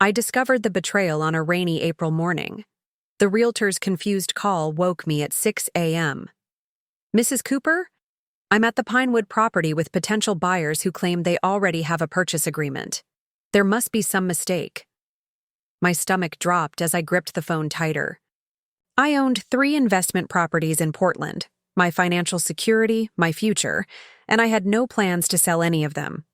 I discovered the betrayal on a rainy April morning. The realtor's confused call woke me at 6 a.m. "Mrs. Cooper? I'm at the Pinewood property with potential buyers who claim they already have a purchase agreement. There must be some mistake." My stomach dropped as I gripped the phone tighter. I owned 3 investment properties in Portland, my financial security, my future, and I had no plans to sell any of them.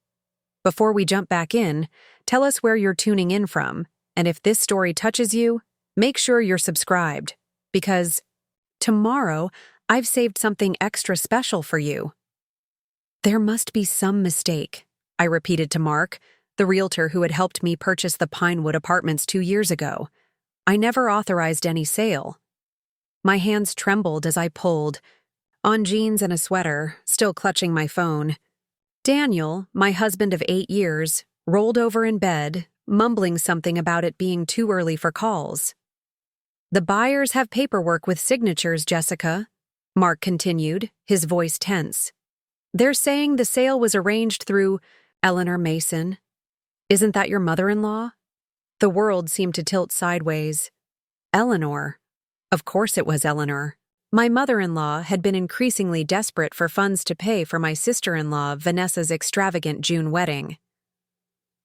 Before we jump back in, tell us where you're tuning in from, and if this story touches you, make sure you're subscribed, because tomorrow I've saved something extra special for you. "There must be some mistake," I repeated to Mark, the realtor who had helped me purchase the Pinewood Apartments 2 years ago. "I never authorized any sale." My hands trembled as I pulled, on jeans and a sweater, still clutching my phone. Daniel, my husband of 8 years, rolled over in bed, mumbling something about it being too early for calls. "The buyers have paperwork with signatures, Jessica," Mark continued, his voice tense. "They're saying the sale was arranged through Eleanor Mason. Isn't that your mother-in-law?" The world seemed to tilt sideways. Eleanor. Of course it was Eleanor. My mother-in-law had been increasingly desperate for funds to pay for my sister-in-law Vanessa's extravagant June wedding.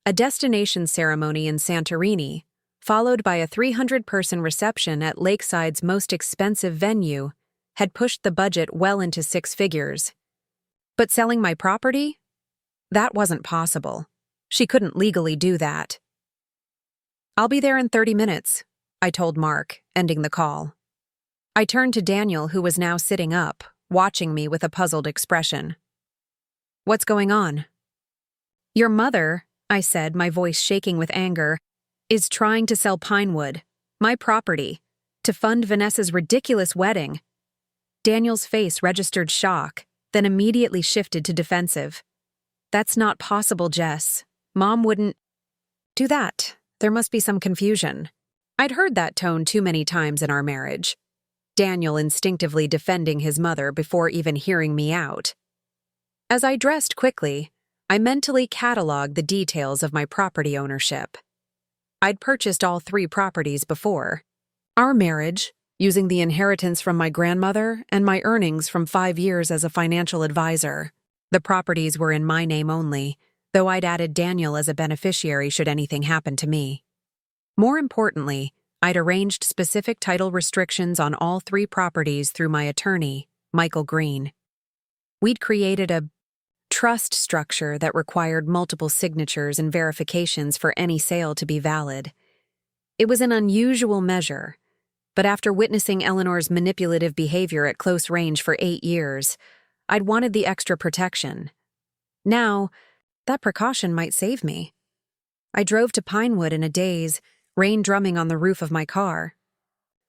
A destination ceremony in Santorini, followed by a 300-person reception at Lakeside's most expensive venue, had pushed the budget well into 6 figures. But selling my property? That wasn't possible. She couldn't legally do that. "I'll be there in 30 minutes, I told Mark, ending the call. I turned to Daniel, who was now sitting up, watching me with a puzzled expression. "What's going on?" "Your mother," I said, my voice shaking with anger, "is trying to sell Pinewood, my property, to fund Vanessa's ridiculous wedding." Daniel's face registered shock, then immediately shifted to defensive. "That's not possible, Jess. Mom wouldn't do that. There must be some confusion." I'd heard that tone too many times in our marriage. Daniel instinctively defending his mother before even hearing me out. As I dressed quickly, I mentally cataloged the details of my property ownership. I'd purchased all 3 properties before. Our marriage, using the inheritance from my grandmother and my earnings from 5 years as a financial advisor. The properties were in my name only, though I'd added Daniel as a beneficiary should anything happen to me. More importantly, I'd arranged specific title restrictions on all 3 properties through my attorney, Michael Green. We'd created a trust structure that required multiple signatures and verifications for any sale to be valid. It was an unusual measure, but after witnessing Eleanor's manipulative behavior at close range for 8 years, I'd wanted the extra protection. Now, that precaution might save me. I drove to Pinewood in a daze, rain drumming on the roof of my car.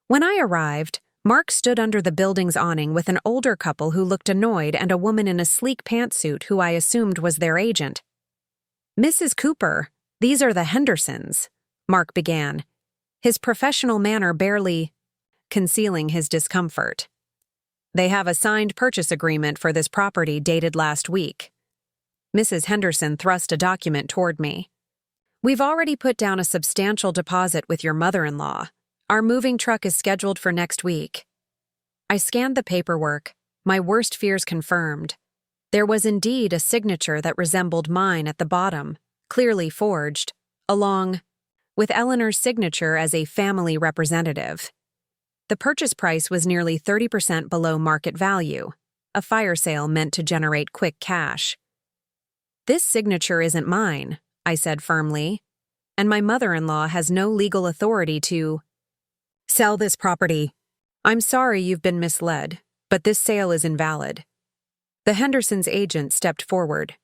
When I arrived, Mark stood under the building's awning with an older couple who looked annoyed and a woman in a sleek pantsuit who I assumed was their agent. "Mrs. Cooper, these are the Hendersons," Mark began, his professional manner barely concealing his discomfort. "They have a signed purchase agreement for this property dated last week." Mrs. Henderson thrust a document toward me. "We've already put down a substantial deposit with your mother-in-law. Our moving truck is scheduled for next week." I scanned the paperwork, my worst fears confirmed. There was indeed a signature that resembled mine at the bottom, clearly forged, along with Eleanor's signature as a family representative. The purchase price was nearly 30% below market value, a fire sale meant to generate quick cash. "This signature isn't mine," I said firmly, "and my mother-in-law has no legal authority to sell this property. I'm sorry you've been misled, but this sale is invalid." The Hendersons' agent stepped forward.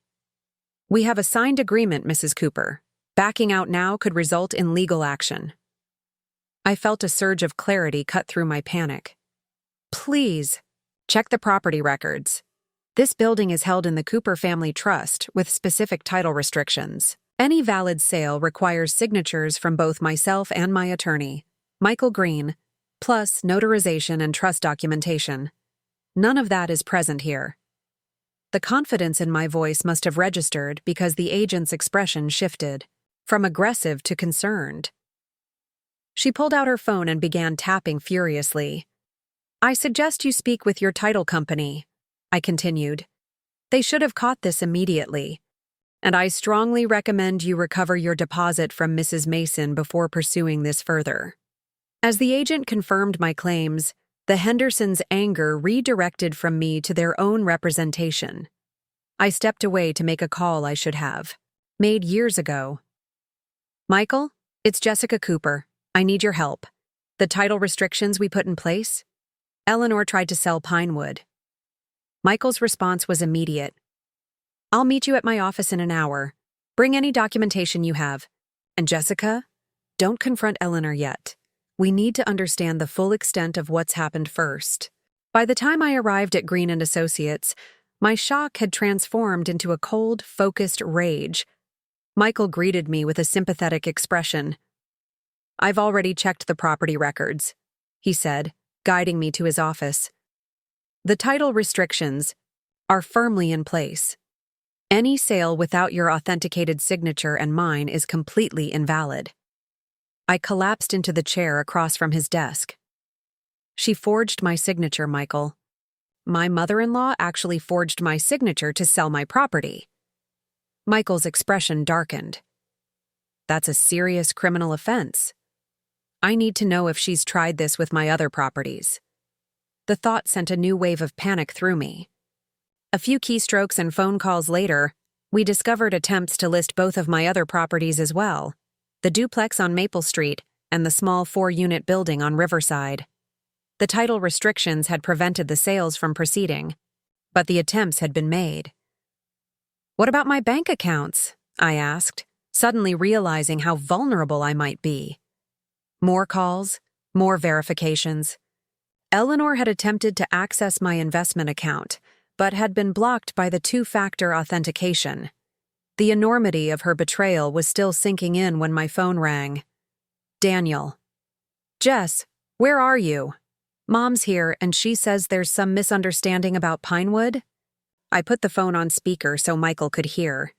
"We have a signed agreement, Mrs. Cooper. Backing out now could result in legal action." I felt a surge of clarity cut through my panic. "Please, check the property records. This building is held in the Cooper Family Trust with specific title restrictions. Any valid sale requires signatures from both myself and my attorney, Michael Green, plus notarization and trust documentation. None of that is present here." The confidence in my voice must have registered because the agent's expression shifted. from aggressive to concerned. She pulled out her phone and began tapping furiously. "I suggest you speak with your title company," I continued. "They should have caught this immediately. And I strongly recommend you recover your deposit from Mrs. Mason before pursuing this further." As the agent confirmed my claims, the Hendersons' anger redirected from me to their own representation. I stepped away to make a call I should have made years ago. "Michael, it's Jessica Cooper. I need your help. The title restrictions we put in place?" Eleanor tried to sell Pinewood. Michael's response was immediate. "I'll meet you at my office in an hour. Bring any documentation you have. And Jessica, don't confront Eleanor yet. We need to understand the full extent of what's happened first." By the time I arrived at Green & Associates, my shock had transformed into a cold, focused rage. Michael greeted me with a sympathetic expression. "I've already checked the property records," he said, guiding me to his office. "The title restrictions are firmly in place. Any sale without your authenticated signature and mine is completely invalid." I collapsed into the chair across from his desk. "She forged my signature, Michael. My mother-in-law actually forged my signature to sell my property." Michael's expression darkened. "That's a serious criminal offense. I need to know if she's tried this with my other properties." The thought sent a new wave of panic through me. A few keystrokes and phone calls later, we discovered attempts to list both of my other properties as well, the duplex on Maple Street and the small 4-unit building on Riverside. The title restrictions had prevented the sales from proceeding, but the attempts had been made. "What about my bank accounts?" I asked, suddenly realizing how vulnerable I might be. More calls, more verifications. Eleanor had attempted to access my investment account, but had been blocked by the two-factor authentication. The enormity of her betrayal was still sinking in when my phone rang. "Daniel." "Jess, where are you?" "Mom's here, and she says there's some misunderstanding about Pinewood." I put the phone on speaker so Michael could hear.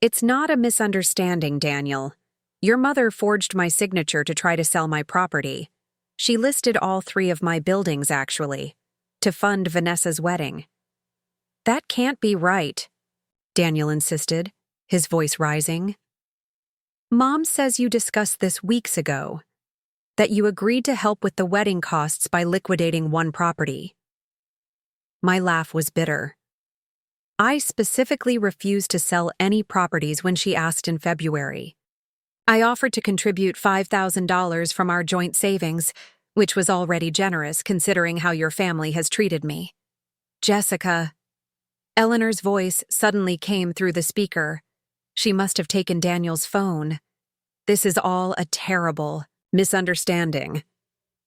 "It's not a misunderstanding, Daniel. Your mother forged my signature to try to sell my property. She listed all 3 of my buildings, actually, to fund Vanessa's wedding." "That can't be right," Daniel insisted, his voice rising. "Mom says you discussed this weeks ago, that you agreed to help with the wedding costs by liquidating one property." My laugh was bitter. I specifically refused to sell any properties when she asked in February. I offered to contribute $5,000 from our joint savings, which was already generous considering how your family has treated me. "Jessica." Eleanor's voice suddenly came through the speaker. She must have taken Daniel's phone. "This is all a terrible misunderstanding.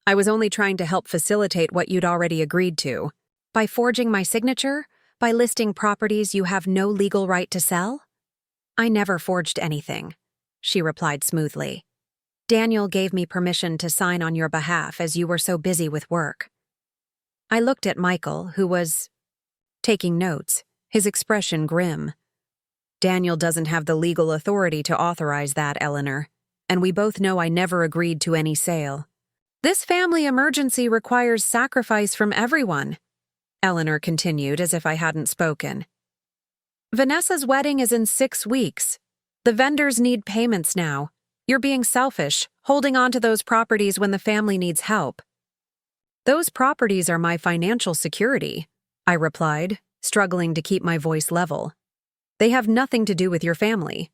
I was only trying to help facilitate what you'd already agreed to. By forging my signature? By listing properties you have no legal right to sell?" "I never forged anything," she replied smoothly. "Daniel gave me permission to sign on your behalf as you were so busy with work." I looked at Michael, who was taking notes, his expression grim. "Daniel doesn't have the legal authority to authorize that, Eleanor, and we both know I never agreed to any sale." "This family emergency requires sacrifice from everyone," Eleanor continued as if I hadn't spoken. "Vanessa's wedding is in 6 weeks. The vendors need payments now. You're being selfish, holding on to those properties when the family needs help." "Those properties are my financial security," I replied, struggling to keep my voice level. "They have nothing to do with your family."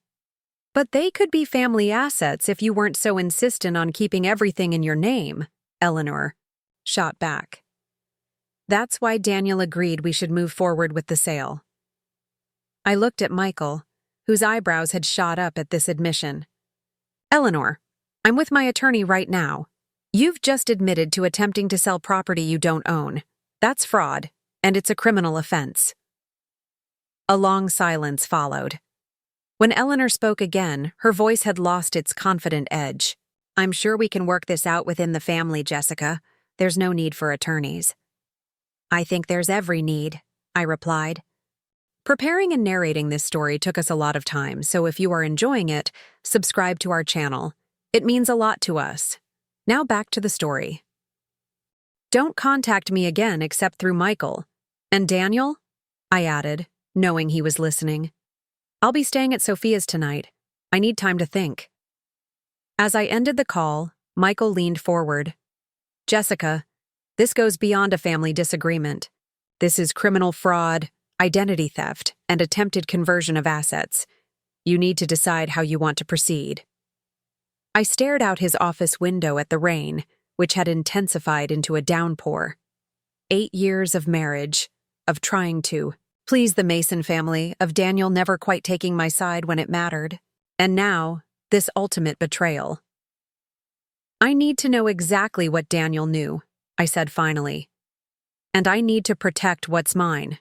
"But they could be family assets if you weren't so insistent on keeping everything in your name," Eleanor shot back. "That's why Daniel agreed we should move forward with the sale." I looked at Michael, whose eyebrows had shot up at this admission. "Eleanor, I'm with my attorney right now. You've just admitted to attempting to sell property you don't own. That's fraud, and it's a criminal offense." A long silence followed. When Eleanor spoke again, her voice had lost its confident edge. "I'm sure we can work this out within the family, Jessica. There's no need for attorneys." "I think there's every need," I replied. Preparing and narrating this story took us a lot of time, so if you are enjoying it, subscribe to our channel. It means a lot to us. Now back to the story. Don't contact me again except through Michael. And Daniel? I added, knowing he was listening. I'll be staying at Sophia's tonight. I need time to think. As I ended the call, Michael leaned forward. Jessica, this goes beyond a family disagreement. This is criminal fraud, identity theft, and attempted conversion of assets. You need to decide how you want to proceed. I stared out his office window at the rain, which had intensified into a downpour. 8 years of marriage, of trying to please the Mason family, of Daniel never quite taking my side when it mattered, and now, this ultimate betrayal. I need to know exactly what Daniel knew, I said finally. And I need to protect what's mine.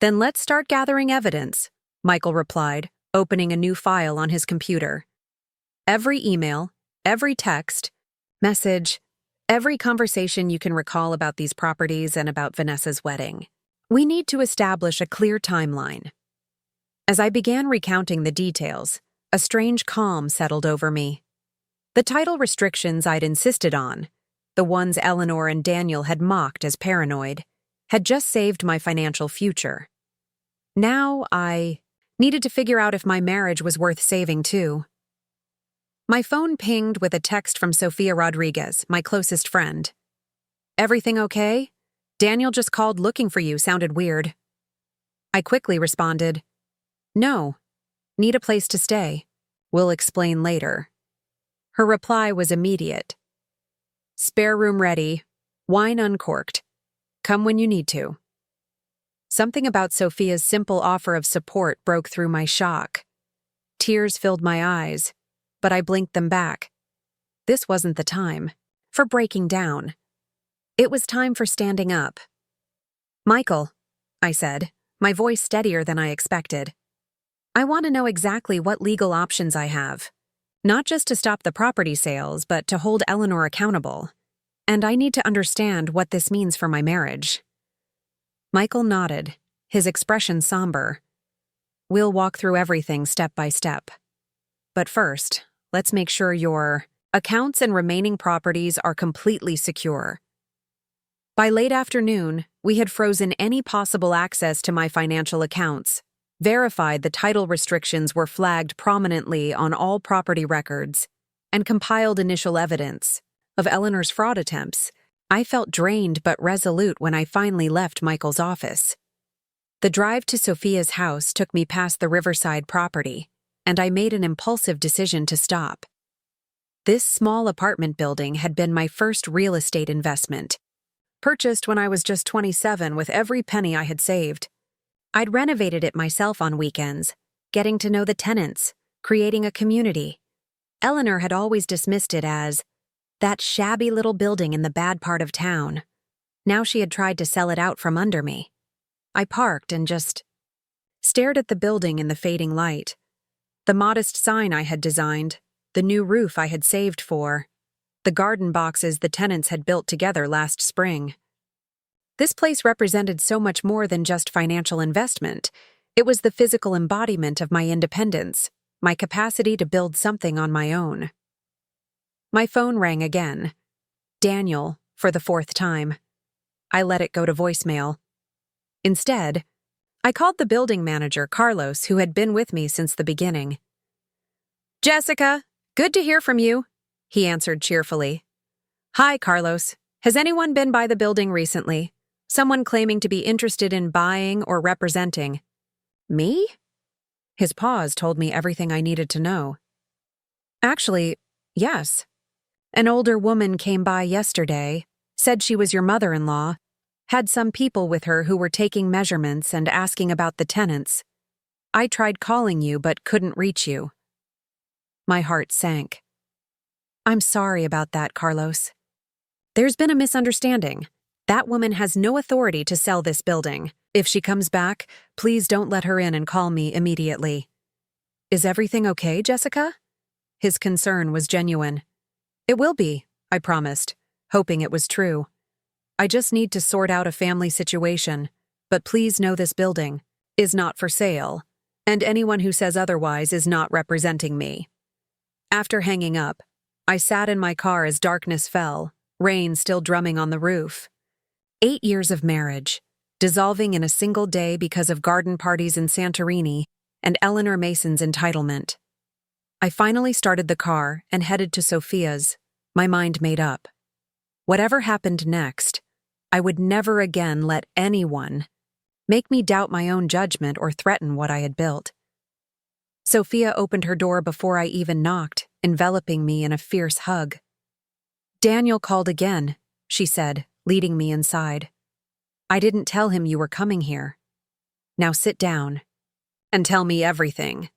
Then let's start gathering evidence, Michael replied, opening a new file on his computer. Every email, every text, message, every conversation you can recall about these properties and about Vanessa's wedding. We need to establish a clear timeline. As I began recounting the details, a strange calm settled over me. The title restrictions I'd insisted on, the ones Eleanor and Daniel had mocked as paranoid, had just saved my financial future. Now I needed to figure out if my marriage was worth saving too. My phone pinged with a text from Sofia Rodriguez, my closest friend. Everything okay? Daniel just called looking for you, sounded weird. I quickly responded, No. Need a place to stay. We'll explain later. Her reply was immediate. Spare room ready. Wine uncorked. Come when you need to. Something about Sophia's simple offer of support broke through my shock. Tears filled my eyes, but I blinked them back. This wasn't the time for breaking down. It was time for standing up. Michael, I said, my voice steadier than I expected. I want to know exactly what legal options I have. Not just to stop the property sales, but to hold Eleanor accountable. And I need to understand what this means for my marriage. Michael nodded, his expression somber. We'll walk through everything step by step. But first, let's make sure your accounts and remaining properties are completely secure. By late afternoon, we had frozen any possible access to my financial accounts, verified the title restrictions were flagged prominently on all property records, and compiled initial evidence of Eleanor's fraud attempts. I felt drained but resolute when I finally left Michael's office. The drive to Sophia's house took me past the Riverside property, and I made an impulsive decision to stop. This small apartment building had been my first real estate investment, purchased when I was just 27 with every penny I had saved. I'd renovated it myself on weekends, getting to know the tenants, creating a community. Eleanor had always dismissed it as that shabby little building in the bad part of town. Now she had tried to sell it out from under me. I parked and just stared at the building in the fading light. The modest sign I had designed, the new roof I had saved for, the garden boxes the tenants had built together last spring. This place represented so much more than just financial investment. It was the physical embodiment of my independence, my capacity to build something on my own. My phone rang again. Daniel, for the 4th time. I let it go to voicemail. Instead, I called the building manager, Carlos, who had been with me since the beginning. Jessica, good to hear from you, he answered cheerfully. Hi, Carlos. Has anyone been by the building recently? Someone claiming to be interested in buying or representing. Me? His pause told me everything I needed to know. Actually, yes. An older woman came by yesterday, said she was your mother-in-law, had some people with her who were taking measurements and asking about the tenants. I tried calling you but couldn't reach you. My heart sank. I'm sorry about that, Carlos. There's been a misunderstanding. That woman has no authority to sell this building. If she comes back, please don't let her in and call me immediately. Is everything okay, Jessica? His concern was genuine. It will be, I promised, hoping it was true. I just need to sort out a family situation, but please know this building. is not for sale, and anyone who says otherwise is not representing me. After hanging up, I sat in my car as darkness fell, rain still drumming on the roof. 8 years of marriage, dissolving in a single day because of garden parties in Santorini and Eleanor Mason's entitlement. I finally started the car and headed to Sophia's, my mind made up. Whatever happened next, I would never again let anyone make me doubt my own judgment or threaten what I had built. Sophia opened her door before I even knocked, enveloping me in a fierce hug. "Daniel called again," she said, leading me inside. "I didn't tell him you were coming here. Now sit down and tell me everything."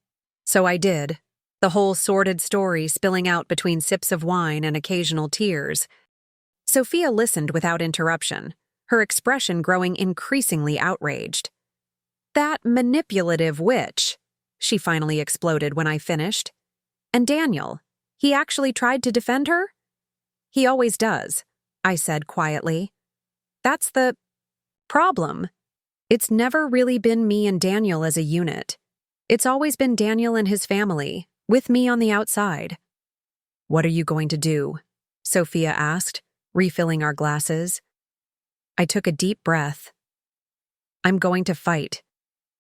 So I did, the whole sordid story spilling out between sips of wine and occasional tears. Sophia listened without interruption, her expression growing increasingly outraged. "That manipulative witch," she finally exploded when I finished. "And Daniel, he actually tried to defend her?" "He always does," I said quietly. "That's the problem. It's never really been me and Daniel as a unit. It's always been Daniel and his family, with me on the outside." "What are you going to do?" Sophia asked, refilling our glasses. I took a deep breath. "I'm going to fight.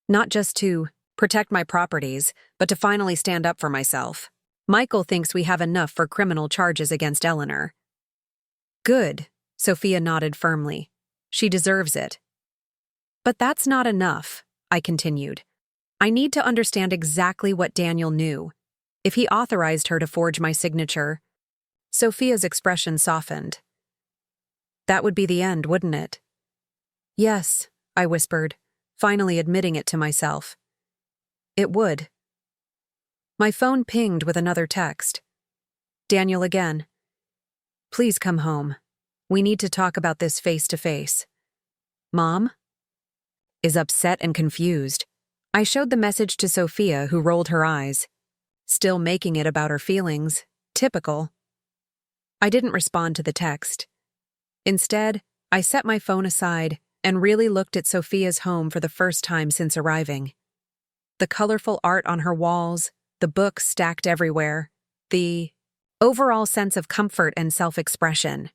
Not just to protect my properties, but to finally stand up for myself. Michael thinks we have enough for criminal charges against Eleanor." "Good," Sophia nodded firmly. "She deserves it." "But that's not enough," I continued. "I need to understand exactly what Daniel knew. If he authorized her to forge my signature." Sophia's expression softened. "That would be the end, wouldn't it?" "Yes," I whispered, finally admitting it to myself. "It would." My phone pinged with another text. Daniel again. "Please come home. We need to talk about this face to face." "Mom?" Is upset and confused. I showed the message to Sophia, who rolled her eyes. Still making it about her feelings. Typical. I didn't respond to the text. Instead, I set my phone aside and really looked at Sophia's home for the first time since arriving. The colorful art on her walls, the books stacked everywhere, the overall sense of comfort and self-expression.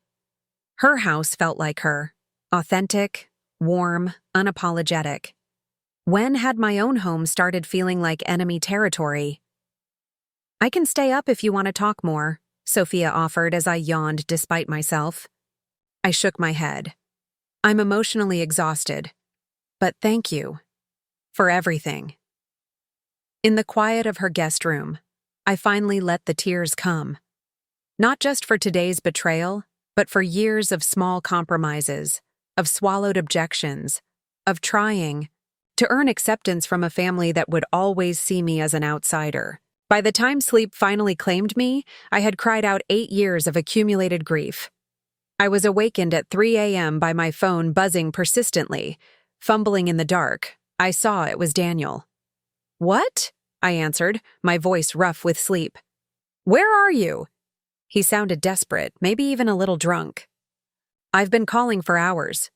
Her house felt like her, authentic, warm, unapologetic. When had my own home started feeling like enemy territory? "I can stay up if you want to talk more," Sophia offered as I yawned despite myself. I shook my head. "I'm emotionally exhausted. But thank you. For everything." In the quiet of her guest room, I finally let the tears come. Not just for today's betrayal, but for years of small compromises, of swallowed objections, of trying to earn acceptance from a family that would always see me as an outsider. By the time sleep finally claimed me, I had cried out 8 years of accumulated grief. I was awakened at 3 a.m. by my phone buzzing persistently. Fumbling in the dark, I saw it was Daniel. "What?" I answered, my voice rough with sleep. "Where are you?" He sounded desperate, maybe even a little drunk. "I've been calling for hours."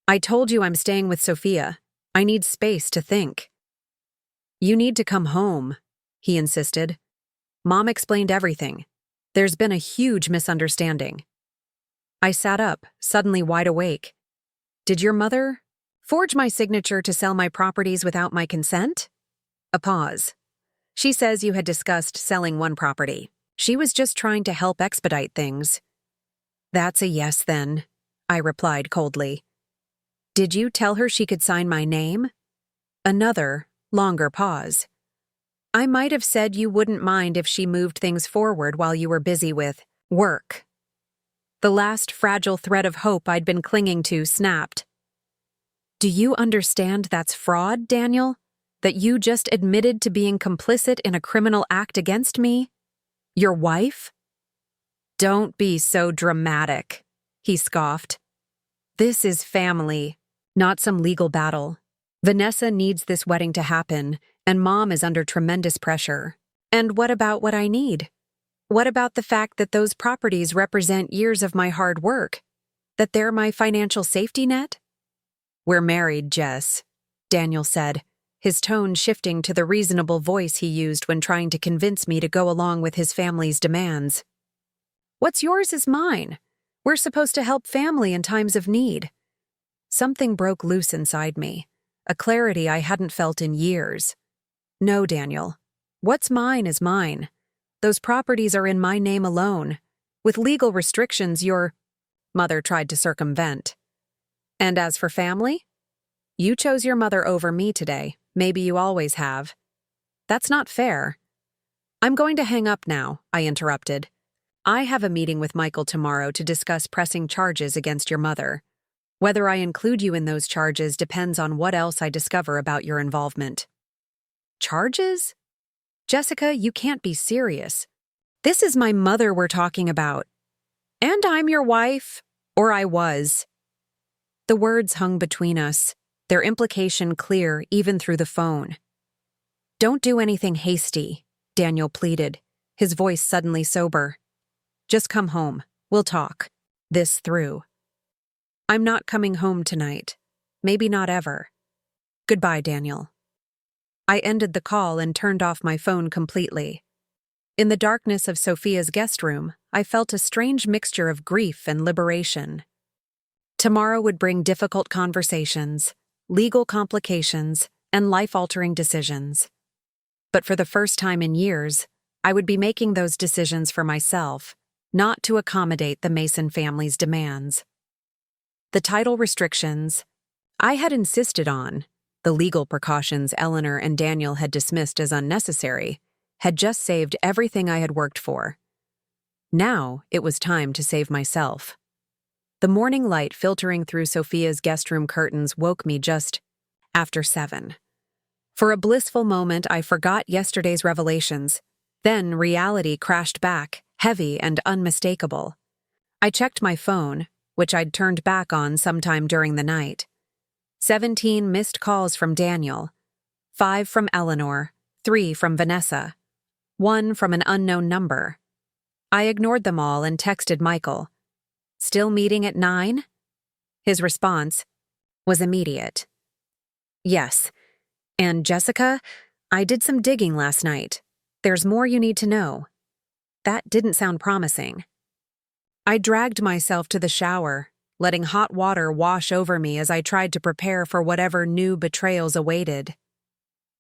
"I told you I'm staying with Sophia. I need space to think." "You need to come home," he insisted. "Mom explained everything. There's been a huge misunderstanding." I sat up, suddenly wide awake. "Did your mother forge my signature to sell my properties without my consent?" A pause. "She says you had discussed selling one property. She was just trying to help expedite things." "That's a yes, then," I replied coldly. "Did you tell her she could sign my name?" Another, longer pause. "I might have said you wouldn't mind if she moved things forward while you were busy with work." The last fragile thread of hope I'd been clinging to snapped. "Do you understand that's fraud, Daniel? That you just admitted to being complicit in a criminal act against me? Your wife?" "Don't be so dramatic," he scoffed. "This is family, not some legal battle. Vanessa needs this wedding to happen, and Mom is under tremendous pressure. And what about what I need? What about the fact that those properties represent years of my hard work? That they're my financial safety net?" "We're married, Jess. Daniel said, his tone shifting to the reasonable voice he used when trying to convince me to go along with his family's demands. What's yours is mine. We're supposed to help family in times of need. Something broke loose inside me, a clarity I hadn't felt in years. No, Daniel. What's mine is mine. Those properties are in my name alone. With legal restrictions, your mother tried to circumvent. And as for family? You chose your mother over me today. Maybe you always have. That's not fair. I'm going to hang up now, I interrupted. I have a meeting with Michael tomorrow to discuss pressing charges against your mother. Whether I include you in those charges depends on what else I discover about your involvement. Charges? Jessica, you can't be serious. This is my mother we're talking about. And I'm your wife, or I was. The words hung between us, their implication clear even through the phone. Don't do anything hasty, Daniel pleaded, his voice suddenly sober. Just come home. We'll talk this through. I'm not coming home tonight. Maybe not ever. Goodbye, Daniel. I ended the call and turned off my phone completely. In the darkness of Sophia's guest room, I felt a strange mixture of grief and liberation. Tomorrow would bring difficult conversations, legal complications, and life-altering decisions. But for the first time in years, I would be making those decisions for myself, not to accommodate the Mason family's demands. The title restrictions I had insisted on, the legal precautions Eleanor and Daniel had dismissed as unnecessary, had just saved everything I had worked for. Now it was time to save myself. The morning light filtering through Sophia's guest room curtains woke me just after 7. For a blissful moment, I forgot yesterday's revelations. Then reality crashed back, heavy and unmistakable. I checked my phone, which I'd turned back on sometime during the night. 17 missed calls from Daniel, 5 from Eleanor, 3 from Vanessa, 1 from an unknown number. I ignored them all and texted Michael. Still meeting at 9? His response was immediate. Yes. And Jessica, I did some digging last night. There's more you need to know. That didn't sound promising. I dragged myself to the shower, letting hot water wash over me as I tried to prepare for whatever new betrayals awaited.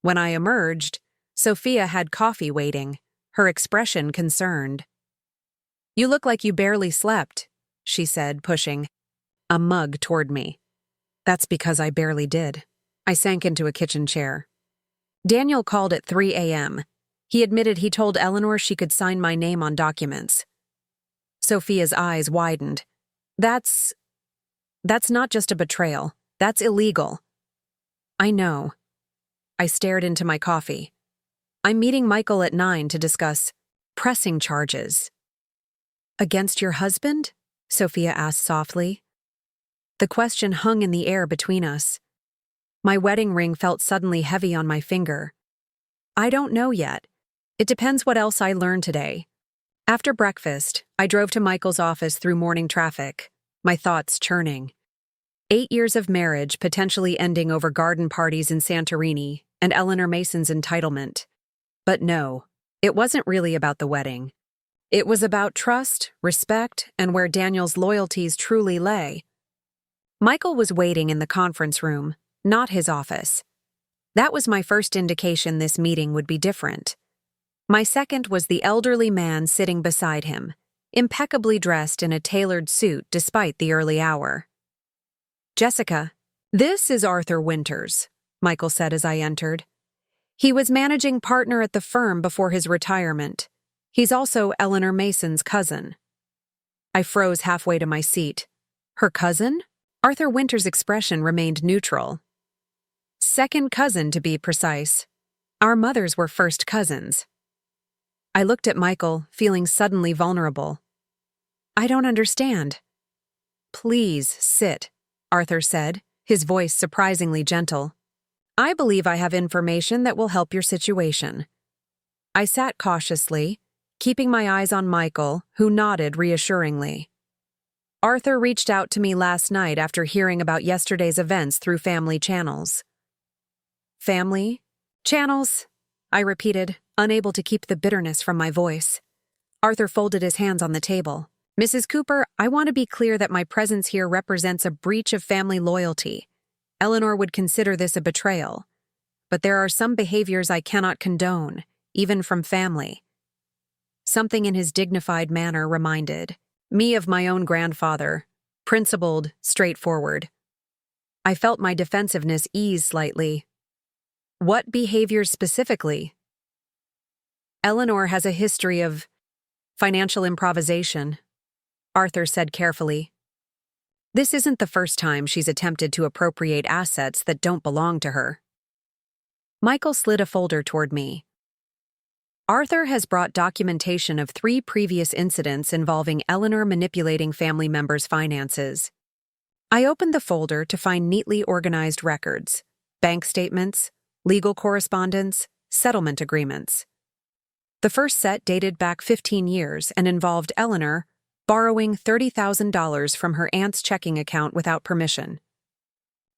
When I emerged, Sophia had coffee waiting, her expression concerned. You look like you barely slept, she said, pushing a mug toward me. That's because I barely did. I sank into a kitchen chair. Daniel called at 3 a.m. He admitted he told Eleanor she could sign my name on documents. Sophia's eyes widened. That's not just a betrayal. That's illegal. I know. I stared into my coffee. I'm meeting Michael at 9 to discuss pressing charges. Against your husband? Sophia asked softly. The question hung in the air between us. My wedding ring felt suddenly heavy on my finger. I don't know yet. It depends what else I learn today. After breakfast, I drove to Michael's office through morning traffic, my thoughts churning. 8 years of marriage potentially ending over garden parties in Santorini and Eleanor Mason's entitlement. But no, it wasn't really about the wedding. It was about trust, respect, and where Daniel's loyalties truly lay. Michael was waiting in the conference room, not his office. That was my first indication this meeting would be different. My second was the elderly man sitting beside him, impeccably dressed in a tailored suit despite the early hour. Jessica, this is Arthur Winters, Michael said as I entered. He was managing partner at the firm before his retirement. He's also Eleanor Mason's cousin. I froze halfway to my seat. Her cousin? Arthur Winters' expression remained neutral. Second cousin, to be precise. Our mothers were first cousins. I looked at Michael, feeling suddenly vulnerable. I don't understand. Please sit, Arthur said, his voice surprisingly gentle. I believe I have information that will help your situation. I sat cautiously, keeping my eyes on Michael, who nodded reassuringly. Arthur reached out to me last night after hearing about yesterday's events through family channels. Family? Channels, I repeated, unable to keep the bitterness from my voice. Arthur folded his hands on the table. Mrs. Cooper, I want to be clear that my presence here represents a breach of family loyalty. Eleanor would consider this a betrayal. But there are some behaviors I cannot condone, even from family. Something in his dignified manner reminded me of my own grandfather, principled, straightforward. I felt my defensiveness ease slightly. What behaviors specifically? Eleanor has a history of financial improvisation, Arthur said carefully. This isn't the first time she's attempted to appropriate assets that don't belong to her. Michael slid a folder toward me. Arthur has brought documentation of 3 previous incidents involving Eleanor manipulating family members' finances. I opened the folder to find neatly organized records, bank statements, legal correspondence, settlement agreements. The first set dated back 15 years and involved Eleanor borrowing $30,000 from her aunt's checking account without permission.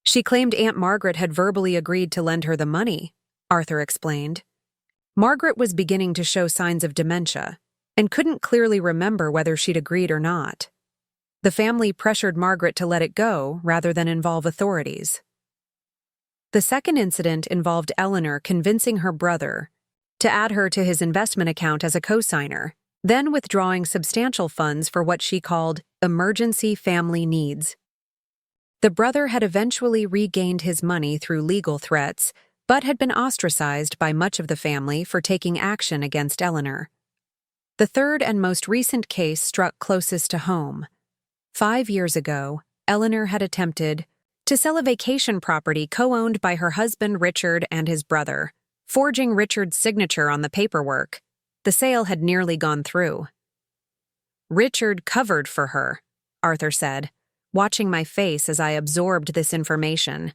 She claimed Aunt Margaret had verbally agreed to lend her the money, Arthur explained. Margaret was beginning to show signs of dementia and couldn't clearly remember whether she'd agreed or not. The family pressured Margaret to let it go rather than involve authorities. The second incident involved Eleanor convincing her brother to add her to his investment account as a co-signer, then withdrawing substantial funds for what she called emergency family needs. The brother had eventually regained his money through legal threats, but had been ostracized by much of the family for taking action against Eleanor. The third and most recent case struck closest to home. 5 years ago, Eleanor had attempted to sell a vacation property co-owned by her husband Richard and his brother, forging Richard's signature on the paperwork. The sale had nearly gone through. Richard covered for her, Arthur said, watching my face as I absorbed this information.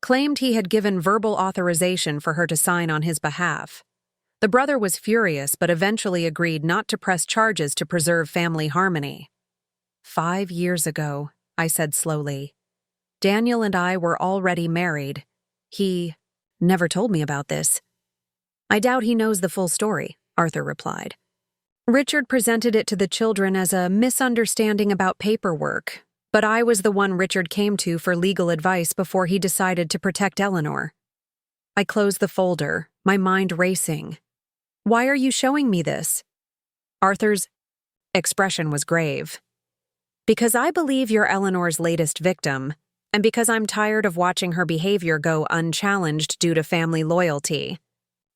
Claimed he had given verbal authorization for her to sign on his behalf. The brother was furious but eventually agreed not to press charges to preserve family harmony. 5 years ago, I said slowly. Daniel and I were already married. He never told me about this. I doubt he knows the full story, Arthur replied. Richard presented it to the children as a misunderstanding about paperwork, but I was the one Richard came to for legal advice before he decided to protect Eleanor. I closed the folder, my mind racing. Why are you showing me this? Arthur's expression was grave. Because I believe you're Eleanor's latest victim, and because I'm tired of watching her behavior go unchallenged due to family loyalty.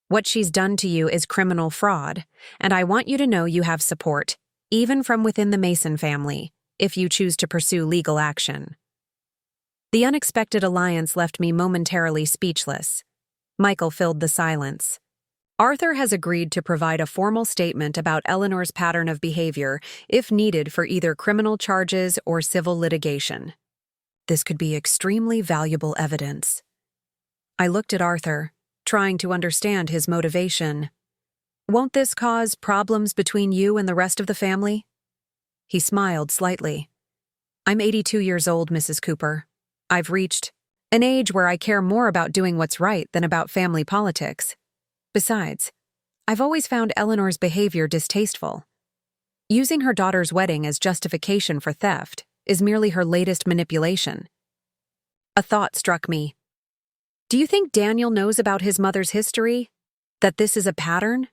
What she's done to you is criminal fraud, and I want you to know you have support, even from within the Mason family, if you choose to pursue legal action. The unexpected alliance left me momentarily speechless. Michael filled the silence. Arthur has agreed to provide a formal statement about Eleanor's pattern of behavior if needed for either criminal charges or civil litigation. This could be extremely valuable evidence. I looked at Arthur, trying to understand his motivation. Won't this cause problems between you and the rest of the family? He smiled slightly. I'm 82 years old, Mrs. Cooper. I've reached an age where I care more about doing what's right than about family politics. Besides, I've always found Eleanor's behavior distasteful. Using her daughter's wedding as justification for theft is merely her latest manipulation. A thought struck me. Do you think Daniel knows about his mother's history? That this is a pattern?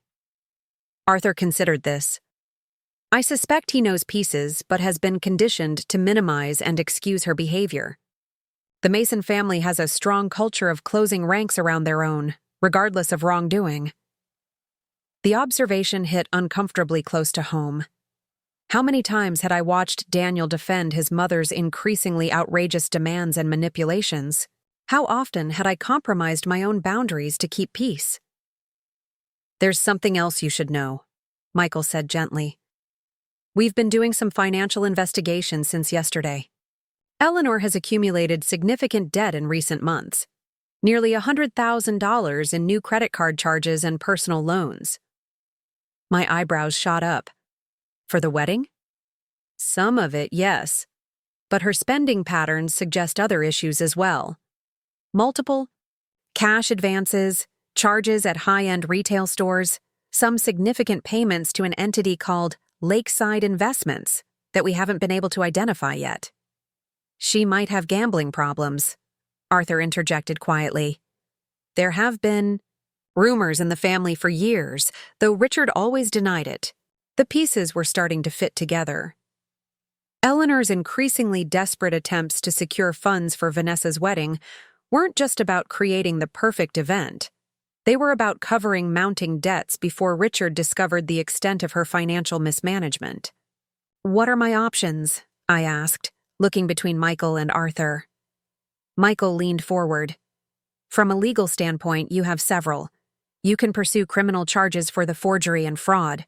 Arthur considered this. I suspect he knows pieces, but has been conditioned to minimize and excuse her behavior. The Mason family has a strong culture of closing ranks around their own, regardless of wrongdoing. The observation hit uncomfortably close to home. How many times had I watched Daniel defend his mother's increasingly outrageous demands and manipulations? How often had I compromised my own boundaries to keep peace? There's something else you should know, Michael said gently. We've been doing some financial investigations since yesterday. Eleanor has accumulated significant debt in recent months. Nearly $100,000 in new credit card charges and personal loans. My eyebrows shot up. For the wedding? Some of it, yes. But her spending patterns suggest other issues as well. Multiple Cash advances, charges at high-end retail stores, some significant payments to an entity called Lakeside Investments that we haven't been able to identify yet. She might have gambling problems, Arthur interjected quietly. There have been rumors in the family for years, though Richard always denied it. The pieces were starting to fit together. Eleanor's increasingly desperate attempts to secure funds for Vanessa's wedding weren't just about creating the perfect event. They were about covering mounting debts before Richard discovered the extent of her financial mismanagement. "What are my options?" I asked, looking between Michael and Arthur. Michael leaned forward. "From a legal standpoint, you have several. You can pursue criminal charges for the forgery and fraud.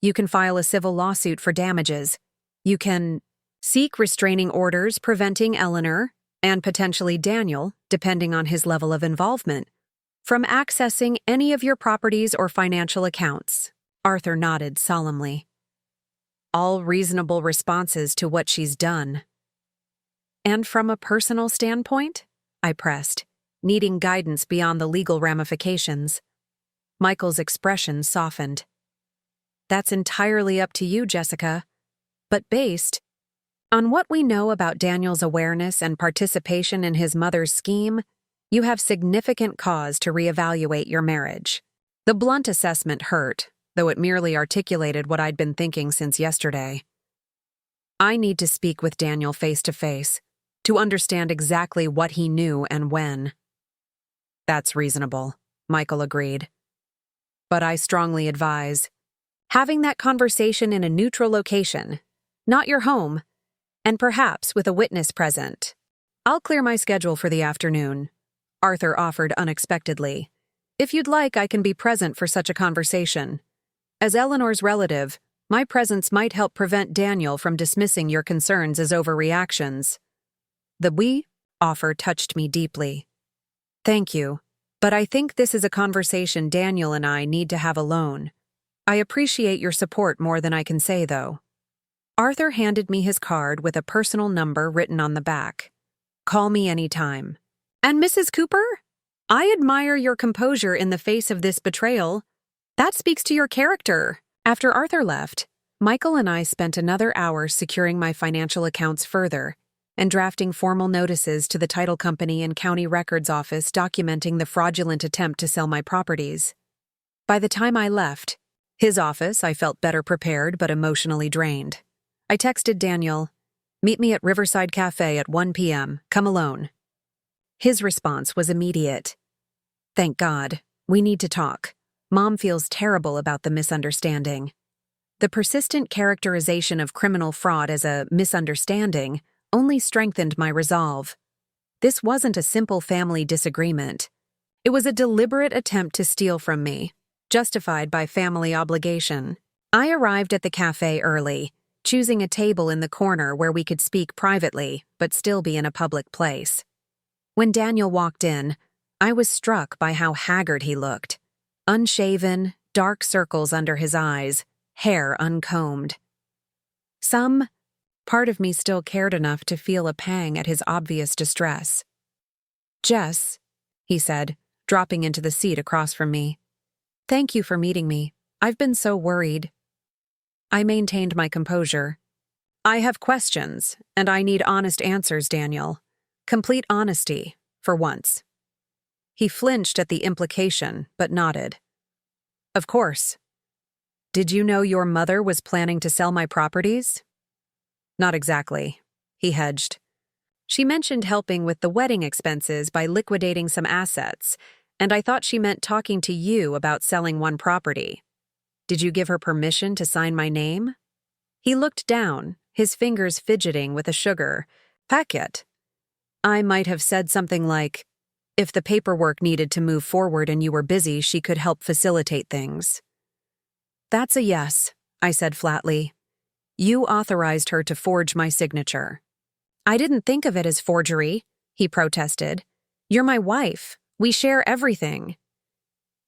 You can file a civil lawsuit for damages. You can seek restraining orders preventing Eleanor, and potentially Daniel, depending on his level of involvement, from accessing any of your properties or financial accounts." Arthur nodded solemnly. "All reasonable responses to what she's done." "And from a personal standpoint?" I pressed, needing guidance beyond the legal ramifications. Michael's expression softened. "That's entirely up to you, Jessica. But based on what we know about Daniel's awareness and participation in his mother's scheme, you have significant cause to reevaluate your marriage." The blunt assessment hurt, though it merely articulated what I'd been thinking since yesterday. I need to speak with Daniel face to face, to understand exactly what he knew and when. "That's reasonable," Michael agreed. "But I strongly advise having that conversation in a neutral location, not your home, and perhaps with a witness present." "I'll clear my schedule for the afternoon," Arthur offered unexpectedly. "If you'd like, I can be present for such a conversation. As Eleanor's relative, my presence might help prevent Daniel from dismissing your concerns as overreactions." The "we" offer touched me deeply. "Thank you, but I think this is a conversation Daniel and I need to have alone. I appreciate your support more than I can say, though." Arthur handed me his card with a personal number written on the back. "Call me anytime." "And Mrs. Cooper? I admire your composure in the face of this betrayal. That speaks to your character." After Arthur left, Michael and I spent another hour securing my financial accounts further and drafting formal notices to the title company and county records office documenting the fraudulent attempt to sell my properties. By the time I left his office, I felt better prepared but emotionally drained. I texted Daniel, "Meet me at Riverside Cafe at 1 p.m. Come alone." His response was immediate. "Thank God. We need to talk. Mom feels terrible about the misunderstanding." The persistent characterization of criminal fraud as a misunderstanding only strengthened my resolve. This wasn't a simple family disagreement. It was a deliberate attempt to steal from me, justified by family obligation. I arrived at the cafe early, choosing a table in the corner where we could speak privately but still be in a public place. When Daniel walked in, I was struck by how haggard he looked. Unshaven, dark circles under his eyes, hair uncombed. Some part of me still cared enough to feel a pang at his obvious distress. "Jess," he said, dropping into the seat across from me. "Thank you for meeting me. I've been so worried." I maintained my composure. "I have questions, and I need honest answers, Daniel. Complete honesty, for once." He flinched at the implication, but nodded. "Of course. Did you know your mother was planning to sell my properties?" "Not exactly," he hedged. "She mentioned helping with the wedding expenses by liquidating some assets, and I thought she meant talking to you about selling one property. Did you give her permission to sign my name?" He looked down, his fingers fidgeting with a sugar packet. I might have said something like, "If the paperwork needed to move forward and you were busy, she could help facilitate things." "That's a yes," I said flatly. "You authorized her to forge my signature." "I didn't think of it as forgery," he protested. "You're my wife. We share everything."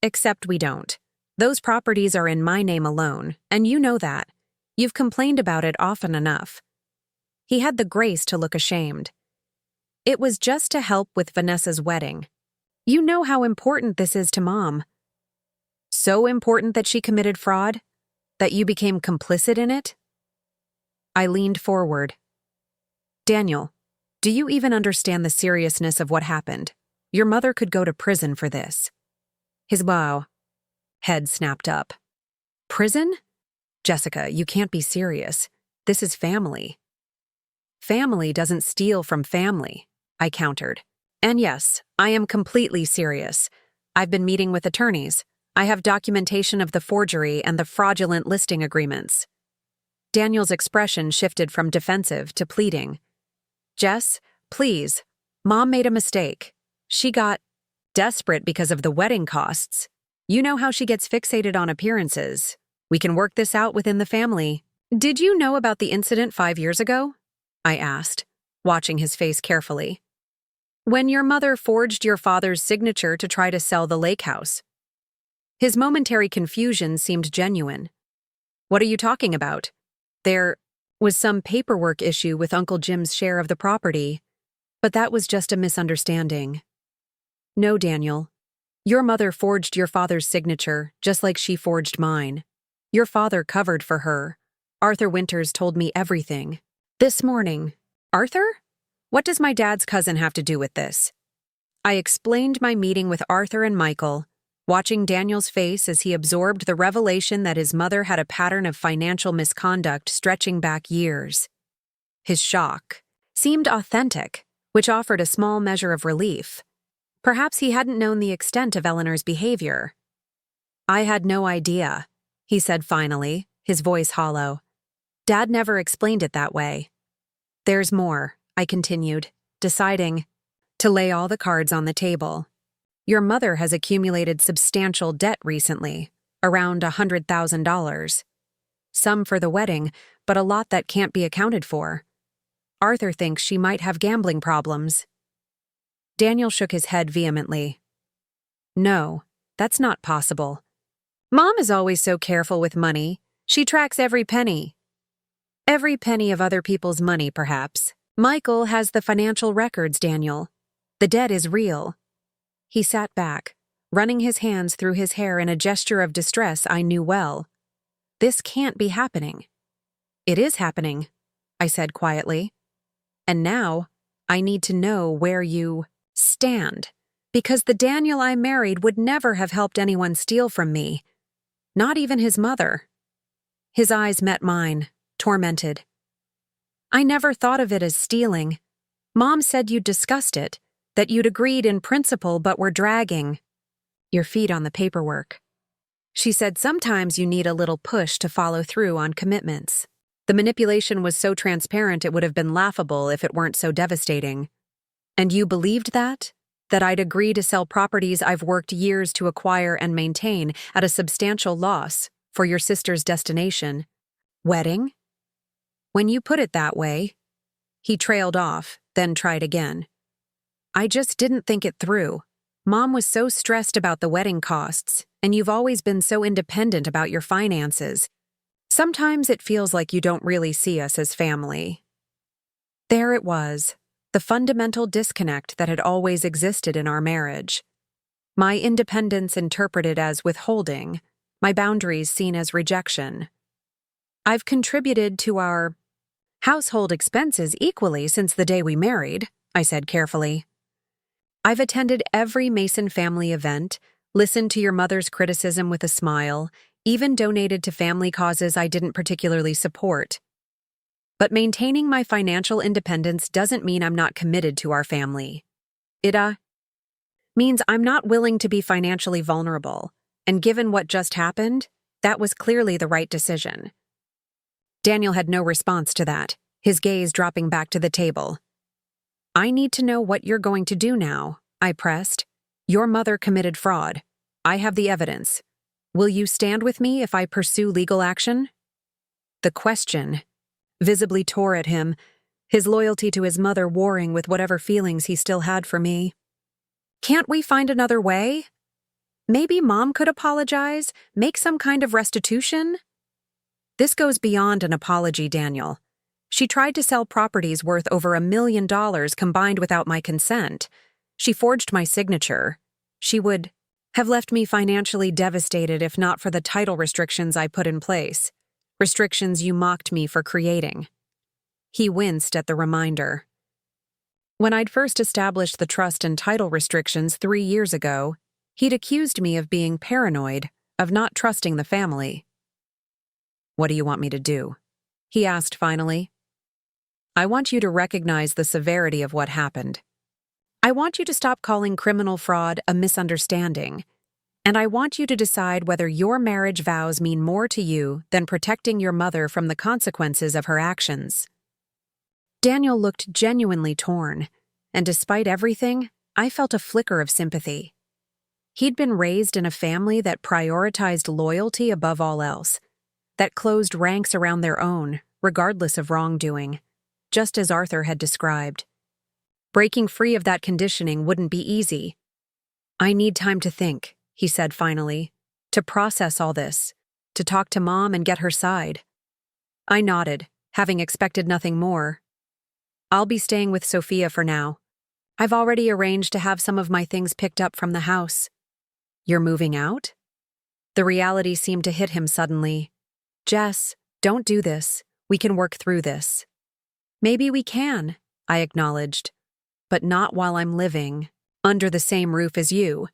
"Except we don't. Those properties are in my name alone, and you know that. You've complained about it often enough." He had the grace to look ashamed. "It was just to help with Vanessa's wedding." You know how important this is to Mom. So important that she committed fraud? That you became complicit in it? I leaned forward. Daniel, do you even understand the seriousness of what happened? Your mother could go to prison for this. His head snapped up. Prison? Jessica, you can't be serious. This is family. Family doesn't steal from family, I countered. And yes, I am completely serious. I've been meeting with attorneys. I have documentation of the forgery and the fraudulent listing agreements. Daniel's expression shifted from defensive to pleading. Jess, please. Mom made a mistake. She got desperate because of the wedding costs. You know how she gets fixated on appearances. We can work this out within the family. Did you know about the incident 5 years ago? I asked, watching his face carefully. When your mother forged your father's signature to try to sell the lake house. His momentary confusion seemed genuine. What are you talking about? There was some paperwork issue with Uncle Jim's share of the property, but that was just a misunderstanding. No, Daniel. Your mother forged your father's signature, just like she forged mine. Your father covered for her. Arthur Winters told me everything. This morning. Arthur? What does my dad's cousin have to do with this? I explained my meeting with Arthur and Michael, watching Daniel's face as he absorbed the revelation that his mother had a pattern of financial misconduct stretching back years. His shock seemed authentic, which offered a small measure of relief. Perhaps he hadn't known the extent of Eleanor's behavior. I had no idea, he said finally, his voice hollow. Dad never explained it that way. There's more, I continued, deciding to lay all the cards on the table. Your mother has accumulated substantial debt recently, around $100,000. Some for the wedding, but a lot that can't be accounted for. Arthur thinks she might have gambling problems. Daniel shook his head vehemently. No, that's not possible. Mom is always so careful with money. She tracks every penny. Every penny of other people's money, perhaps. Michael has the financial records, Daniel. The debt is real. He sat back, running his hands through his hair in a gesture of distress I knew well. This can't be happening. It is happening, I said quietly. And now, I need to know where you stand, because the Daniel I married would never have helped anyone steal from me, not even his mother. His eyes met mine, tormented. I never thought of it as stealing. Mom said you'd discussed it, that you'd agreed in principle but were dragging your feet on the paperwork. She said sometimes you need a little push to follow through on commitments. The manipulation was so transparent it would have been laughable if it weren't so devastating. And you believed that? That I'd agree to sell properties I've worked years to acquire and maintain at a substantial loss for your sister's destination. Wedding? When you put it that way, he trailed off, then tried again. I just didn't think it through. Mom was so stressed about the wedding costs, and you've always been so independent about your finances. Sometimes it feels like you don't really see us as family. There it was, the fundamental disconnect that had always existed in our marriage. My independence interpreted as withholding, my boundaries seen as rejection. I've contributed to our household expenses equally since the day we married, I said carefully. I've attended every Mason family event, listened to your mother's criticism with a smile, even donated to family causes I didn't particularly support. But maintaining my financial independence doesn't mean I'm not committed to our family. It means I'm not willing to be financially vulnerable, and given what just happened, that was clearly the right decision. Daniel had no response to that, his gaze dropping back to the table. I need to know what you're going to do now, I pressed. Your mother committed fraud. I have the evidence. Will you stand with me if I pursue legal action? The question visibly tore at him, his loyalty to his mother warring with whatever feelings he still had for me. Can't we find another way? Maybe Mom could apologize, make some kind of restitution? This goes beyond an apology, Daniel. She tried to sell properties worth over $1 million combined without my consent. She forged my signature. She would have left me financially devastated if not for the title restrictions I put in place, restrictions you mocked me for creating. He winced at the reminder. When I'd first established the trust and title restrictions 3 years ago, he'd accused me of being paranoid, of not trusting the family. "What do you want me to do?" he asked finally. "I want you to recognize the severity of what happened. I want you to stop calling criminal fraud a misunderstanding, and I want you to decide whether your marriage vows mean more to you than protecting your mother from the consequences of her actions." Daniel looked genuinely torn, and despite everything, I felt a flicker of sympathy. He'd been raised in a family that prioritized loyalty above all else, that closed ranks around their own, regardless of wrongdoing, just as Arthur had described. Breaking free of that conditioning wouldn't be easy. "I need time to think," he said finally, "to process all this, to talk to Mom and get her side." I nodded, having expected nothing more. "I'll be staying with Sophia for now. I've already arranged to have some of my things picked up from the house." "You're moving out?" The reality seemed to hit him suddenly. "Jess, don't do this. We can work through this." "Maybe we can," I acknowledged. "But not while I'm living under the same roof as you.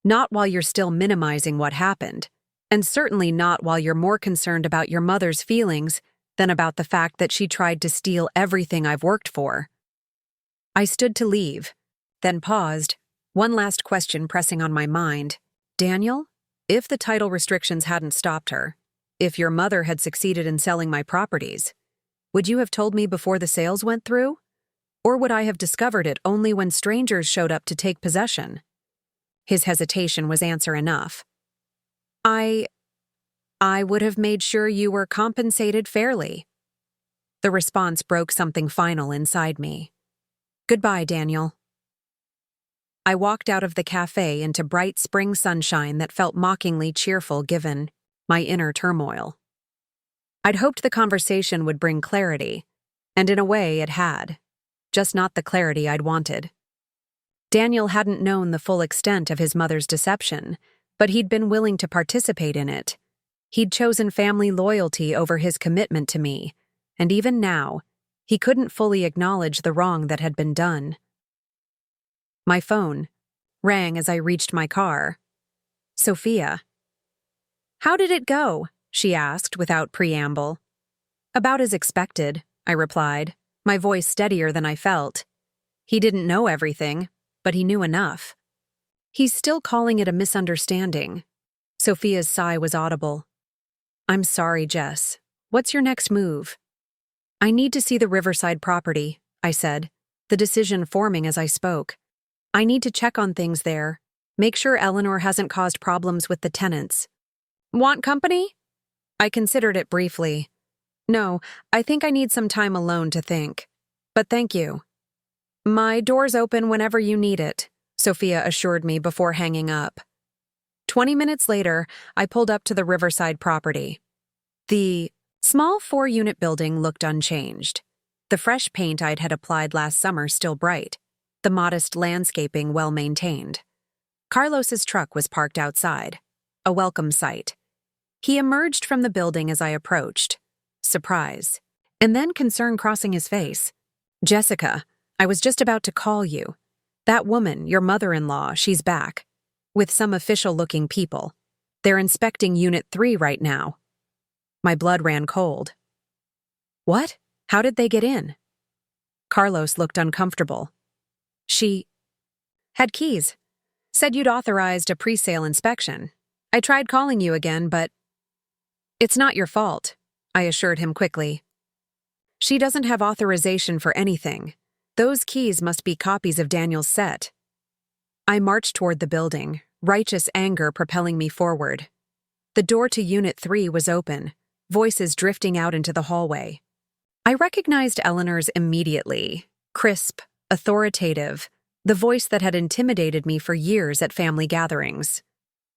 Not while you're still minimizing what happened. And certainly not while you're more concerned about your mother's feelings than about the fact that she tried to steal everything I've worked for." I stood to leave, then paused, one last question pressing on my mind. "Daniel, if the title restrictions hadn't stopped her, if your mother had succeeded in selling my properties, would you have told me before the sales went through? Or would I have discovered it only when strangers showed up to take possession?" His hesitation was answer enough. I would have made sure you were compensated fairly." The response broke something final inside me. "Goodbye, Daniel." I walked out of the cafe into bright spring sunshine that felt mockingly cheerful given my inner turmoil. I'd hoped the conversation would bring clarity, and in a way it had, just not the clarity I'd wanted. Daniel hadn't known the full extent of his mother's deception, but he'd been willing to participate in it. He'd chosen family loyalty over his commitment to me, and even now, he couldn't fully acknowledge the wrong that had been done. My phone rang as I reached my car. Sophia. "How did it go?" she asked without preamble. "About as expected," I replied, my voice steadier than I felt. He didn't know everything, but he knew enough. "He's still calling it a misunderstanding." Sophia's sigh was audible. "I'm sorry, Jess. What's your next move?" "I need to see the Riverside property," I said, the decision forming as I spoke. "I need to check on things there, make sure Eleanor hasn't caused problems with the tenants." "Want company?" I considered it briefly. "No, I think I need some time alone to think. But thank you." "My door's open whenever you need it," Sophia assured me before hanging up. 20 minutes later, I pulled up to the Riverside property. The small 4-unit building looked unchanged. The fresh paint I'd had applied last summer still bright. The modest landscaping well-maintained. Carlos's truck was parked outside. A welcome sight. He emerged from the building as I approached. Surprise. And then concern crossing his face. "Jessica, I was just about to call you. That woman, your mother-in-law, she's back. With some official-looking people. They're inspecting Unit 3 right now." My blood ran cold. "What? How did they get in?" Carlos looked uncomfortable. "She had keys. Said you'd authorized a pre-sale inspection. I tried calling you again, but..." "It's not your fault," I assured him quickly. "She doesn't have authorization for anything. Those keys must be copies of Daniel's set." I marched toward the building, righteous anger propelling me forward. The door to Unit 3 was open, voices drifting out into the hallway. I recognized Eleanor's immediately, crisp, authoritative, the voice that had intimidated me for years at family gatherings.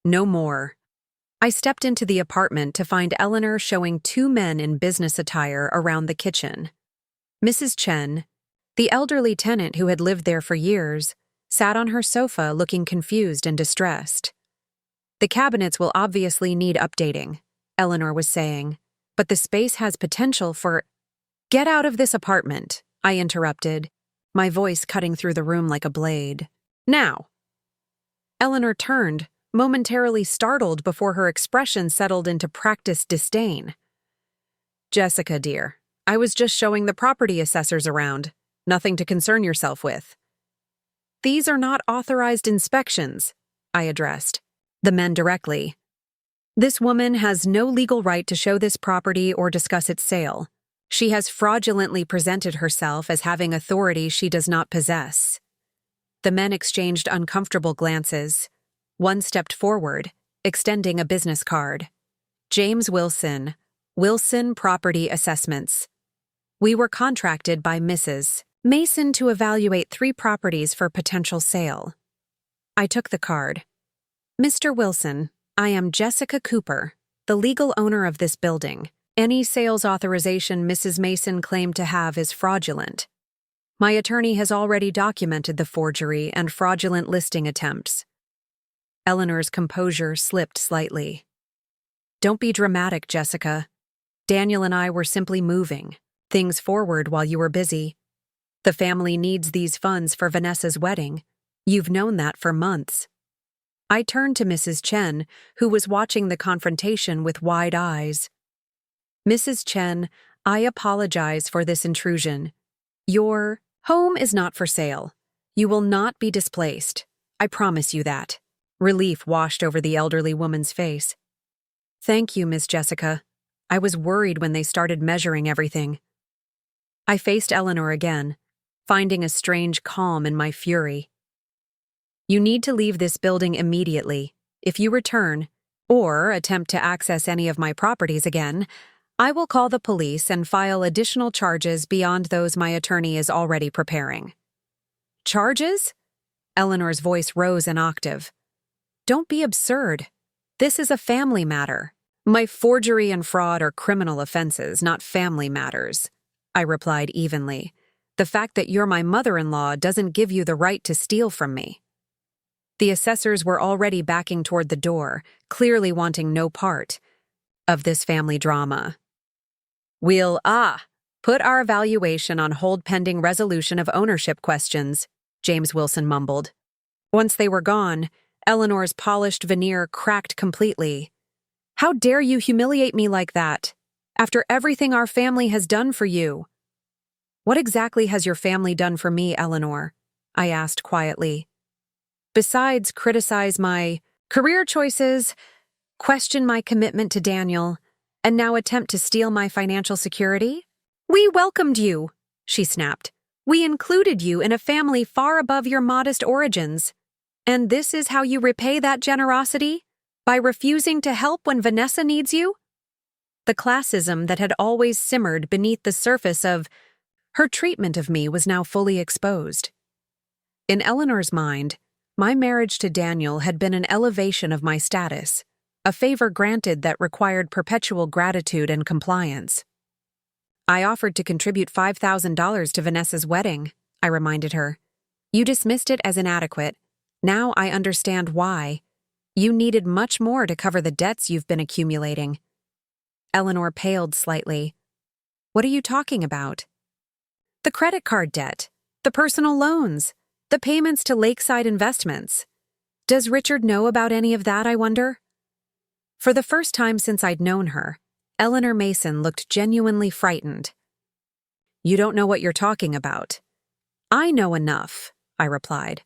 No more. I stepped into the apartment to find Eleanor showing 2 men in business attire around the kitchen. Mrs. Chen, the elderly tenant who had lived there for years, sat on her sofa looking confused and distressed. The cabinets will obviously need updating, Eleanor was saying, but the space has potential for— Get out of this apartment, I interrupted, my voice cutting through the room like a blade. Now! Eleanor turned, momentarily startled before her expression settled into practiced disdain. Jessica, dear, I was just showing the property assessors around. Nothing to concern yourself with. These are not authorized inspections, I addressed the men directly. This woman has no legal right to show this property or discuss its sale. She has fraudulently presented herself as having authority she does not possess. The men exchanged uncomfortable glances. One stepped forward, extending a business card. James Wilson, Wilson Property Assessments. We were contracted by Mrs. Mason to evaluate 3 properties for potential sale. I took the card. Mr. Wilson, I am Jessica Cooper, the legal owner of this building. Any sales authorization Mrs. Mason claimed to have is fraudulent. My attorney has already documented the forgery and fraudulent listing attempts. Eleanor's composure slipped slightly. Don't be dramatic, Jessica. Daniel and I were simply moving things forward while you were busy. The family needs these funds for Vanessa's wedding. You've known that for months. I turned to Mrs. Chen, who was watching the confrontation with wide eyes. Mrs. Chen, I apologize for this intrusion. Your home is not for sale. You will not be displaced. I promise you that. Relief washed over the elderly woman's face. Thank you, Miss Jessica. I was worried when they started measuring everything. I faced Eleanor again, finding a strange calm in my fury. You need to leave this building immediately. If you return, or attempt to access any of my properties again, I will call the police and file additional charges beyond those my attorney is already preparing. Charges? Eleanor's voice rose an octave. Don't be absurd. This is a family matter. My forgery and fraud are criminal offenses, not family matters, I replied evenly. The fact that you're my mother-in-law doesn't give you the right to steal from me. The assessors were already backing toward the door, clearly wanting no part of this family drama. We'll, put our evaluation on hold pending resolution of ownership questions, James Wilson mumbled. Once they were gone, Eleanor's polished veneer cracked completely. How dare you humiliate me like that, after everything our family has done for you? What exactly has your family done for me, Eleanor? I asked quietly. Besides criticize my career choices, question my commitment to Daniel, and now attempt to steal my financial security? We welcomed you, she snapped. We included you in a family far above your modest origins. And this is how you repay that generosity? By refusing to help when Vanessa needs you? The classism that had always simmered beneath the surface of her treatment of me was now fully exposed. In Eleanor's mind, my marriage to Daniel had been an elevation of my status, a favor granted that required perpetual gratitude and compliance. I offered to contribute $5,000 to Vanessa's wedding, I reminded her. You dismissed it as inadequate. Now I understand why. You needed much more to cover the debts you've been accumulating. Eleanor paled slightly. What are you talking about? The credit card debt, the personal loans, the payments to Lakeside Investments. Does Richard know about any of that, I wonder? For the first time since I'd known her, Eleanor Mason looked genuinely frightened. You don't know what you're talking about. I know enough, I replied.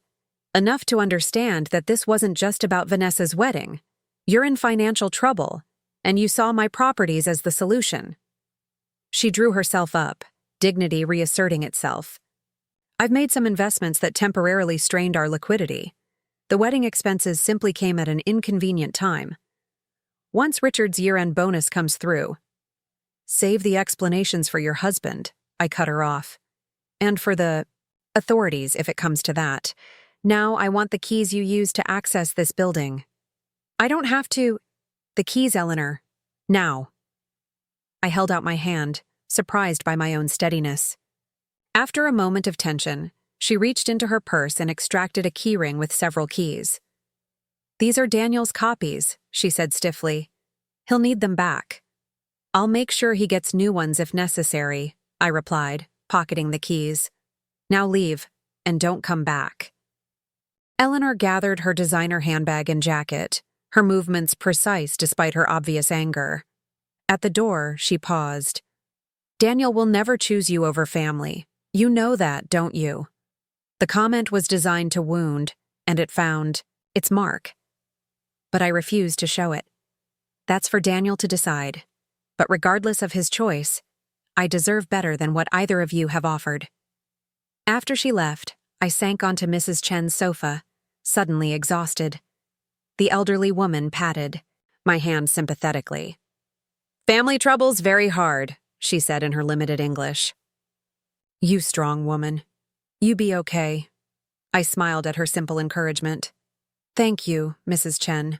Enough to understand that this wasn't just about Vanessa's wedding. You're in financial trouble, and you saw my properties as the solution. She drew herself up, dignity reasserting itself. I've made some investments that temporarily strained our liquidity. The wedding expenses simply came at an inconvenient time. Once Richard's year-end bonus comes through, save the explanations for your husband, I cut her off. And for the authorities, if it comes to that. Now I want the keys you use to access this building. I don't have to— The keys, Eleanor. Now. I held out my hand, surprised by my own steadiness. After a moment of tension, She reached into her purse and extracted a keyring with several keys. "These are Daniel's copies," she said stiffly. "He'll need them back." "I'll make sure he gets new ones if necessary," I replied, pocketing the keys. "Now leave, and don't come back." Eleanor gathered her designer handbag and jacket, her movements precise despite her obvious anger. At the door, she paused. "Daniel will never choose you over family. You know that, don't you?" The comment was designed to wound, and it found its mark. But I refused to show it. That's for Daniel to decide. But regardless of his choice, I deserve better than what either of you have offered. After she left, I sank onto Mrs. Chen's sofa, suddenly exhausted. The elderly woman patted my hand sympathetically. "Family trouble's very hard," she said in her limited English. "You strong woman. You be okay." I smiled at her simple encouragement. "Thank you, Mrs. Chen.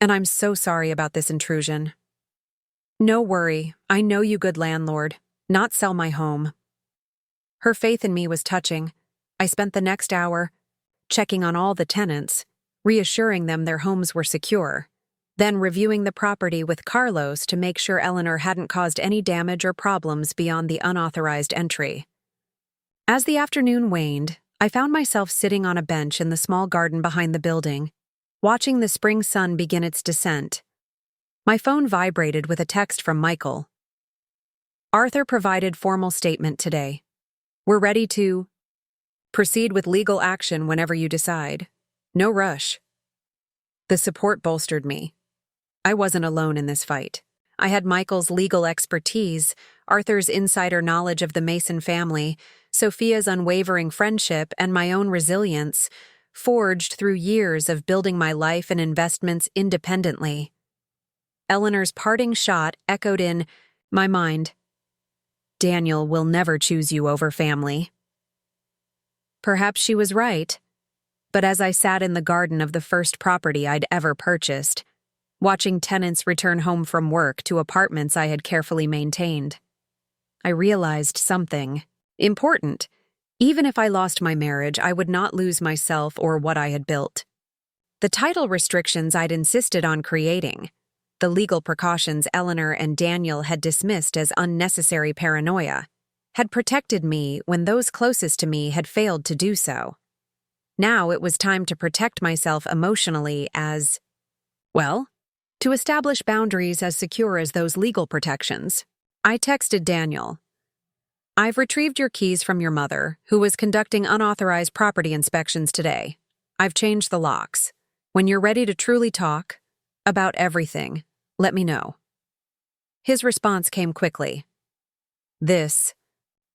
And I'm so sorry about this intrusion." "No worry, I know you good landlord. Not sell my home." Her faith in me was touching. I spent the next hour checking on all the tenants, reassuring them their homes were secure, then reviewing the property with Carlos to make sure Eleanor hadn't caused any damage or problems beyond the unauthorized entry. As the afternoon waned, I found myself sitting on a bench in the small garden behind the building, watching the spring sun begin its descent. My phone vibrated with a text from Michael. "Arthur provided formal statement today. We're ready to proceed with legal action whenever you decide. No rush." The support bolstered me. I wasn't alone in this fight. I had Michael's legal expertise, Arthur's insider knowledge of the Mason family, Sophia's unwavering friendship, and my own resilience, forged through years of building my life and investments independently. Eleanor's parting shot echoed in my mind. "Daniel will never choose you over family." Perhaps she was right. But as I sat in the garden of the first property I'd ever purchased, watching tenants return home from work to apartments I had carefully maintained, I realized something important. Even if I lost my marriage, I would not lose myself or what I had built. The title restrictions I'd insisted on creating, the legal precautions Eleanor and Daniel had dismissed as unnecessary paranoia, had protected me when those closest to me had failed to do so. Now it was time to protect myself emotionally to establish boundaries as secure as those legal protections. I texted Daniel. "I've retrieved your keys from your mother, who was conducting unauthorized property inspections today. I've changed the locks. When you're ready to truly talk about everything, let me know." His response came quickly. "This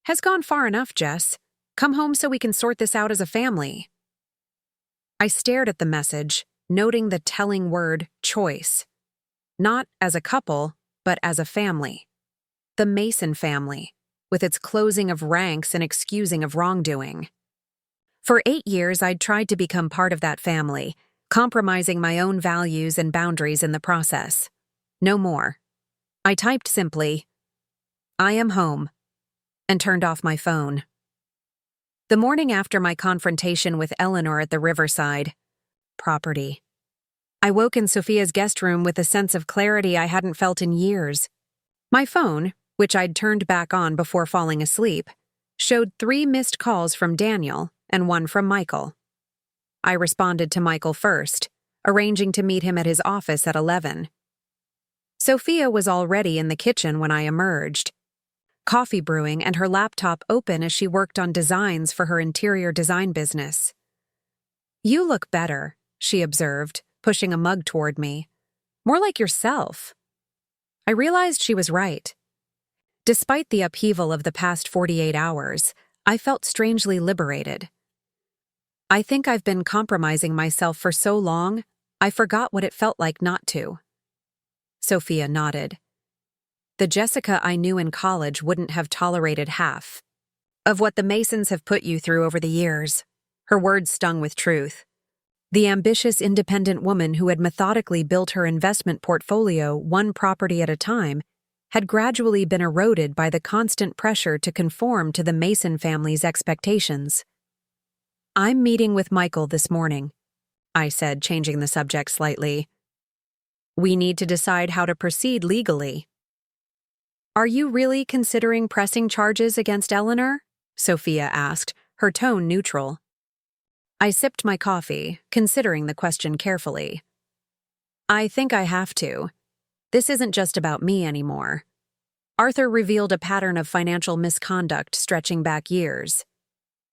has gone far enough, Jess. Come home so we can sort this out as a family." I stared at the message, noting the telling word choice. Not as a couple, but as a family. The Mason family, with its closing of ranks and excusing of wrongdoing. For 8 years, I'd tried to become part of that family, compromising my own values and boundaries in the process. No more. I typed simply, "I am home," and turned off my phone. The morning after my confrontation with Eleanor at the riverside property, I woke in Sophia's guest room with a sense of clarity I hadn't felt in years. My phone, which I'd turned back on before falling asleep, showed 3 missed calls from Daniel and 1 from Michael. I responded to Michael first, arranging to meet him at his office at 11. Sophia was already in the kitchen when I emerged, coffee brewing and her laptop open as she worked on designs for her interior design business. "You look better," she observed, pushing a mug toward me. "More like yourself." I realized she was right. Despite the upheaval of the past 48 hours, I felt strangely liberated. I think I've been compromising myself for so long, I forgot what it felt like not to. Sophia nodded. The Jessica I knew in college wouldn't have tolerated half of what the Masons have put you through over the years. Her words stung with truth. The ambitious, independent woman who had methodically built her investment portfolio one property at a time had gradually been eroded by the constant pressure to conform to the Mason family's expectations. I'm meeting with Michael this morning, I said, changing the subject slightly. We need to decide how to proceed legally. Are you really considering pressing charges against Eleanor? Sophia asked, her tone neutral. I sipped my coffee, considering the question carefully. I think I have to. This isn't just about me anymore. Arthur revealed a pattern of financial misconduct stretching back years.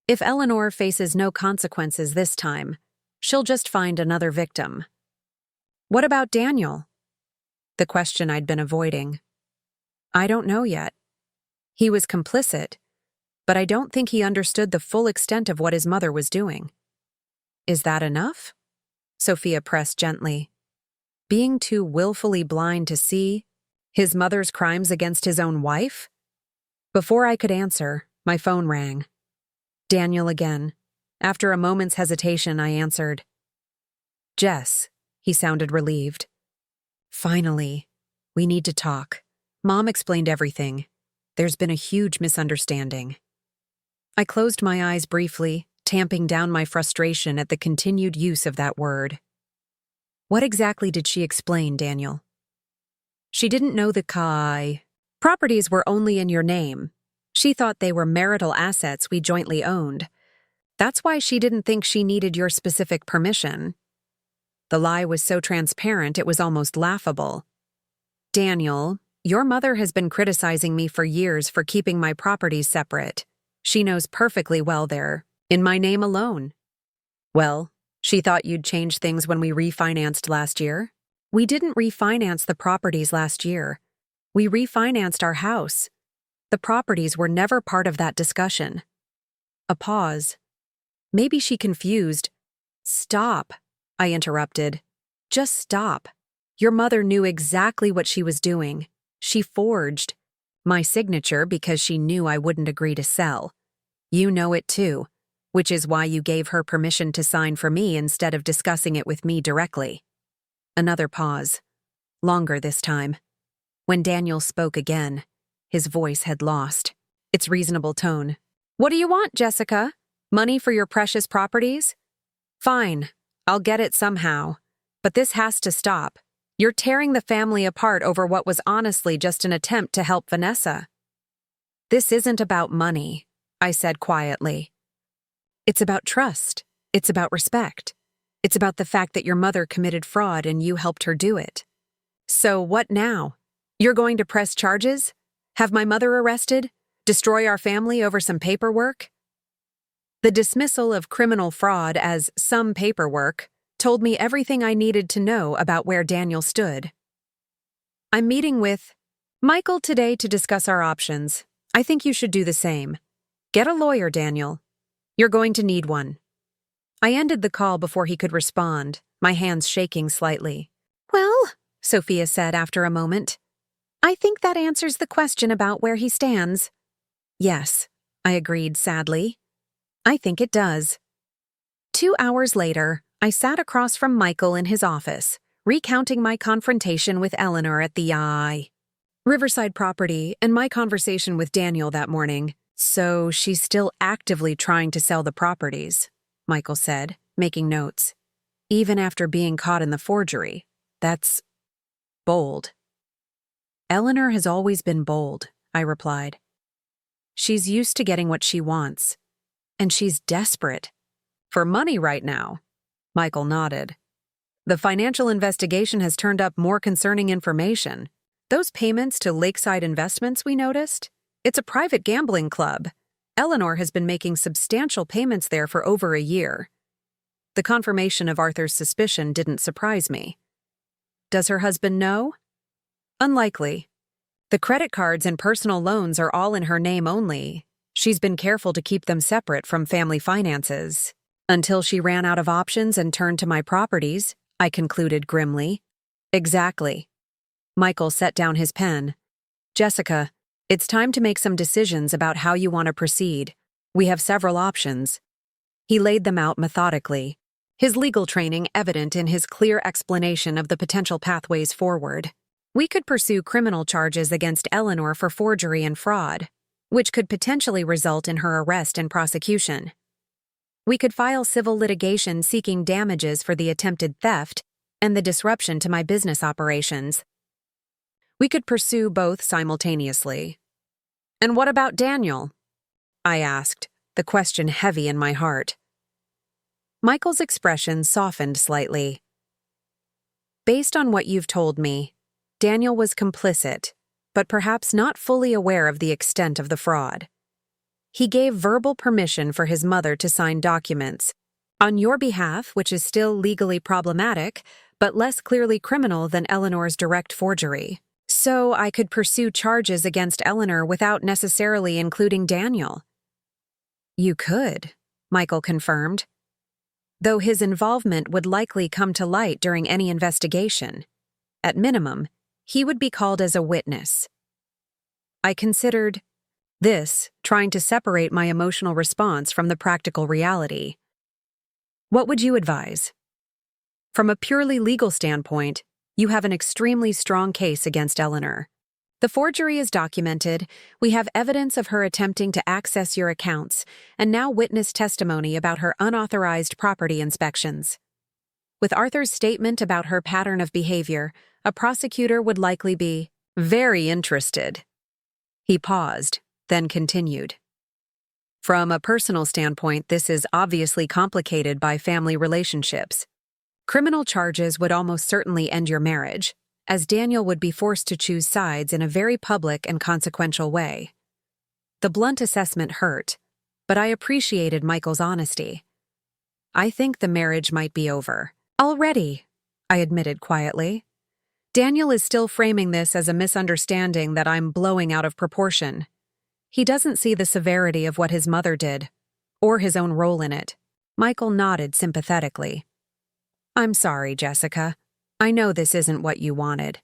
If Eleanor faces no consequences this time, she'll just find another victim. What about Daniel? The question I'd been avoiding. I don't know yet. He was complicit, but I don't think he understood the full extent of what his mother was doing. Is that enough? Sophia pressed gently. Being too willfully blind to see his mother's crimes against his own wife? Before I could answer, my phone rang. Daniel again. After a moment's hesitation, I answered. Jess, he sounded relieved. Finally, we need to talk. Mom explained everything. There's been a huge misunderstanding. I closed my eyes briefly, tamping down my frustration at the continued use of that word. What exactly did she explain, Daniel? She didn't know the properties were only in your name. She thought they were marital assets we jointly owned. That's why she didn't think she needed your specific permission. The lie was so transparent it was almost laughable. Daniel, your mother has been criticizing me for years for keeping my properties separate. She knows perfectly well they're in my name alone. Well, she thought you'd change things when we refinanced last year. We didn't refinance the properties last year. We refinanced our house. The properties were never part of that discussion. A pause. Maybe she confused. Stop, I interrupted. Just stop. Your mother knew exactly what she was doing. She forged my signature because she knew I wouldn't agree to sell. You know it too, which is why you gave her permission to sign for me instead of discussing it with me directly. Another pause. Longer this time. When Daniel spoke again, his voice had lost its reasonable tone. What do you want, Jessica? Money for your precious properties? Fine, I'll get it somehow. But this has to stop. You're tearing the family apart over what was honestly just an attempt to help Vanessa. This isn't about money, I said quietly. It's about trust. It's about respect. It's about the fact that your mother committed fraud and you helped her do it. So what now? You're going to press charges? Have my mother arrested? Destroy our family over some paperwork? The dismissal of criminal fraud as some paperwork told me everything I needed to know about where Daniel stood. I'm meeting with Michael today to discuss our options. I think you should do the same. Get a lawyer, Daniel. You're going to need one. I ended the call before he could respond, my hands shaking slightly. Well, Sophia said after a moment, I think that answers the question about where he stands. Yes, I agreed sadly. I think it does. 2 hours later, I sat across from Michael in his office, recounting my confrontation with Eleanor at the Riverside property and my conversation with Daniel that morning. So she's still actively trying to sell the properties, Michael said, making notes. Even after being caught in the forgery. That's bold. Eleanor has always been bold, I replied. She's used to getting what she wants. And she's desperate. For money right now. Michael nodded. The financial investigation has turned up more concerning information. Those payments to Lakeside Investments we noticed? It's a private gambling club. Eleanor has been making substantial payments there for over a year. The confirmation of Arthur's suspicion didn't surprise me. Does her husband know? Unlikely. The credit cards and personal loans are all in her name only. She's been careful to keep them separate from family finances. Until she ran out of options and turned to my properties, I concluded grimly. Exactly. Michael set down his pen. Jessica, it's time to make some decisions about how you want to proceed. We have several options. He laid them out methodically, his legal training evident in his clear explanation of the potential pathways forward. We could pursue criminal charges against Eleanor for forgery and fraud, which could potentially result in her arrest and prosecution. We could file civil litigation seeking damages for the attempted theft and the disruption to my business operations. We could pursue both simultaneously. And what about Daniel? I asked, the question heavy in my heart. Michael's expression softened slightly. Based on what you've told me, Daniel was complicit, but perhaps not fully aware of the extent of the fraud. He gave verbal permission for his mother to sign documents on your behalf, which is still legally problematic, but less clearly criminal than Eleanor's direct forgery. So I could pursue charges against Eleanor without necessarily including Daniel. You could, Michael confirmed, though his involvement would likely come to light during any investigation. At minimum, he would be called as a witness. I considered this, trying to separate my emotional response from the practical reality. What would you advise? From a purely legal standpoint, you have an extremely strong case against Eleanor. The forgery is documented, we have evidence of her attempting to access your accounts, and now witness testimony about her unauthorized property inspections. With Arthur's statement about her pattern of behavior, a prosecutor would likely be very interested. He paused, then continued. From a personal standpoint, this is obviously complicated by family relationships. Criminal charges would almost certainly end your marriage, as Daniel would be forced to choose sides in a very public and consequential way. The blunt assessment hurt, but I appreciated Michael's honesty. I think the marriage might be over. Already, I admitted quietly. Daniel is still framing this as a misunderstanding that I'm blowing out of proportion. He doesn't see the severity of what his mother did, or his own role in it. Michael nodded sympathetically. I'm sorry, Jessica. I know this isn't what you wanted.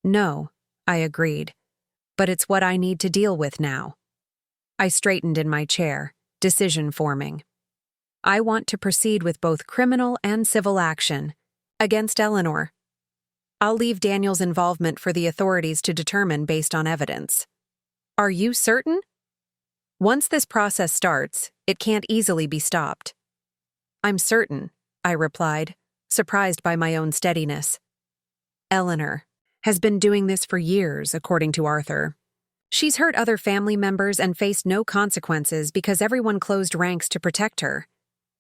No, I agreed. But it's what I need to deal with now. I straightened in my chair, decision forming. I want to proceed with both criminal and civil action against Eleanor. I'll leave Daniel's involvement for the authorities to determine based on evidence. Are you certain? Once this process starts, it can't easily be stopped. I'm certain, I replied, surprised by my own steadiness. Eleanor has been doing this for years, according to Arthur. She's hurt other family members and faced no consequences because everyone closed ranks to protect her.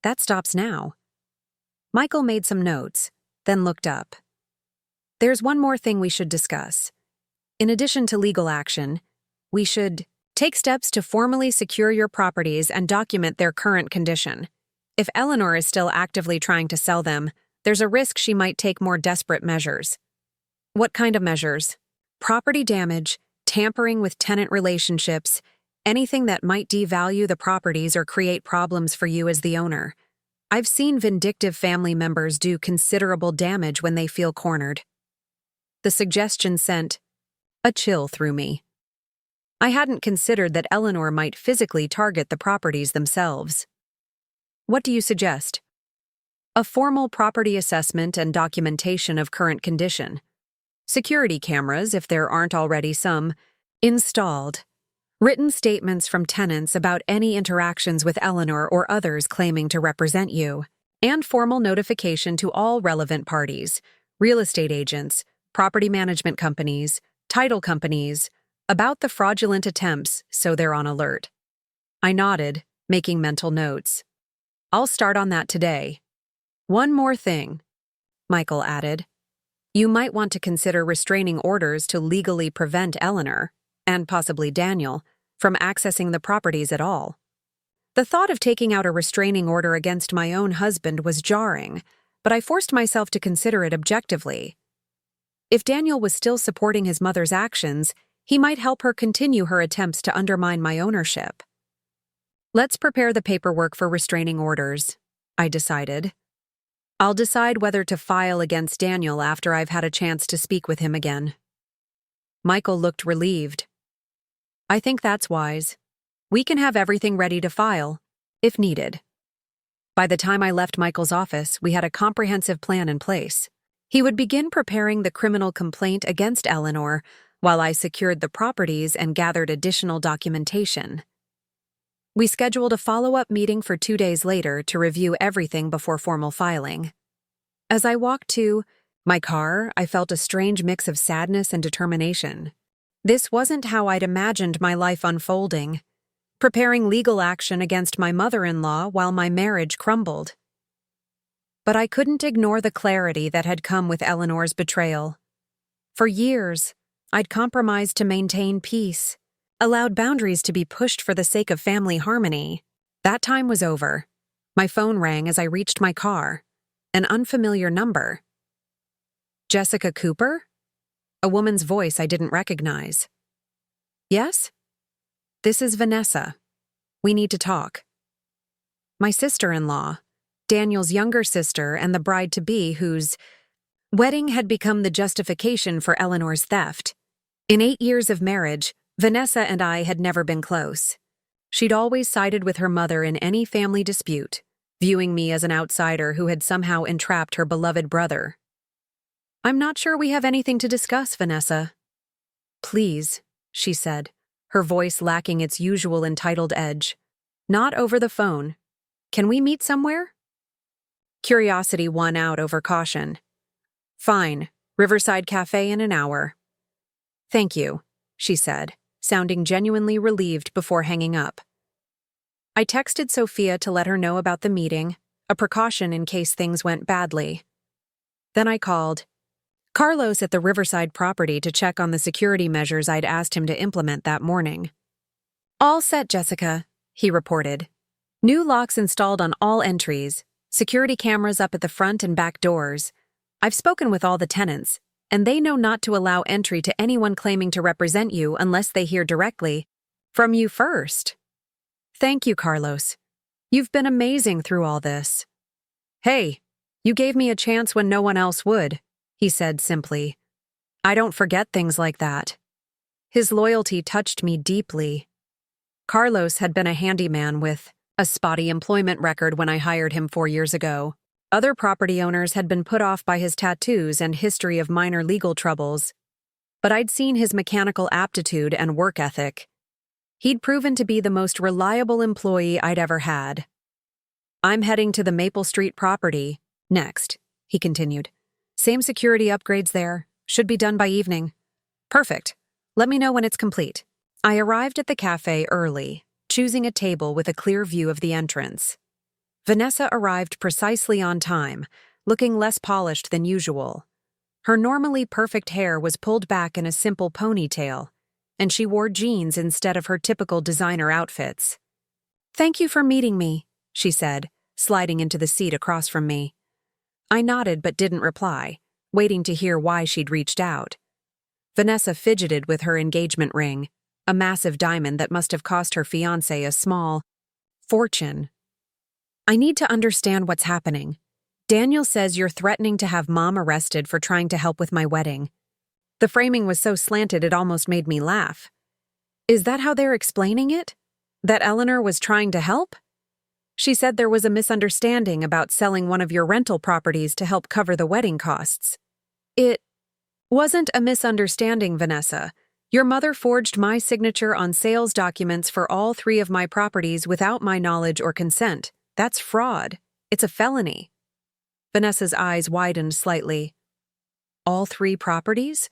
That stops now. Michael made some notes, then looked up. There's one more thing we should discuss. In addition to legal action, we should take steps to formally secure your properties and document their current condition. If Eleanor is still actively trying to sell them, there's a risk she might take more desperate measures. What kind of measures? Property damage, tampering with tenant relationships, anything that might devalue the properties or create problems for you as the owner. I've seen vindictive family members do considerable damage when they feel cornered. The suggestion sent a chill through me. I hadn't considered that Eleanor might physically target the properties themselves. What do you suggest? A formal property assessment and documentation of current condition. Security cameras, if there aren't already some, installed. Written statements from tenants about any interactions with Eleanor or others claiming to represent you. And formal notification to all relevant parties, real estate agents, property management companies, title companies, about the fraudulent attempts so they're on alert. I nodded, making mental notes. I'll start on that today. One more thing, Michael added. You might want to consider restraining orders to legally prevent Eleanor, and possibly Daniel, from accessing the properties at all. The thought of taking out a restraining order against my own husband was jarring, but I forced myself to consider it objectively. If Daniel was still supporting his mother's actions, he might help her continue her attempts to undermine my ownership. Let's prepare the paperwork for restraining orders, I decided. I'll decide whether to file against Daniel after I've had a chance to speak with him again. Michael looked relieved. I think that's wise. We can have everything ready to file, if needed. By the time I left Michael's office, we had a comprehensive plan in place. He would begin preparing the criminal complaint against Eleanor while I secured the properties and gathered additional documentation. We scheduled a follow-up meeting for 2 days later to review everything before formal filing. As I walked to my car, I felt a strange mix of sadness and determination. This wasn't how I'd imagined my life unfolding, preparing legal action against my mother-in-law while my marriage crumbled. But I couldn't ignore the clarity that had come with Eleanor's betrayal. For years, I'd compromised to maintain peace, allowed boundaries to be pushed for the sake of family harmony. That time was over. My phone rang as I reached my car. An unfamiliar number. Jessica Cooper? A woman's voice I didn't recognize. Yes? This is Vanessa. We need to talk. My sister-in-law, Daniel's younger sister and the bride-to-be whose wedding had become the justification for Eleanor's theft. In 8 years of marriage, Vanessa and I had never been close. She'd always sided with her mother in any family dispute, viewing me as an outsider who had somehow entrapped her beloved brother. "I'm not sure we have anything to discuss, Vanessa." "Please," she said, her voice lacking its usual entitled edge. "Not over the phone. Can we meet somewhere?" Curiosity won out over caution. "Fine, Riverside Cafe in an hour." "Thank you," she said, sounding genuinely relieved before hanging up. I texted Sophia to let her know about the meeting, a precaution in case things went badly. Then I called Carlos at the Riverside property to check on the security measures I'd asked him to implement that morning. "All set, Jessica," he reported. "New locks installed on all entries, security cameras up at the front and back doors. I've spoken with all the tenants, and they know not to allow entry to anyone claiming to represent you unless they hear directly from you first." "Thank you, Carlos. You've been amazing through all this." "Hey, you gave me a chance when no one else would," he said simply. "I don't forget things like that." His loyalty touched me deeply. Carlos had been a handyman with a spotty employment record when I hired him 4 years ago. Other property owners had been put off by his tattoos and history of minor legal troubles, but I'd seen his mechanical aptitude and work ethic. He'd proven to be the most reliable employee I'd ever had. "I'm heading to the Maple Street property next," he continued. "Same security upgrades there. Should be done by evening." "Perfect. Let me know when it's complete." I arrived at the cafe early, choosing a table with a clear view of the entrance. Vanessa arrived precisely on time, looking less polished than usual. Her normally perfect hair was pulled back in a simple ponytail, and she wore jeans instead of her typical designer outfits. "Thank you for meeting me," she said, sliding into the seat across from me. I nodded but didn't reply, waiting to hear why she'd reached out. Vanessa fidgeted with her engagement ring, a massive diamond that must have cost her fiancé a small fortune. "I need to understand what's happening. Daniel says you're threatening to have Mom arrested for trying to help with my wedding." The framing was so slanted it almost made me laugh. "Is that how they're explaining it? That Eleanor was trying to help?" "She said there was a misunderstanding about selling one of your rental properties to help cover the wedding costs." "It wasn't a misunderstanding, Vanessa. Your mother forged my signature on sales documents for all 3 of my properties without my knowledge or consent. That's fraud. It's a felony." Vanessa's eyes widened slightly. "All 3 properties?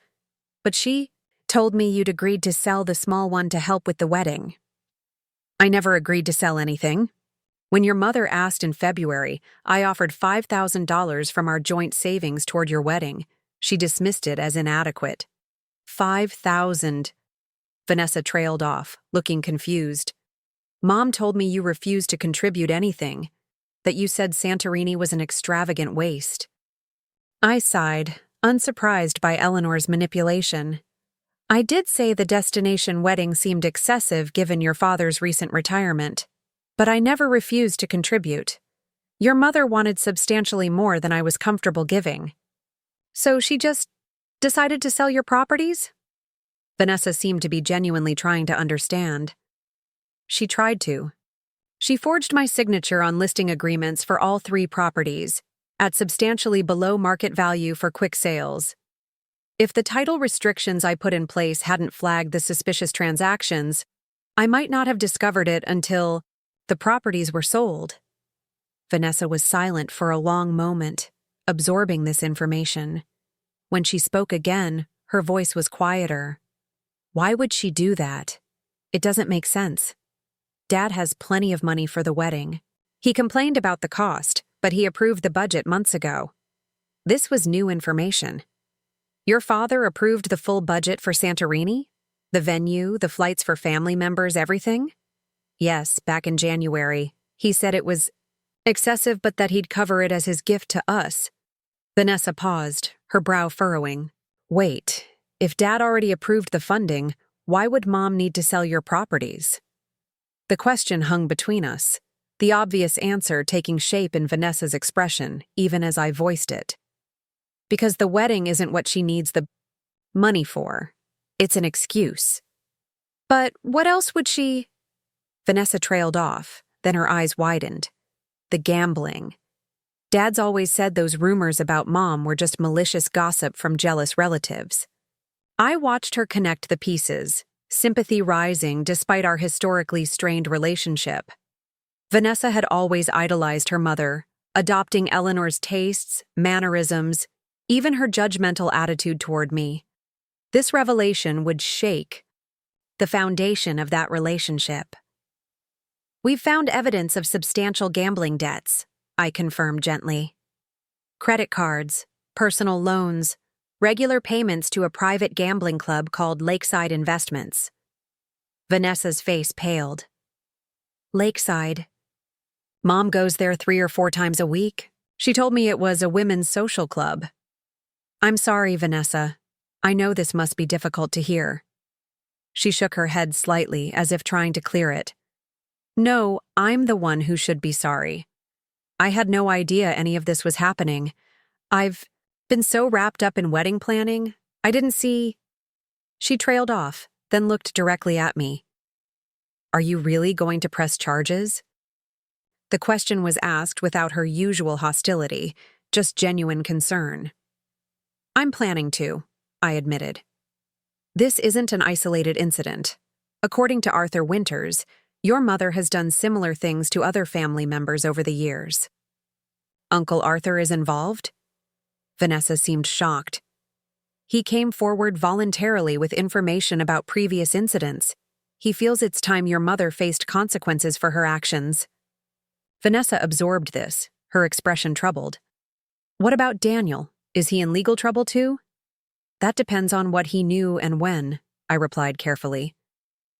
But she told me you'd agreed to sell the small one to help with the wedding." "I never agreed to sell anything. When your mother asked in February, I offered $5,000 from our joint savings toward your wedding. She dismissed it as inadequate." $5,000. Vanessa trailed off, looking confused. "Mom told me you refused to contribute anything, that you said Santorini was an extravagant waste." I sighed, unsurprised by Eleanor's manipulation. "I did say the destination wedding seemed excessive given your father's recent retirement, but I never refused to contribute. Your mother wanted substantially more than I was comfortable giving. So she just decided to sell your properties?" Vanessa seemed to be genuinely trying to understand. "She tried to. She forged my signature on listing agreements for all 3 properties, at substantially below market value for quick sales. If the title restrictions I put in place hadn't flagged the suspicious transactions, I might not have discovered it until The properties were sold. Vanessa was silent for a long moment, absorbing this information. When she spoke again, her voice was quieter. Why would she do that? It doesn't make sense. Dad has plenty of money for the wedding. He complained about the cost, but he approved the budget months ago. This was new information. Your father approved the full budget for Santorini? The venue, the flights for family members, everything? Yes, back in January. He said it was excessive, but that he'd cover it as his gift to us. Vanessa paused, her brow furrowing. Wait, if Dad already approved the funding, why would Mom need to sell your properties? The question hung between us, the obvious answer taking shape in Vanessa's expression, even as I voiced it. Because the wedding isn't what she needs the money for. It's an excuse. But what else would she? Vanessa trailed off, then her eyes widened. The gambling. Dad's always said those rumors about Mom were just malicious gossip from jealous relatives. I watched her connect the pieces, sympathy rising despite our historically strained relationship. Vanessa had always idolized her mother, adopting Eleanor's tastes, mannerisms, even her judgmental attitude toward me. This revelation would shake the foundation of that relationship. We've found evidence of substantial gambling debts, I confirmed gently. Credit cards, personal loans, regular payments to a private gambling club called Lakeside Investments. Vanessa's face paled. Lakeside. Mom goes there 3 or 4 times a week. She told me it was a women's social club. I'm sorry, Vanessa. I know this must be difficult to hear. She shook her head slightly, as if trying to clear it. No, I'm the one who should be sorry. I had no idea any of this was happening. I've been so wrapped up in wedding planning, I didn't see. She trailed off, then looked directly at me. Are you really going to press charges? The question was asked without her usual hostility, just genuine concern. I'm planning to, I admitted. This isn't an isolated incident. According to Arthur Winters, your mother has done similar things to other family members over the years. Uncle Arthur is involved? Vanessa seemed shocked. He came forward voluntarily with information about previous incidents. He feels it's time your mother faced consequences for her actions. Vanessa absorbed this, her expression troubled. What about Daniel? Is he in legal trouble too? That depends on what he knew and when, I replied carefully.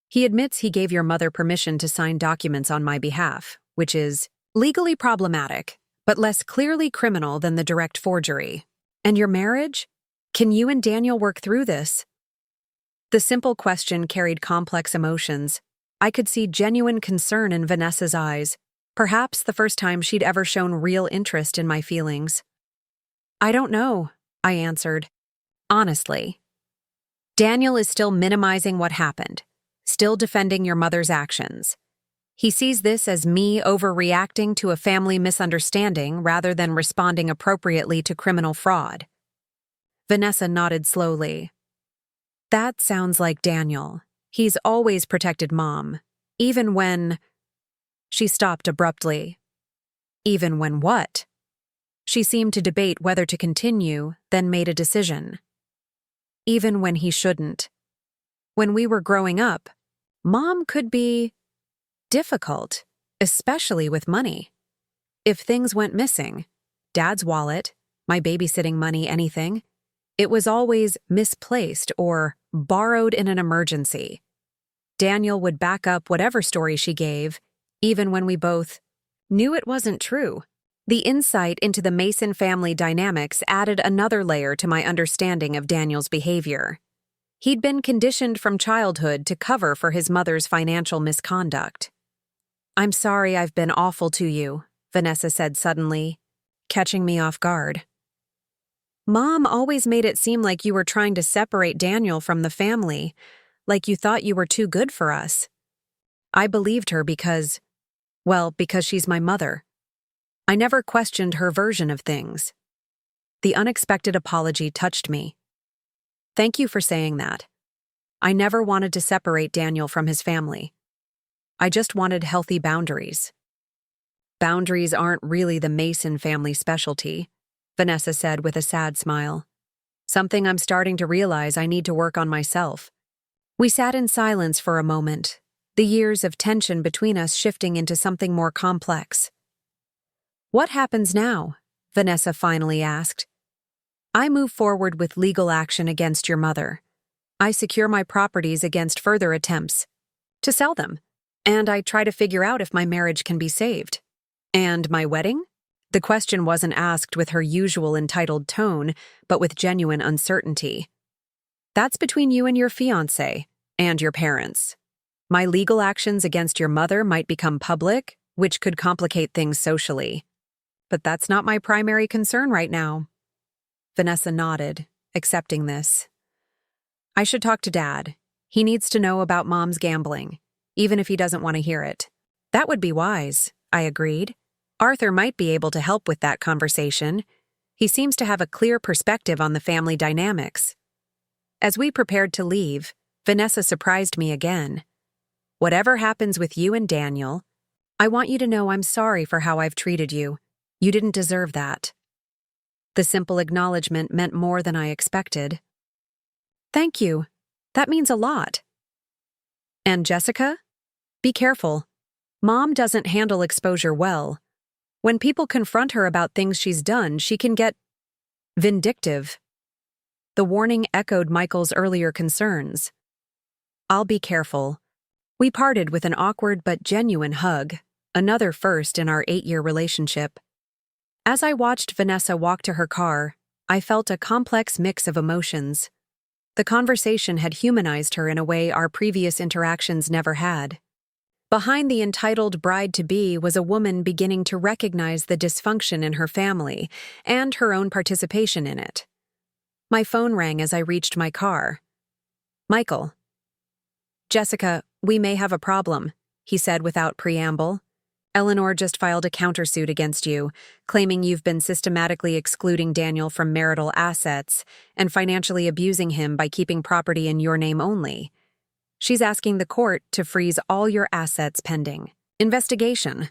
He admits he gave your mother permission to sign documents on my behalf, which is legally problematic, but less clearly criminal than the direct forgery. And your marriage? Can you and Daniel work through this? The simple question carried complex emotions. I could see genuine concern in Vanessa's eyes, perhaps the first time she'd ever shown real interest in my feelings. I don't know, I answered. Honestly. Daniel is still minimizing what happened, still defending your mother's actions. He sees this as me overreacting to a family misunderstanding rather than responding appropriately to criminal fraud. Vanessa nodded slowly. That sounds like Daniel. He's always protected Mom, even when… She stopped abruptly. Even when what? She seemed to debate whether to continue, then made a decision. Even when he shouldn't. When we were growing up, Mom could be difficult, especially with money. If things went missing, Dad's wallet, my babysitting money, anything, it was always misplaced or borrowed in an emergency. Daniel would back up whatever story she gave, even when we both knew it wasn't true. The insight into the Mason family dynamics added another layer to my understanding of Daniel's behavior. He'd been conditioned from childhood to cover for his mother's financial misconduct. I'm sorry I've been awful to you, Vanessa said suddenly, catching me off guard. Mom always made it seem like you were trying to separate Daniel from the family, like you thought you were too good for us. I believed her because she's my mother. I never questioned her version of things. The unexpected apology touched me. Thank you for saying that. I never wanted to separate Daniel from his family. I just wanted healthy boundaries. Boundaries aren't really the Mason family specialty, Vanessa said with a sad smile. Something I'm starting to realize I need to work on myself. We sat in silence for a moment, the years of tension between us shifting into something more complex. What happens now? Vanessa finally asked. I move forward with legal action against your mother. I secure my properties against further attempts to sell them, and I try to figure out if my marriage can be saved. And my wedding? The question wasn't asked with her usual entitled tone, but with genuine uncertainty. That's between you and your fiancé, and your parents. My legal actions against your mother might become public, which could complicate things socially. But that's not my primary concern right now. Vanessa nodded, accepting this. I should talk to Dad. He needs to know about Mom's gambling, even if he doesn't want to hear it. That would be wise, I agreed. Arthur might be able to help with that conversation. He seems to have a clear perspective on the family dynamics. As we prepared to leave, Vanessa surprised me again. Whatever happens with you and Daniel, I want you to know I'm sorry for how I've treated you. You didn't deserve that. The simple acknowledgement meant more than I expected. Thank you. That means a lot. And Jessica? Be careful. Mom doesn't handle exposure well. When people confront her about things she's done, she can get vindictive. The warning echoed Michael's earlier concerns. I'll be careful. We parted with an awkward but genuine hug, another first in our 8-year relationship. As I watched Vanessa walk to her car, I felt a complex mix of emotions. The conversation had humanized her in a way our previous interactions never had. Behind the entitled bride-to-be was a woman beginning to recognize the dysfunction in her family and her own participation in it. My phone rang as I reached my car. Michael. Jessica, we may have a problem, he said without preamble. Eleanor just filed a countersuit against you, claiming you've been systematically excluding Daniel from marital assets and financially abusing him by keeping property in your name only. She's asking the court to freeze all your assets pending investigation.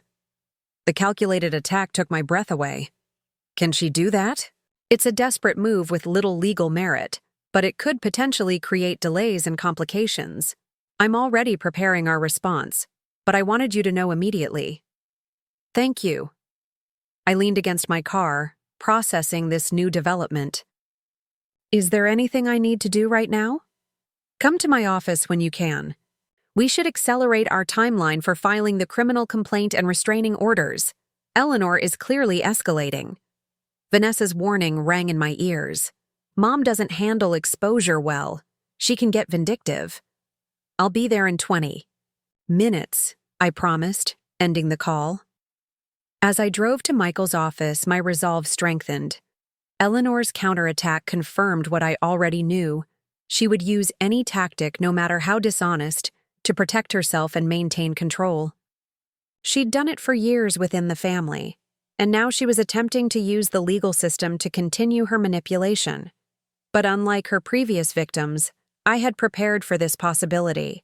The calculated attack took my breath away. Can she do that? It's a desperate move with little legal merit, but it could potentially create delays and complications. I'm already preparing our response, but I wanted you to know immediately. Thank you. I leaned against my car, processing this new development. Is there anything I need to do right now? Come to my office when you can. We should accelerate our timeline for filing the criminal complaint and restraining orders. Eleanor is clearly escalating. Vanessa's warning rang in my ears. Mom doesn't handle exposure well. She can get vindictive. I'll be there in 20 minutes, I promised, ending the call. As I drove to Michael's office, my resolve strengthened. Eleanor's counterattack confirmed what I already knew. She would use any tactic, no matter how dishonest, to protect herself and maintain control. She'd done it for years within the family, and now she was attempting to use the legal system to continue her manipulation. But unlike her previous victims, I had prepared for this possibility.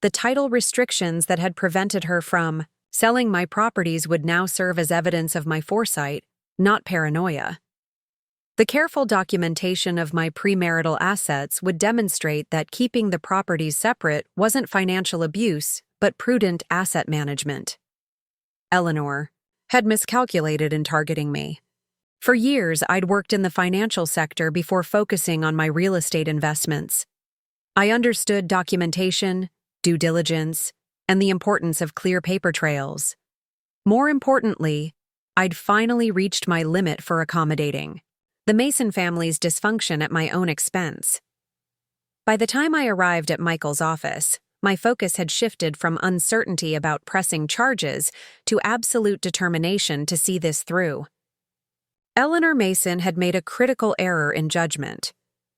The title restrictions that had prevented her from selling my properties would now serve as evidence of my foresight, not paranoia. The careful documentation of my premarital assets would demonstrate that keeping the properties separate wasn't financial abuse, but prudent asset management. Eleanor had miscalculated in targeting me. For years, I'd worked in the financial sector before focusing on my real estate investments. I understood documentation, due diligence, and the importance of clear paper trails. More importantly, I'd finally reached my limit for accommodating the Mason family's dysfunction at my own expense. By the time I arrived at Michael's office, my focus had shifted from uncertainty about pressing charges to absolute determination to see this through. Eleanor Mason had made a critical error in judgment.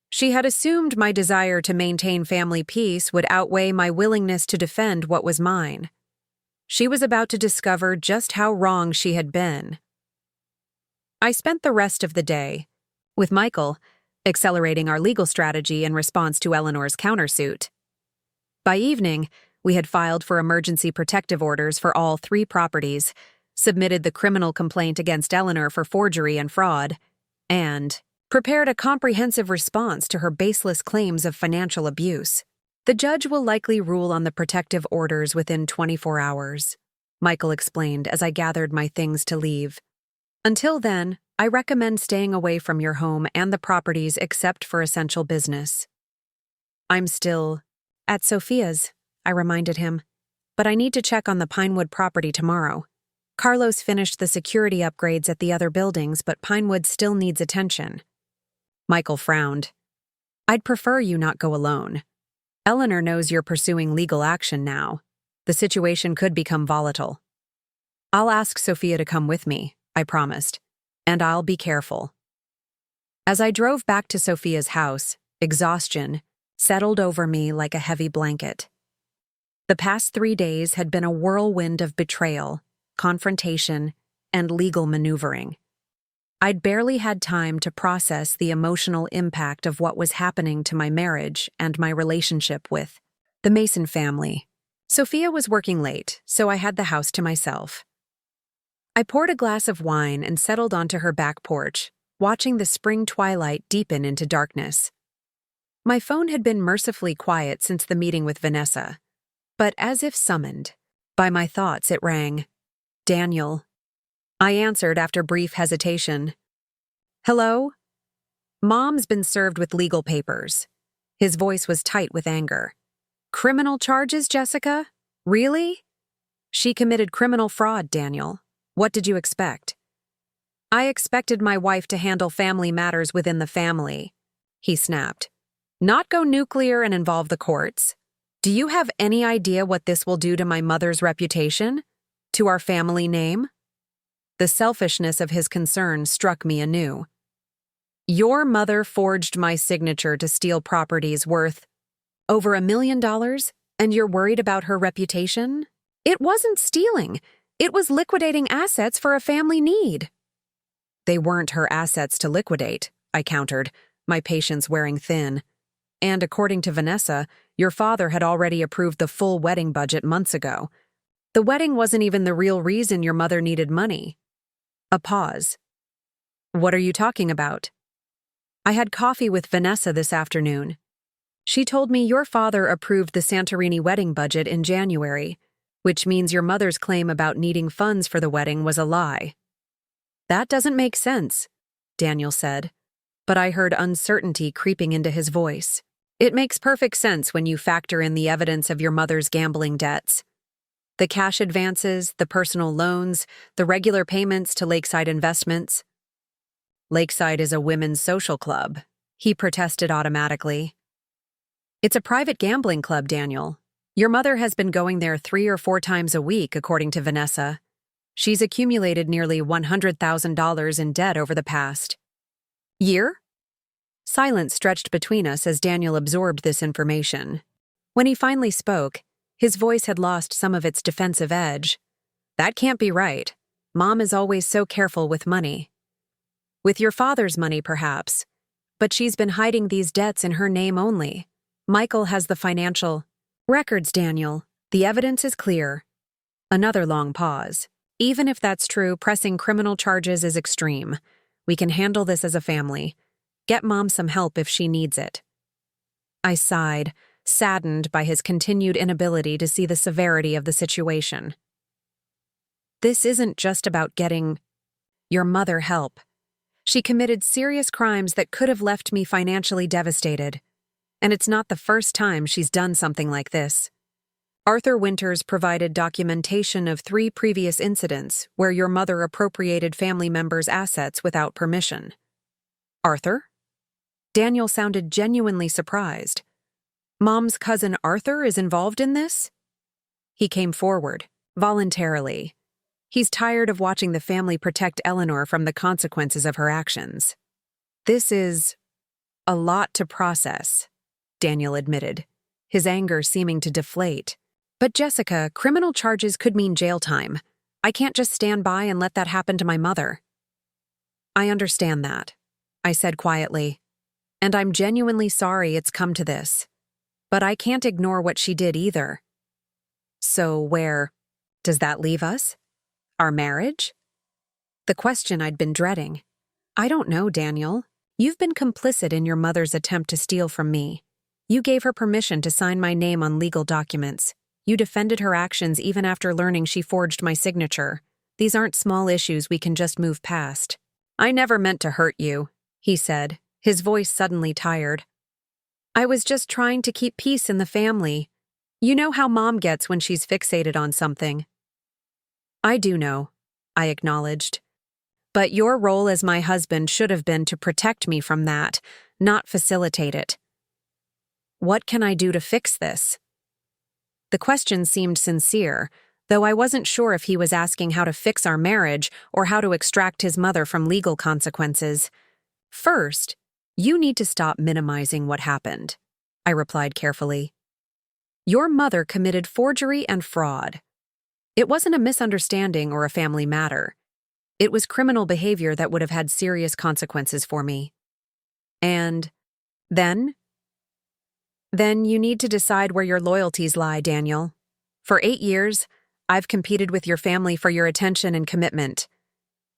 She had assumed my desire to maintain family peace would outweigh my willingness to defend what was mine. She was about to discover just how wrong she had been. I spent the rest of the day with Michael, accelerating our legal strategy in response to Eleanor's countersuit. By evening, We had filed for emergency protective orders for all 3 properties, submitted the criminal complaint against Eleanor for forgery and fraud, and prepared a comprehensive response to her baseless claims of financial abuse. The judge will likely rule on the protective orders within 24 hours, Michael explained as I gathered my things to leave. Until then, I recommend staying away from your home and the properties except for essential business. I'm still at Sophia's, I reminded him, but I need to check on the Pinewood property tomorrow. Carlos finished the security upgrades at the other buildings, but Pinewood still needs attention. Michael frowned. I'd prefer you not go alone. Eleanor knows you're pursuing legal action now. The situation could become volatile. I'll ask Sophia to come with me, I promised, and I'll be careful. As I drove back to Sophia's house, exhaustion settled over me like a heavy blanket. The past 3 days had been a whirlwind of betrayal, confrontation, and legal maneuvering. I'd barely had time to process the emotional impact of what was happening to my marriage and my relationship with the Mason family. Sophia was working late, so I had the house to myself. I poured a glass of wine and settled onto her back porch, watching the spring twilight deepen into darkness. My phone had been mercifully quiet since the meeting with Vanessa, but as if summoned by my thoughts, it rang. Daniel. I answered after brief hesitation. Hello? Mom's been served with legal papers. His voice was tight with anger. Criminal charges, Jessica? Really? She committed criminal fraud, Daniel. What did you expect? I expected my wife to handle family matters within the family, he snapped. Not go nuclear and involve the courts. Do you have any idea what this will do to my mother's reputation? To our family name? The selfishness of his concern struck me anew. Your mother forged my signature to steal properties worth over $1 million, and you're worried about her reputation? It wasn't stealing. It was liquidating assets for a family need. They weren't her assets to liquidate, I countered, my patience wearing thin. And according to Vanessa, your father had already approved the full wedding budget months ago. The wedding wasn't even the real reason your mother needed money. A pause. What are you talking about? I had coffee with Vanessa this afternoon. She told me your father approved the Santorini wedding budget in January, which means your mother's claim about needing funds for the wedding was a lie. That doesn't make sense, Daniel said, but I heard uncertainty creeping into his voice. It makes perfect sense when you factor in the evidence of your mother's gambling debts. The cash advances, the personal loans, the regular payments to Lakeside Investments. Lakeside is a women's social club, he protested automatically. It's a private gambling club, Daniel. Your mother has been going there 3 or 4 times a week, according to Vanessa. She's accumulated nearly $100,000 in debt over the past year? Silence stretched between us as Daniel absorbed this information. When he finally spoke, his voice had lost some of its defensive edge. That can't be right. Mom is always so careful with money. With your father's money, perhaps. But she's been hiding these debts in her name only. Michael has the financial records, Daniel. The evidence is clear. Another long pause. Even if that's true, pressing criminal charges is extreme. We can handle this as a family. Get Mom some help if she needs it. I sighed, saddened by his continued inability to see the severity of the situation. This isn't just about getting your mother help. She committed serious crimes that could have left me financially devastated. And it's not the first time she's done something like this. Arthur Winters provided documentation of 3 previous incidents where your mother appropriated family members' assets without permission. Arthur? Daniel sounded genuinely surprised. Mom's cousin Arthur is involved in this? He came forward, voluntarily. He's tired of watching the family protect Eleanor from the consequences of her actions. This is a lot to process, Daniel admitted, his anger seeming to deflate. But Jessica, criminal charges could mean jail time. I can't just stand by and let that happen to my mother. I understand that, I said quietly. And I'm genuinely sorry it's come to this. But I can't ignore what she did either. So where does that leave us? Our marriage? The question I'd been dreading. I don't know, Daniel. You've been complicit in your mother's attempt to steal from me. You gave her permission to sign my name on legal documents. You defended her actions even after learning she forged my signature. These aren't small issues we can just move past. I never meant to hurt you, he said, his voice suddenly tired. I was just trying to keep peace in the family. You know how Mom gets when she's fixated on something. I do know, I acknowledged. But your role as my husband should have been to protect me from that, not facilitate it. What can I do to fix this? The question seemed sincere, though I wasn't sure if he was asking how to fix our marriage or how to extract his mother from legal consequences. First, you need to stop minimizing what happened, I replied carefully. Your mother committed forgery and fraud. It wasn't a misunderstanding or a family matter. It was criminal behavior that would have had serious consequences for me. And then? Then you need to decide where your loyalties lie, Daniel. For 8 years, I've competed with your family for your attention and commitment.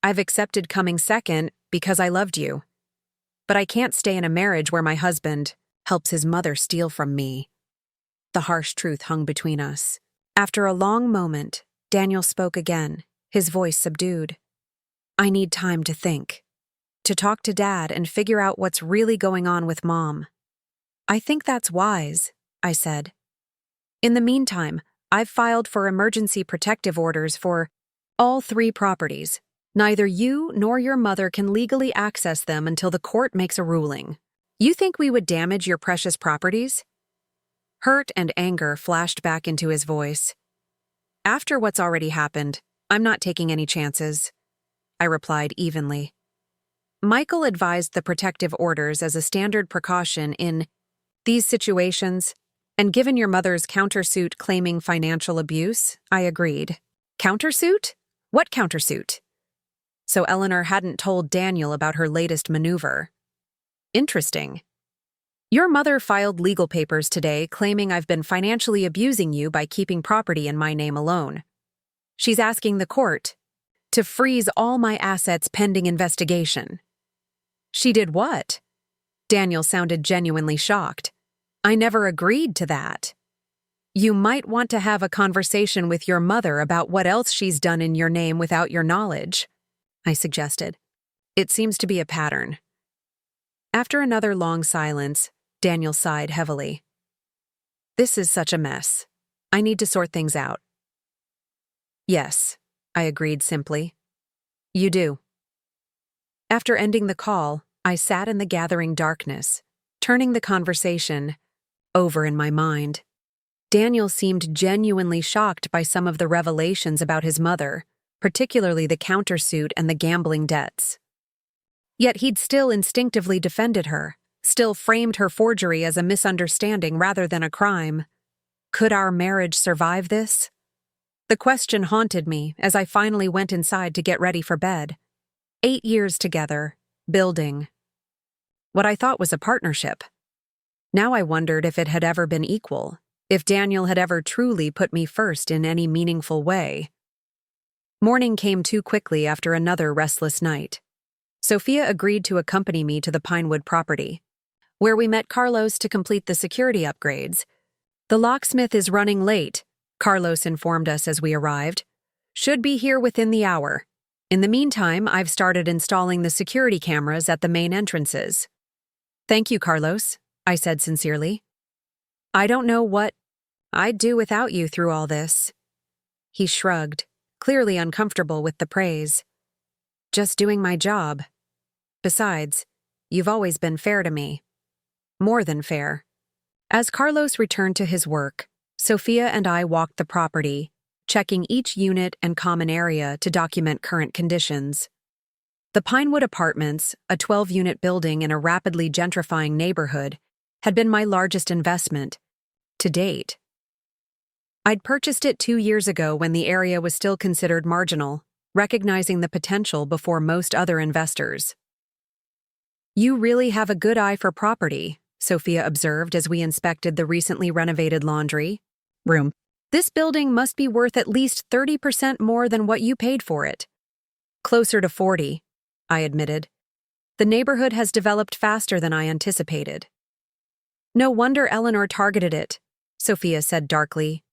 I've accepted coming second because I loved you. But I can't stay in a marriage where my husband helps his mother steal from me. The harsh truth hung between us. After a long moment, Daniel spoke again, his voice subdued. I need time to think. To talk to Dad and figure out what's really going on with Mom. I think that's wise, I said. In the meantime, I've filed for emergency protective orders for all 3 properties. Neither you nor your mother can legally access them until the court makes a ruling. You think we would damage your precious properties? Hurt and anger flashed back into his voice. After what's already happened, I'm not taking any chances, I replied evenly. Michael advised the protective orders as a standard precaution in these situations, and given your mother's countersuit claiming financial abuse, I agreed. Countersuit? What countersuit? So Eleanor hadn't told Daniel about her latest maneuver. Interesting. Your mother filed legal papers today claiming I've been financially abusing you by keeping property in my name alone. She's asking the court to freeze all my assets pending investigation. She did what? Daniel sounded genuinely shocked. I never agreed to that. You might want to have a conversation with your mother about what else she's done in your name without your knowledge, I suggested. It seems to be a pattern. After another long silence, Daniel sighed heavily. This is such a mess. I need to sort things out. Yes, I agreed simply. You do. After ending the call, I sat in the gathering darkness, turning the conversation over in my mind. Daniel seemed genuinely shocked by some of the revelations about his mother, particularly the countersuit and the gambling debts. Yet he'd still instinctively defended her, still framed her forgery as a misunderstanding rather than a crime. Could our marriage survive this? The question haunted me as I finally went inside to get ready for bed. 8 years together, building what I thought was a partnership. Now I wondered if it had ever been equal, if Daniel had ever truly put me first in any meaningful way. Morning came too quickly after another restless night. Sophia agreed to accompany me to the Pinewood property, where we met Carlos to complete the security upgrades. The locksmith is running late, Carlos informed us as we arrived. Should be here within the hour. In the meantime, I've started installing the security cameras at the main entrances. Thank you, Carlos, I said sincerely. I don't know what I'd do without you through all this. He shrugged, clearly uncomfortable with the praise. Just doing my job. Besides, you've always been fair to me. More than fair. As Carlos returned to his work, Sophia and I walked the property, checking each unit and common area to document current conditions. The Pinewood Apartments, a 12-unit building in a rapidly gentrifying neighborhood, had been my largest investment to date. I'd purchased it 2 years ago when the area was still considered marginal, recognizing the potential before most other investors. You really have a good eye for property, Sophia observed as we inspected the recently renovated laundry room. This building must be worth at least 30% more than what you paid for it. Closer to 40, I admitted. The neighborhood has developed faster than I anticipated. No wonder Eleanor targeted it, Sophia said darkly.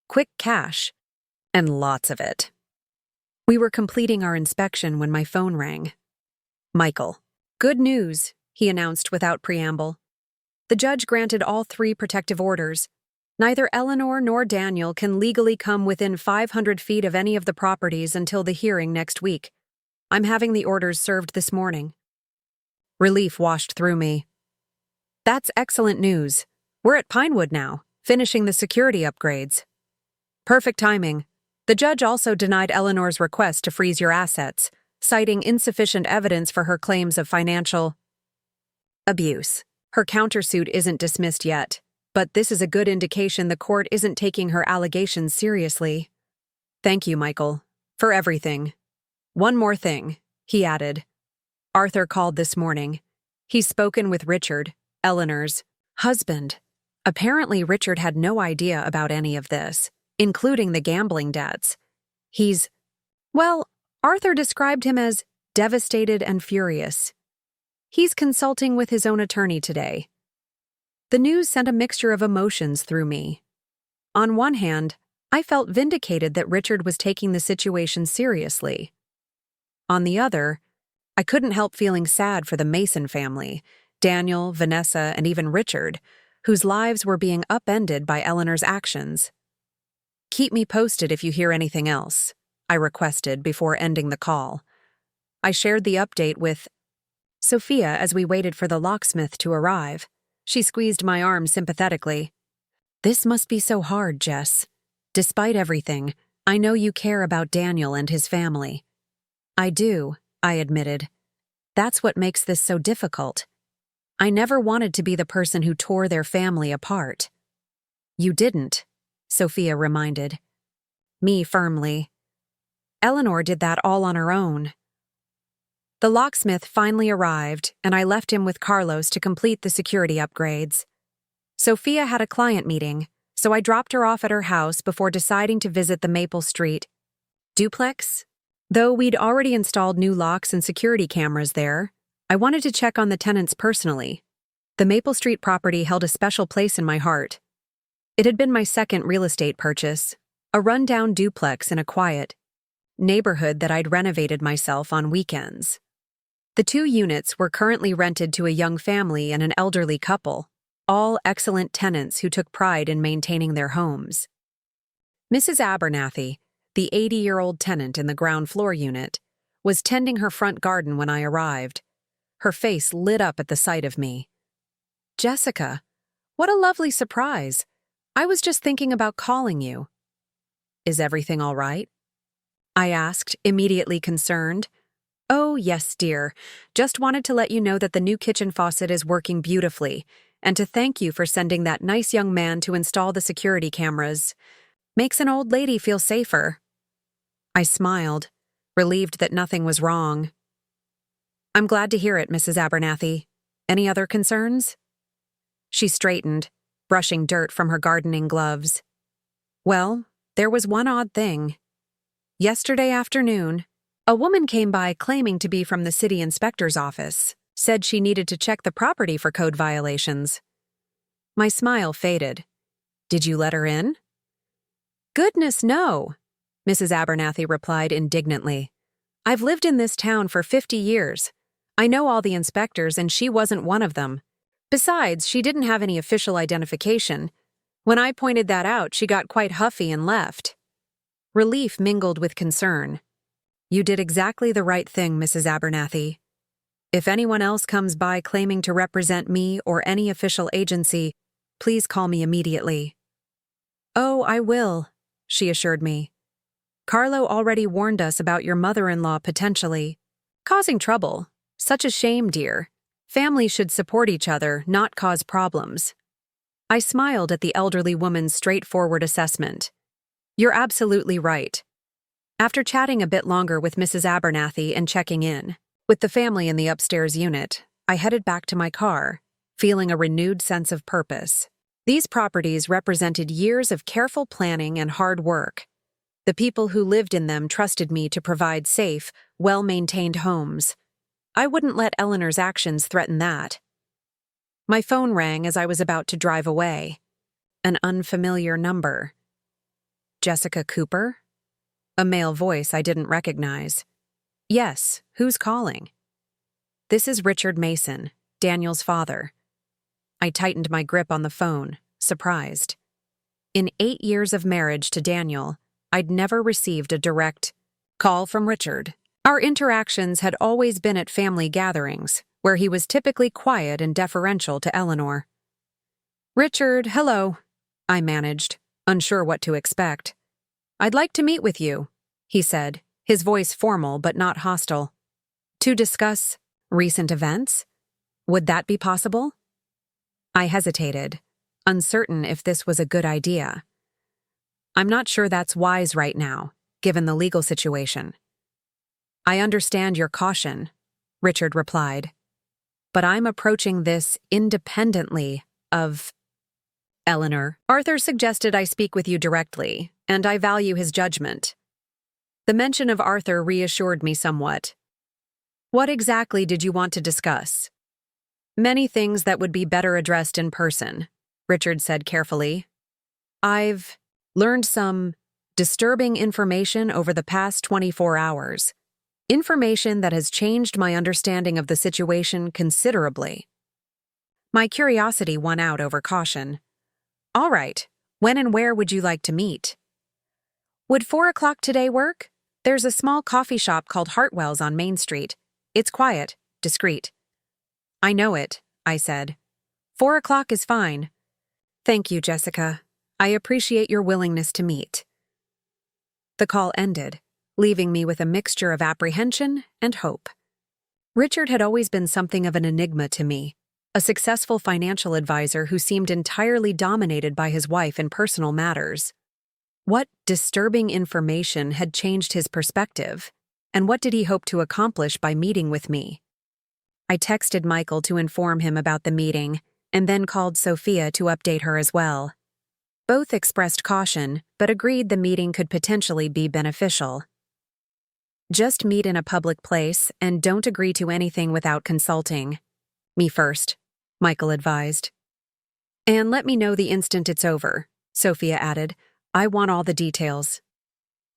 Quick cash. And lots of it. We were completing our inspection when my phone rang. Michael. Good news, he announced without preamble. The judge granted all 3 protective orders. Neither Eleanor nor Daniel can legally come within 500 feet of any of the properties until the hearing next week. I'm having the orders served this morning. Relief washed through me. That's excellent news. We're at Pinewood now, finishing the security upgrades. Perfect timing. The judge also denied Eleanor's request to freeze your assets, citing insufficient evidence for her claims of financial abuse. Her countersuit isn't dismissed yet, but this is a good indication the court isn't taking her allegations seriously. Thank you, Michael, for everything. One more thing, he added. Arthur called this morning. He's spoken with Richard, Eleanor's husband. Apparently, Richard had no idea about any of this, including the gambling debts. Arthur described him as devastated and furious. He's consulting with his own attorney today. The news sent a mixture of emotions through me. On one hand, I felt vindicated that Richard was taking the situation seriously. On the other, I couldn't help feeling sad for the Mason family, Daniel, Vanessa, and even Richard, whose lives were being upended by Eleanor's actions. Keep me posted if you hear anything else, I requested before ending the call. I shared the update with Sophia as we waited for the locksmith to arrive. She squeezed my arm sympathetically. This must be so hard, Jess. Despite everything, I know you care about Daniel and his family. I do, I admitted. That's what makes this so difficult. I never wanted to be the person who tore their family apart. You didn't, Sophia reminded me firmly. Eleanor did that all on her own. The locksmith finally arrived, and I left him with Carlos to complete the security upgrades. Sophia had a client meeting, so I dropped her off at her house before deciding to visit the Maple Street duplex. Though we'd already installed new locks and security cameras there, I wanted to check on the tenants personally. The Maple Street property held a special place in my heart. It had been my second real estate purchase, a rundown duplex in a quiet neighborhood that I'd renovated myself on weekends. The 2 units were currently rented to a young family and an elderly couple, all excellent tenants who took pride in maintaining their homes. Mrs. Abernathy, the 80-year-old tenant in the ground floor unit, was tending her front garden when I arrived. Her face lit up at the sight of me. Jessica, what a lovely surprise. I was just thinking about calling you. Is everything all right? I asked, immediately concerned. Oh, yes, dear. Just wanted to let you know that the new kitchen faucet is working beautifully, and to thank you for sending that nice young man to install the security cameras. Makes an old lady feel safer. I smiled, relieved that nothing was wrong. I'm glad to hear it, Mrs. Abernathy. Any other concerns? She straightened, brushing dirt from her gardening gloves. Well, there was one odd thing. Yesterday afternoon, a woman came by claiming to be from the city inspector's office, said she needed to check the property for code violations. My smile faded. Did you let her in? Goodness, no, Mrs. Abernathy replied indignantly. I've lived in this town for 50 years. I know all the inspectors, and she wasn't one of them. Besides, she didn't have any official identification. When I pointed that out, she got quite huffy and left. Relief mingled with concern. You did exactly the right thing, Mrs. Abernathy. If anyone else comes by claiming to represent me or any official agency, please call me immediately. Oh, I will, she assured me. Carlo already warned us about your mother-in-law potentially causing trouble. Such a shame, dear. Families should support each other, not cause problems. I smiled at the elderly woman's straightforward assessment. You're absolutely right. After chatting a bit longer with Mrs. Abernathy and checking in with the family in the upstairs unit, I headed back to my car, feeling a renewed sense of purpose. These properties represented years of careful planning and hard work. The people who lived in them trusted me to provide safe, well-maintained homes. I wouldn't let Eleanor's actions threaten that. My phone rang as I was about to drive away. An unfamiliar number. Jessica Cooper? A male voice I didn't recognize. Yes, who's calling? This is Richard Mason, Daniel's father. I tightened my grip on the phone, surprised. In 8 years of marriage to Daniel, I'd never received a direct call from Richard. Our interactions had always been at family gatherings, where he was typically quiet and deferential to Eleanor. "Richard, hello," I managed, unsure what to expect. "I'd like to meet with you," he said, his voice formal but not hostile. "To discuss recent events? Would that be possible?" I hesitated, uncertain if this was a good idea. "I'm not sure that's wise right now, given the legal situation." "I understand your caution," Richard replied, "but I'm approaching this independently of Eleanor. Arthur suggested I speak with you directly, and I value his judgment." The mention of Arthur reassured me somewhat. "What exactly did you want to discuss?" "Many things that would be better addressed in person," Richard said carefully. "I've learned some disturbing information over the past 24 hours. Information that has changed my understanding of the situation considerably." My curiosity won out over caution. "All right, when and where would you like to meet?" "Would 4 o'clock today work? There's a small coffee shop called Hartwell's on Main Street. It's quiet, discreet." "I know it," I said. 4 o'clock is fine." "Thank you, Jessica. I appreciate your willingness to meet." The call ended, leaving me with a mixture of apprehension and hope. Richard had always been something of an enigma to me, a successful financial advisor who seemed entirely dominated by his wife in personal matters. What disturbing information had changed his perspective, and what did he hope to accomplish by meeting with me? I texted Michael to inform him about the meeting, and then called Sophia to update her as well. Both expressed caution, but agreed the meeting could potentially be beneficial. "Just meet in a public place and don't agree to anything without consulting me first," Michael advised. "And let me know the instant it's over," Sophia added. "I want all the details."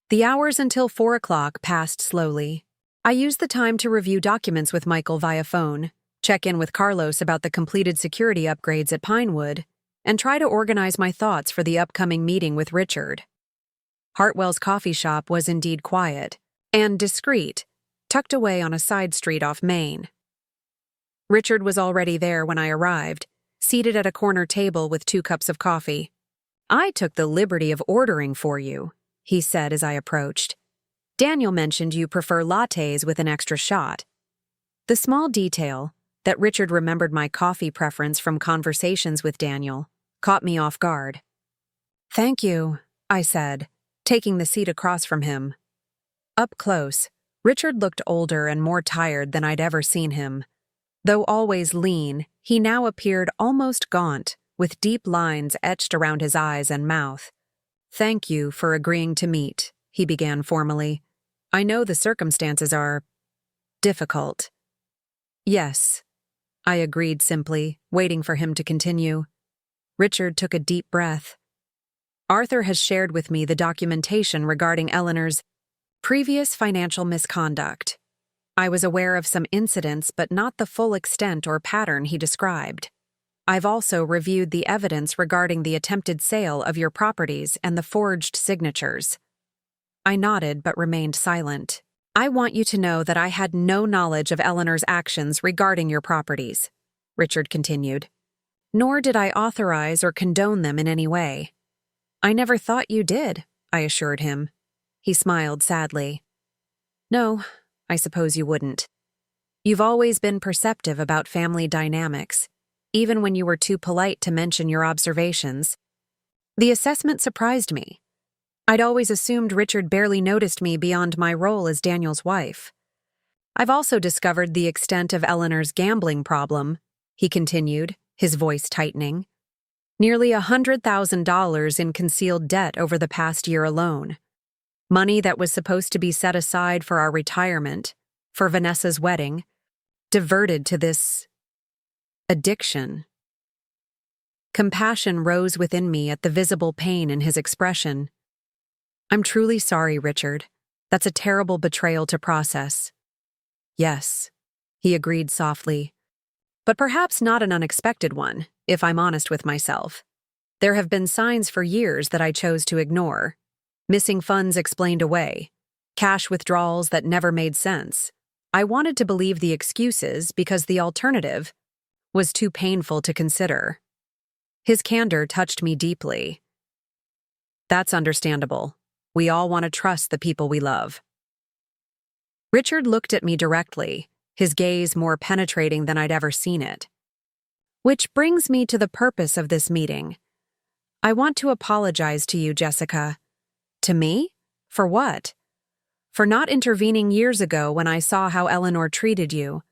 The hours until 4 o'clock passed slowly. I used the time to review documents with Michael via phone, check in with Carlos about the completed security upgrades at Pinewood, and try to organize my thoughts for the upcoming meeting with Richard. Hartwell's coffee shop was indeed quiet and discreet, tucked away on a side street off Main. Richard was already there when I arrived, seated at a corner table with 2 cups of coffee. "I took the liberty of ordering for you," he said as I approached. "Daniel mentioned you prefer lattes with an extra shot." The small detail, that Richard remembered my coffee preference from conversations with Daniel, caught me off guard. "Thank you," I said, taking the seat across from him. Up close, Richard looked older and more tired than I'd ever seen him. Though always lean, he now appeared almost gaunt, with deep lines etched around his eyes and mouth. "Thank you for agreeing to meet," he began formally. "I know the circumstances are difficult." "Yes," I agreed simply, waiting for him to continue. Richard took a deep breath. "Arthur has shared with me the documentation regarding Eleanor's previous financial misconduct. I was aware of some incidents, but not the full extent or pattern he described. I've also reviewed the evidence regarding the attempted sale of your properties and the forged signatures." I nodded but remained silent. "I want you to know that I had no knowledge of Eleanor's actions regarding your properties," Richard continued. "Nor did I authorize or condone them in any way." "I never thought you did," I assured him. He smiled sadly. "No, I suppose you wouldn't. You've always been perceptive about family dynamics, even when you were too polite to mention your observations. The assessment surprised me. I'd always assumed Richard barely noticed me beyond my role as Daniel's wife. I've also discovered the extent of Eleanor's gambling problem," he continued, his voice tightening. Nearly $100,000 in concealed debt over the past year alone. Money that was supposed to be set aside for our retirement, for Vanessa's wedding, diverted to this addiction. Compassion rose within me at the visible pain in his expression. I'm truly sorry, Richard. That's a terrible betrayal to process. Yes, he agreed softly. But perhaps not an unexpected one, if I'm honest with myself. There have been signs for years that I chose to ignore. Missing funds explained away. Cash withdrawals that never made sense. I wanted to believe the excuses because the alternative was too painful to consider. His candor touched me deeply. That's understandable. We all want to trust the people we love. Richard looked at me directly, his gaze more penetrating than I'd ever seen it. Which brings me to the purpose of this meeting. I want to apologize to you, Jessica. To me? For what? For not intervening years ago when I saw how Eleanor treated you,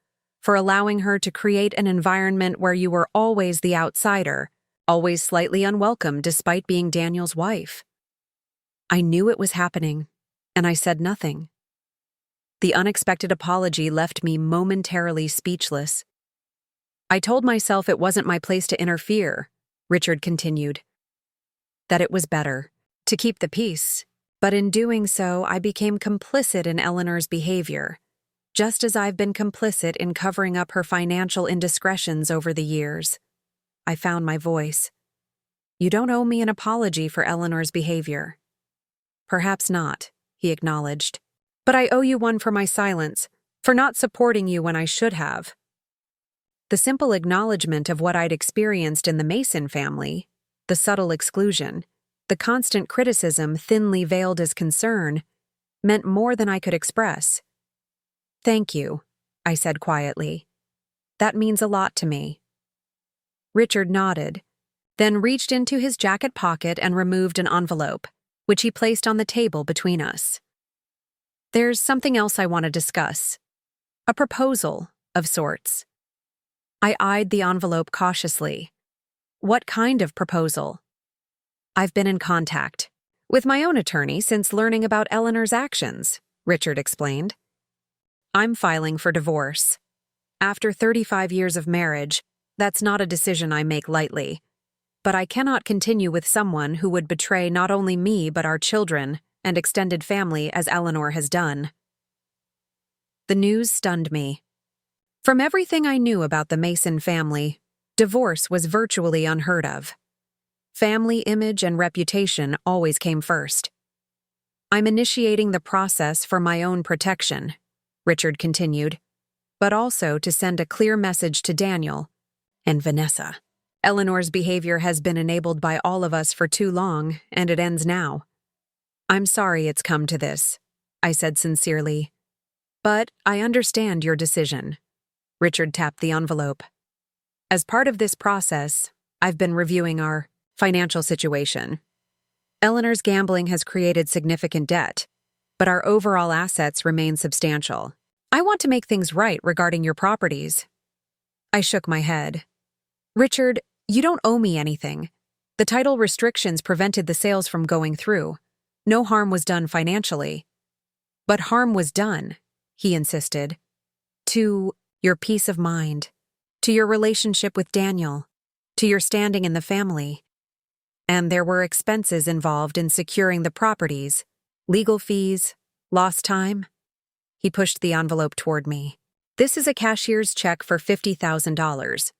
for allowing her to create an environment where you were always the outsider, always slightly unwelcome despite being Daniel's wife. I knew it was happening, and I said nothing. The unexpected apology left me momentarily speechless. I told myself it wasn't my place to interfere, Richard continued. That it was better to keep the peace, but in doing so, I became complicit in Eleanor's behavior, just as I've been complicit in covering up her financial indiscretions over the years. I found my voice. You don't owe me an apology for Eleanor's behavior. Perhaps not, he acknowledged. But I owe you one for my silence, for not supporting you when I should have. The simple acknowledgement of what I'd experienced in the Mason family, the subtle exclusion, the constant criticism thinly veiled as concern, meant more than I could express. Thank you, I said quietly. That means a lot to me. Richard nodded, then reached into his jacket pocket and removed an envelope, which he placed on the table between us. There's something else I want to discuss. A proposal, of sorts. I eyed the envelope cautiously. What kind of proposal? I've been in contact with my own attorney since learning about Eleanor's actions, Richard explained. I'm filing for divorce. After 35 years of marriage, that's not a decision I make lightly. But I cannot continue with someone who would betray not only me but our children and extended family as Eleanor has done. The news stunned me. From everything I knew about the Mason family, divorce was virtually unheard of. Family image and reputation always came first. I'm initiating the process for my own protection, Richard continued, but also to send a clear message to Daniel and Vanessa. Eleanor's behavior has been enabled by all of us for too long, and it ends now. I'm sorry it's come to this, I said sincerely. But I understand your decision. Richard tapped the envelope. As part of this process, I've been reviewing our financial situation. Eleanor's gambling has created significant debt, but our overall assets remain substantial. I want to make things right regarding your properties. I shook my head. Richard, you don't owe me anything. The title restrictions prevented the sales from going through. No harm was done financially. But harm was done, he insisted, to your peace of mind, to your relationship with Daniel, to your standing in the family. And there were expenses involved in securing the properties, legal fees, lost time. He pushed the envelope toward me. This is a cashier's check for $50,000.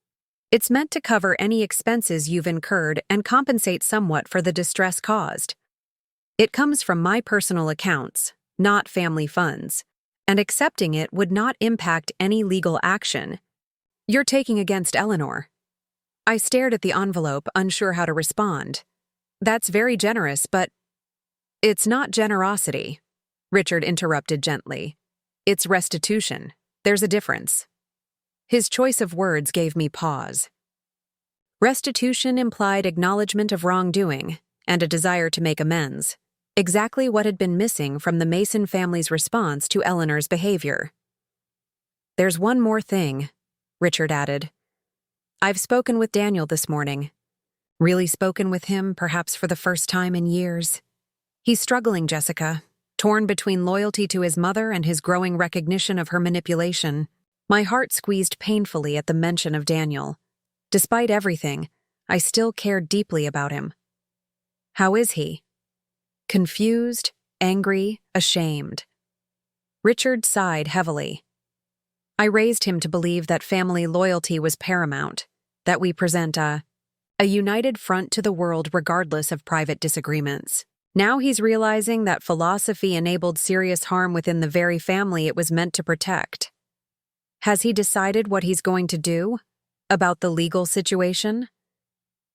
It's meant to cover any expenses you've incurred and compensate somewhat for the distress caused. It comes from my personal accounts, not family funds, and accepting it would not impact any legal action you're taking against Eleanor. I stared at the envelope, unsure how to respond. That's very generous, but it's not generosity, Richard interrupted gently. It's restitution. There's a difference. His choice of words gave me pause. Restitution implied acknowledgement of wrongdoing and a desire to make amends, exactly what had been missing from the Mason family's response to Eleanor's behavior. There's one more thing, Richard added. I've spoken with Daniel this morning. Really spoken with him, perhaps for the first time in years. He's struggling, Jessica, torn between loyalty to his mother and his growing recognition of her manipulation. My heart squeezed painfully at the mention of Daniel. Despite everything, I still cared deeply about him. How is he? Confused, angry, ashamed. Richard sighed heavily. I raised him to believe that family loyalty was paramount, that we present a united front to the world regardless of private disagreements. Now he's realizing that philosophy enabled serious harm within the very family it was meant to protect. Has he decided what he's going to do about the legal situation?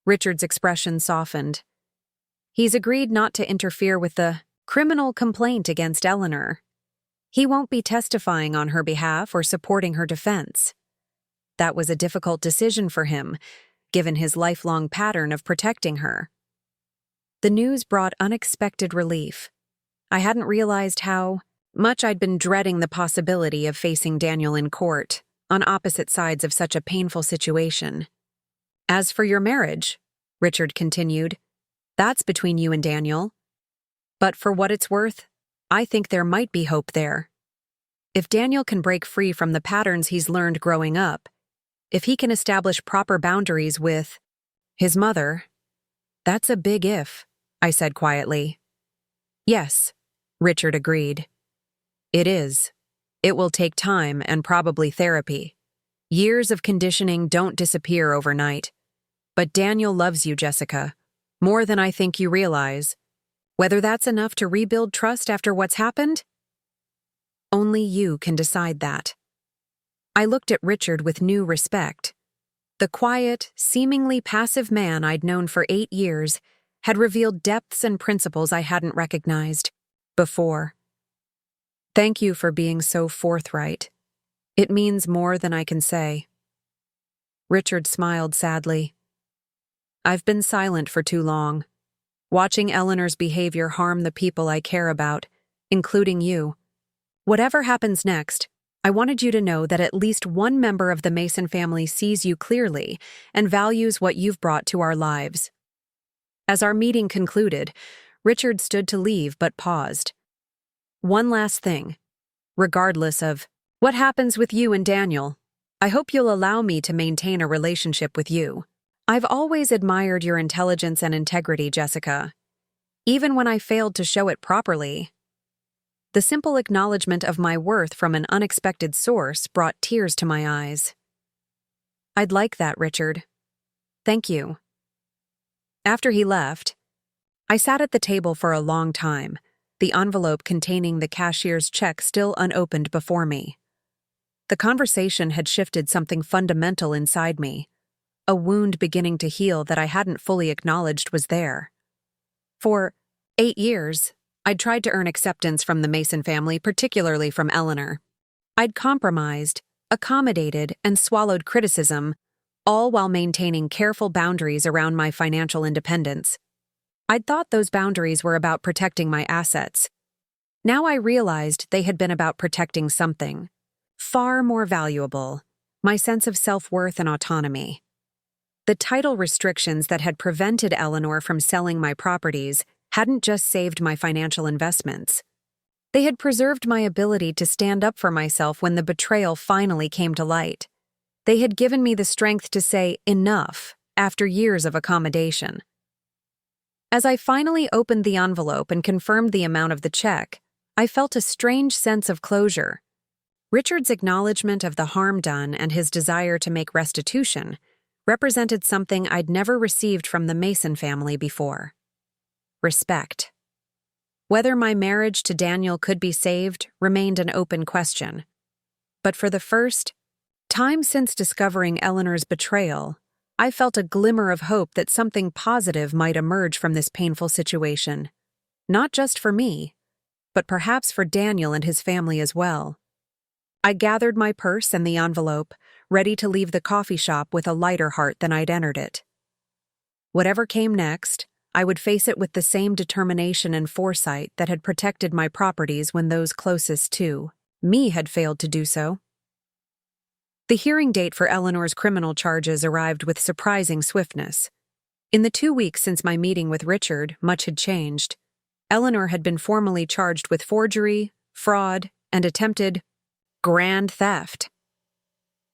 Richard's expression softened. He's agreed not to interfere with the criminal complaint against Eleanor. He won't be testifying on her behalf or supporting her defense. That was a difficult decision for him, given his lifelong pattern of protecting her. The news brought unexpected relief. I hadn't realized how much I'd been dreading the possibility of facing Daniel in court, on opposite sides of such a painful situation. As for your marriage, Richard continued, that's between you and Daniel. But for what it's worth, I think there might be hope there. If Daniel can break free from the patterns he's learned growing up, if he can establish proper boundaries with his mother, that's a big if, I said quietly. Yes, Richard agreed. It is. It will take time and probably therapy. Years of conditioning don't disappear overnight. But Daniel loves you, Jessica, more than I think you realize. Whether that's enough to rebuild trust after what's happened? Only you can decide that. I looked at Richard with new respect. The quiet, seemingly passive man I'd known for 8 years had revealed depths and principles I hadn't recognized before. Thank you for being so forthright. It means more than I can say. Richard smiled sadly. I've been silent for too long, watching Eleanor's behavior harm the people I care about, including you. Whatever happens next, I wanted you to know that at least one member of the Mason family sees you clearly and values what you've brought to our lives. As our meeting concluded, Richard stood to leave but paused. One last thing. Regardless of what happens with you and Daniel, I hope you'll allow me to maintain a relationship with you. I've always admired your intelligence and integrity, Jessica, even when I failed to show it properly. The simple acknowledgement of my worth from an unexpected source brought tears to my eyes. I'd like that, Richard. Thank you. After he left, I sat at the table for a long time, the envelope containing the cashier's check still unopened before me. The conversation had shifted something fundamental inside me, a wound beginning to heal that I hadn't fully acknowledged was there. For 8 years, I'd tried to earn acceptance from the Mason family, particularly from Eleanor. I'd compromised, accommodated, and swallowed criticism, all while maintaining careful boundaries around my financial independence. I'd thought those boundaries were about protecting my assets. Now I realized they had been about protecting something far more valuable, my sense of self-worth and autonomy. The title restrictions that had prevented Eleanor from selling my properties hadn't just saved my financial investments. They had preserved my ability to stand up for myself when the betrayal finally came to light. They had given me the strength to say enough after years of accommodation. As I finally opened the envelope and confirmed the amount of the check, I felt a strange sense of closure. Richard's acknowledgement of the harm done and his desire to make restitution represented something I'd never received from the Mason family before. Respect. Whether my marriage to Daniel could be saved remained an open question. But for the first time since discovering Eleanor's betrayal, I felt a glimmer of hope that something positive might emerge from this painful situation. Not just for me, but perhaps for Daniel and his family as well. I gathered my purse and the envelope, ready to leave the coffee shop with a lighter heart than I'd entered it. Whatever came next, I would face it with the same determination and foresight that had protected my properties when those closest to me had failed to do so. The hearing date for Eleanor's criminal charges arrived with surprising swiftness. In the 2 weeks since my meeting with Richard, much had changed. Eleanor had been formally charged with forgery, fraud, and attempted grand theft.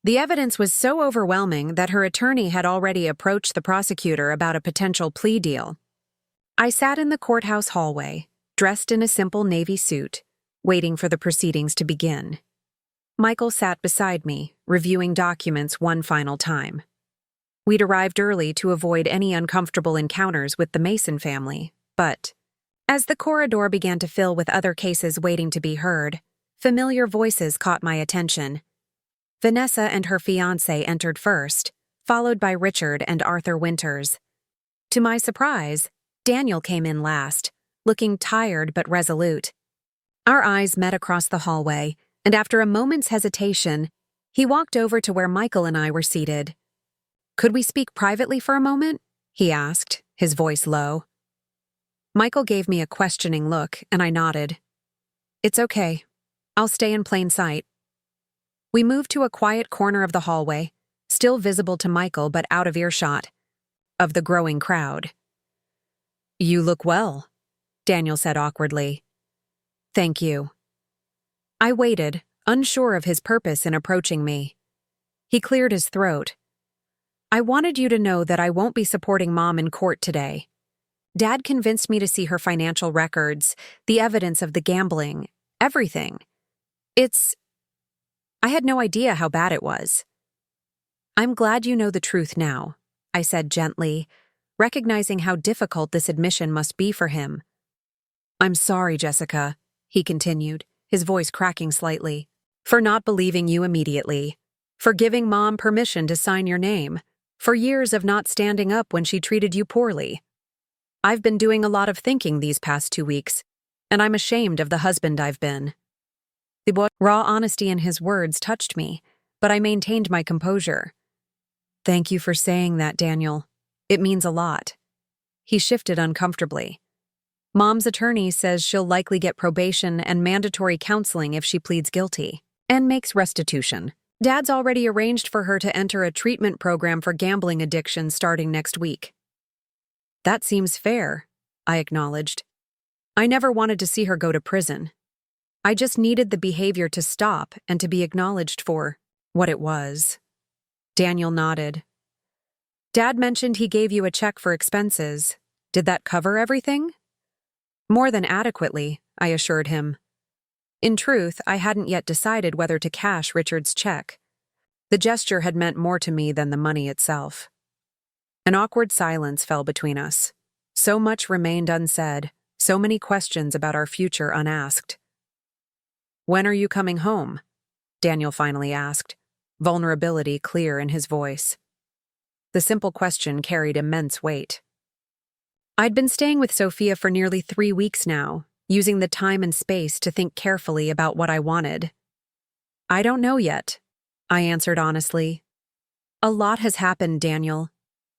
The evidence was so overwhelming that her attorney had already approached the prosecutor about a potential plea deal. I sat in the courthouse hallway, dressed in a simple navy suit, waiting for the proceedings to begin. Michael sat beside me, reviewing documents one final time. We'd arrived early to avoid any uncomfortable encounters with the Mason family, but as the corridor began to fill with other cases waiting to be heard, familiar voices caught my attention. Vanessa and her fiancé entered first, followed by Richard and Arthur Winters. To my surprise, Daniel came in last, looking tired but resolute. Our eyes met across the hallway, and after a moment's hesitation, he walked over to where Michael and I were seated. "Could we speak privately for a moment?" he asked, his voice low. Michael gave me a questioning look, and I nodded. "It's okay. I'll stay in plain sight." We moved to a quiet corner of the hallway, still visible to Michael but out of earshot of the growing crowd. "You look well," Daniel said awkwardly. "Thank you." I waited, unsure of his purpose in approaching me. He cleared his throat. "I wanted you to know that I won't be supporting Mom in court today. Dad convinced me to see her financial records, the evidence of the gambling, everything. I had no idea how bad it was." "I'm glad you know the truth now," I said gently, recognizing how difficult this admission must be for him. "I'm sorry, Jessica," he continued, his voice cracking slightly, "for not believing you immediately, for giving Mom permission to sign your name, for years of not standing up when she treated you poorly. I've been doing a lot of thinking these past 2 weeks, and I'm ashamed of the husband I've been." The raw honesty in his words touched me, but I maintained my composure. "Thank you for saying that, Daniel. It means a lot." He shifted uncomfortably. "Mom's attorney says she'll likely get probation and mandatory counseling if she pleads guilty, and makes restitution. Dad's already arranged for her to enter a treatment program for gambling addiction starting next week." "That seems fair," I acknowledged. "I never wanted to see her go to prison. I just needed the behavior to stop and to be acknowledged for what it was." Daniel nodded. "Dad mentioned he gave you a check for expenses. Did that cover everything?" "More than adequately," I assured him. In truth, I hadn't yet decided whether to cash Richard's check. The gesture had meant more to me than the money itself. An awkward silence fell between us. So much remained unsaid, so many questions about our future unasked. "When are you coming home?" Daniel finally asked, vulnerability clear in his voice. The simple question carried immense weight. I'd been staying with Sophia for nearly 3 weeks now, using the time and space to think carefully about what I wanted. "I don't know yet," I answered honestly. "A lot has happened, Daniel.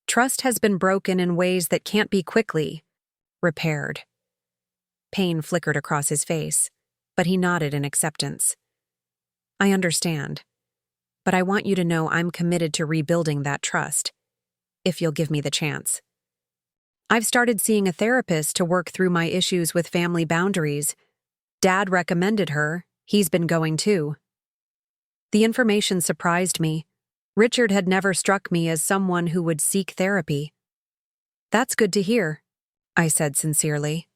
Trust has been broken in ways that can't be quickly repaired." Pain flickered across his face, but he nodded in acceptance. "I understand, but I want you to know I'm committed to rebuilding that trust, if you'll give me the chance. I've started seeing a therapist to work through my issues with family boundaries. Dad recommended her. He's been going too." The information surprised me. Richard had never struck me as someone who would seek therapy. "That's good to hear," I said sincerely.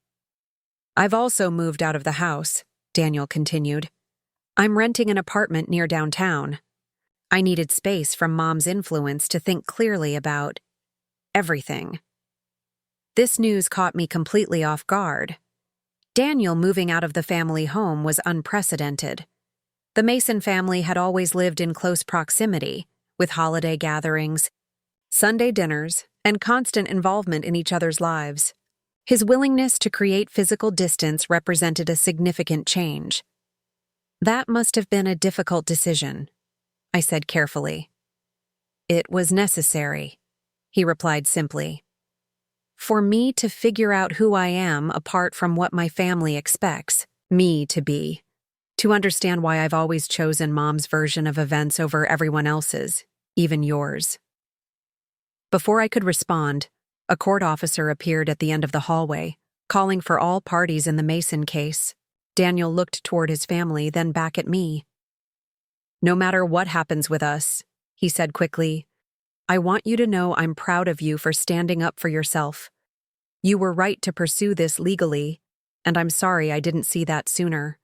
"I've also moved out of the house," Daniel continued. "I'm renting an apartment near downtown. I needed space from Mom's influence to think clearly about everything." This news caught me completely off guard. Daniel moving out of the family home was unprecedented. The Mason family had always lived in close proximity, with holiday gatherings, Sunday dinners, and constant involvement in each other's lives. His willingness to create physical distance represented a significant change. "That must have been a difficult decision," I said carefully. "It was necessary," he replied simply. "For me to figure out who I am apart from what my family expects me to be. To understand why I've always chosen Mom's version of events over everyone else's, even yours." Before I could respond, A court officer appeared at the end of the hallway, calling for all parties in the Mason case. Daniel looked toward his family, then back at me. "No matter what happens with us," he said quickly, "I want you to know I'm proud of you for standing up for yourself. You were right to pursue this legally, and I'm sorry I didn't see that sooner."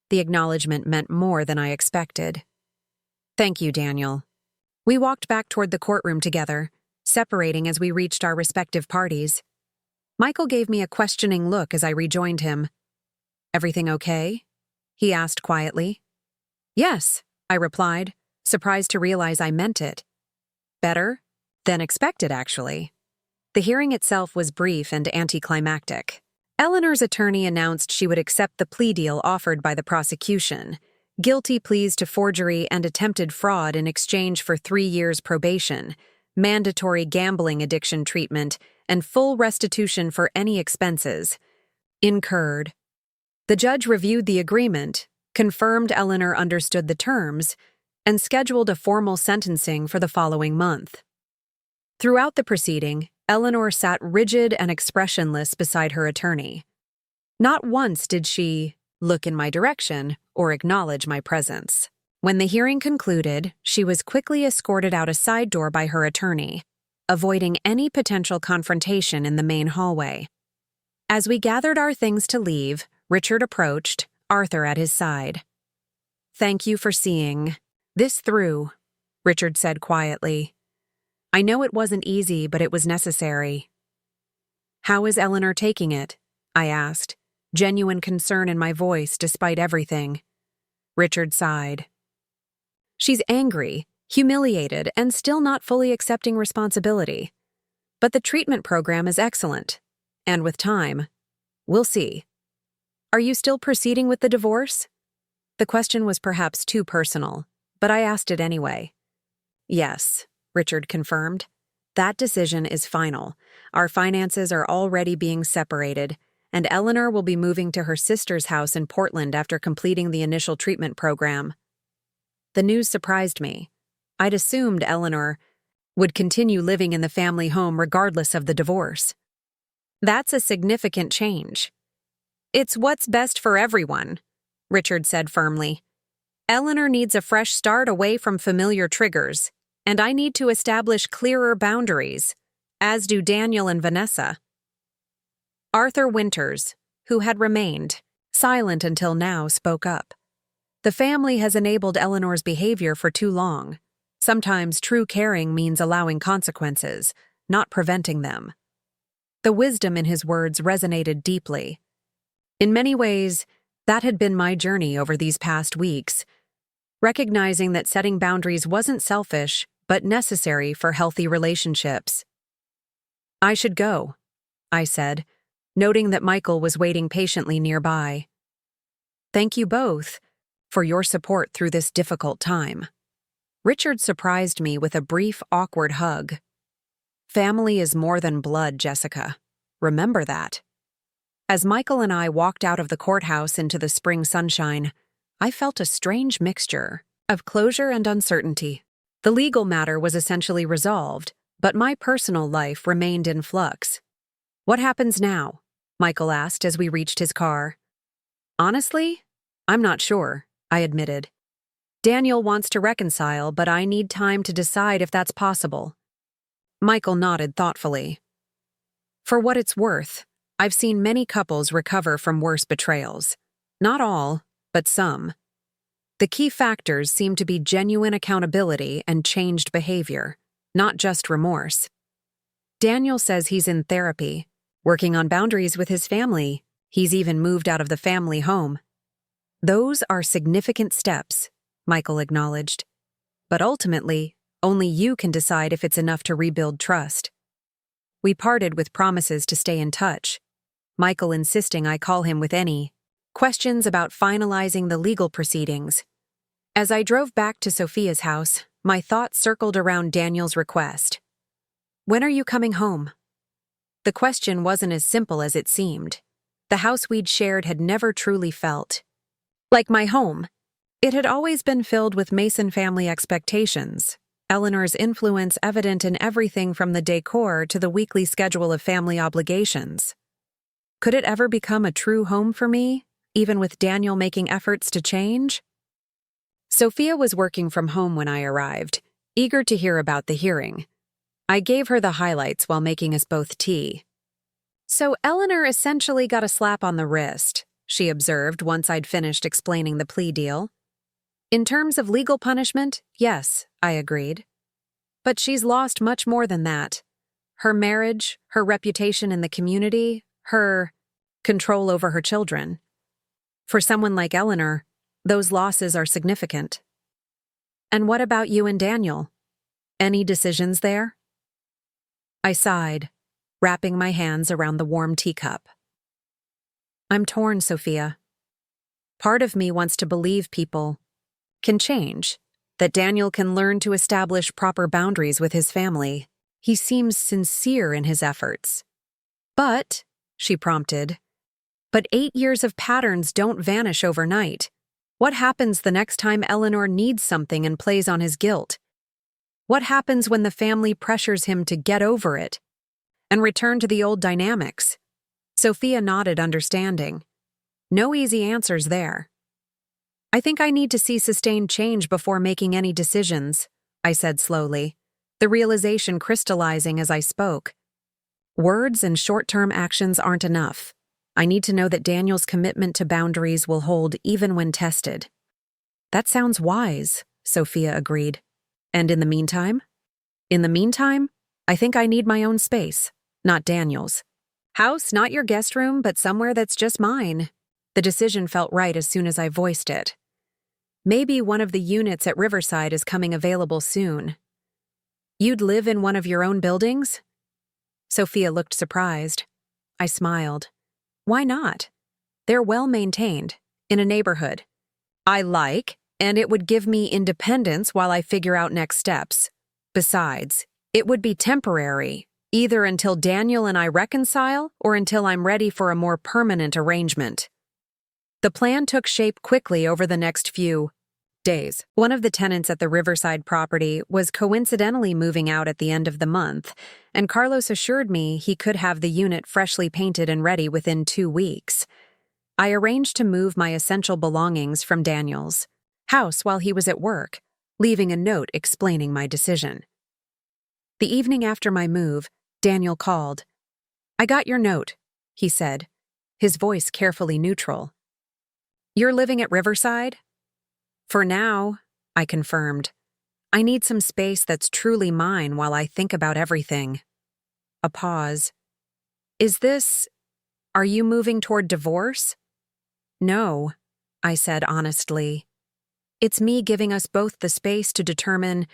The acknowledgement meant more than I expected. "Thank you, Daniel." We walked back toward the courtroom together, separating as we reached our respective parties. Michael gave me a questioning look as I rejoined him. "Everything okay?" he asked quietly. "Yes," I replied, surprised to realize I meant it. "Better than expected, actually." The hearing itself was brief and anticlimactic. Eleanor's attorney announced she would accept the plea deal offered by the prosecution, guilty pleas to forgery and attempted fraud in exchange for 3 years probation, mandatory gambling addiction treatment, and full restitution for any expenses incurred. The judge reviewed the agreement, confirmed Eleanor understood the terms, and scheduled a formal sentencing for the following month. Throughout the proceeding, Eleanor sat rigid and expressionless beside her attorney. Not once did she look in my direction or acknowledge my presence. When the hearing concluded, she was quickly escorted out a side door by her attorney, avoiding any potential confrontation in the main hallway. As we gathered our things to leave, Richard approached, Arthur at his side. "Thank you for seeing this through," Richard said quietly. "I know it wasn't easy, but it was necessary." "How is Eleanor taking it?" I asked, genuine concern in my voice despite everything. Richard sighed. "She's angry, humiliated, and still not fully accepting responsibility. But the treatment program is excellent. And with time, we'll see." "Are you still proceeding with the divorce?" The question was perhaps too personal, but I asked it anyway. "Yes," Richard confirmed. "That decision is final. Our finances are already being separated, and Eleanor will be moving to her sister's house in Portland after completing the initial treatment program." The news surprised me. I'd assumed Eleanor would continue living in the family home regardless of the divorce. "That's a significant change." "It's what's best for everyone," Richard said firmly. "Eleanor needs a fresh start away from familiar triggers, and I need to establish clearer boundaries, as do Daniel and Vanessa." Arthur Winters, who had remained silent until now, spoke up. "The family has enabled Eleanor's behavior for too long. Sometimes true caring means allowing consequences, not preventing them." The wisdom in his words resonated deeply. In many ways, that had been my journey over these past weeks, recognizing that setting boundaries wasn't selfish, but necessary for healthy relationships. "I should go," I said, noting that Michael was waiting patiently nearby. "Thank you both for your support through this difficult time." Richard surprised me with a brief, awkward hug. "Family is more than blood, Jessica. Remember that." As Michael and I walked out of the courthouse into the spring sunshine, I felt a strange mixture of closure and uncertainty. The legal matter was essentially resolved, but my personal life remained in flux. "What happens now?" Michael asked as we reached his car. "Honestly, I'm not sure," I admitted. "Daniel wants to reconcile, but I need time to decide if that's possible." Michael nodded thoughtfully. "For what it's worth, I've seen many couples recover from worse betrayals. Not all, but some. The key factors seem to be genuine accountability and changed behavior, not just remorse. Daniel says he's in therapy, working on boundaries with his family. He's even moved out of the family home." "Those are significant steps," Michael acknowledged. "But ultimately, only you can decide if it's enough to rebuild trust." We parted with promises to stay in touch, Michael insisting I call him with any questions about finalizing the legal proceedings. As I drove back to Sophia's house, my thoughts circled around Daniel's request. "When are you coming home?" The question wasn't as simple as it seemed. The house we'd shared had never truly felt like my home. It had always been filled with Mason family expectations, Eleanor's influence evident in everything from the decor to the weekly schedule of family obligations. Could it ever become a true home for me, even with Daniel making efforts to change? Sophia was working from home when I arrived, eager to hear about the hearing. I gave her the highlights while making us both tea. "So Eleanor essentially got a slap on the wrist," she observed once I'd finished explaining the plea deal. "In terms of legal punishment, yes," I agreed. "But she's lost much more than that. Her marriage, her reputation in the community, her control over her children. For someone like Eleanor, those losses are significant." "And what about you and Daniel? Any decisions there?" I sighed, wrapping my hands around the warm teacup. "I'm torn, Sophia. Part of me wants to believe people can change, that Daniel can learn to establish proper boundaries with his family. He seems sincere in his efforts. But," she prompted, "but 8 years of patterns don't vanish overnight. What happens the next time Eleanor needs something and plays on his guilt? What happens when the family pressures him to get over it and return to the old dynamics?" Sophia nodded, understanding. No easy answers there. "I think I need to see sustained change before making any decisions," I said slowly, the realization crystallizing as I spoke. Words and short-term actions aren't enough. I need to know that Daniel's commitment to boundaries will hold even when tested. "That sounds wise," Sophia agreed. "And in the meantime?" "In the meantime, I think I need my own space, not Daniel's. House, not your guest room, but somewhere that's just mine." The decision felt right as soon as I voiced it. "Maybe one of the units at Riverside is coming available soon." "You'd live in one of your own buildings?" Sophia looked surprised. I smiled. "Why not? They're well maintained, in a neighborhood I like, and it would give me independence while I figure out next steps. Besides, it would be temporary, either until Daniel and I reconcile or until I'm ready for a more permanent arrangement." The plan took shape quickly over the next few days. One of the tenants at the Riverside property was coincidentally moving out at the end of the month, and Carlos assured me he could have the unit freshly painted and ready within 2 weeks. I arranged to move my essential belongings from Daniel's house while he was at work, leaving a note explaining my decision. The evening after my move, Daniel called. "I got your note," he said, his voice carefully neutral. "You're living at Riverside?" "For now," I confirmed. "I need some space that's truly mine while I think about everything." A pause. Are you moving toward divorce?" "No," I said honestly. "It's me giving us both the space to determine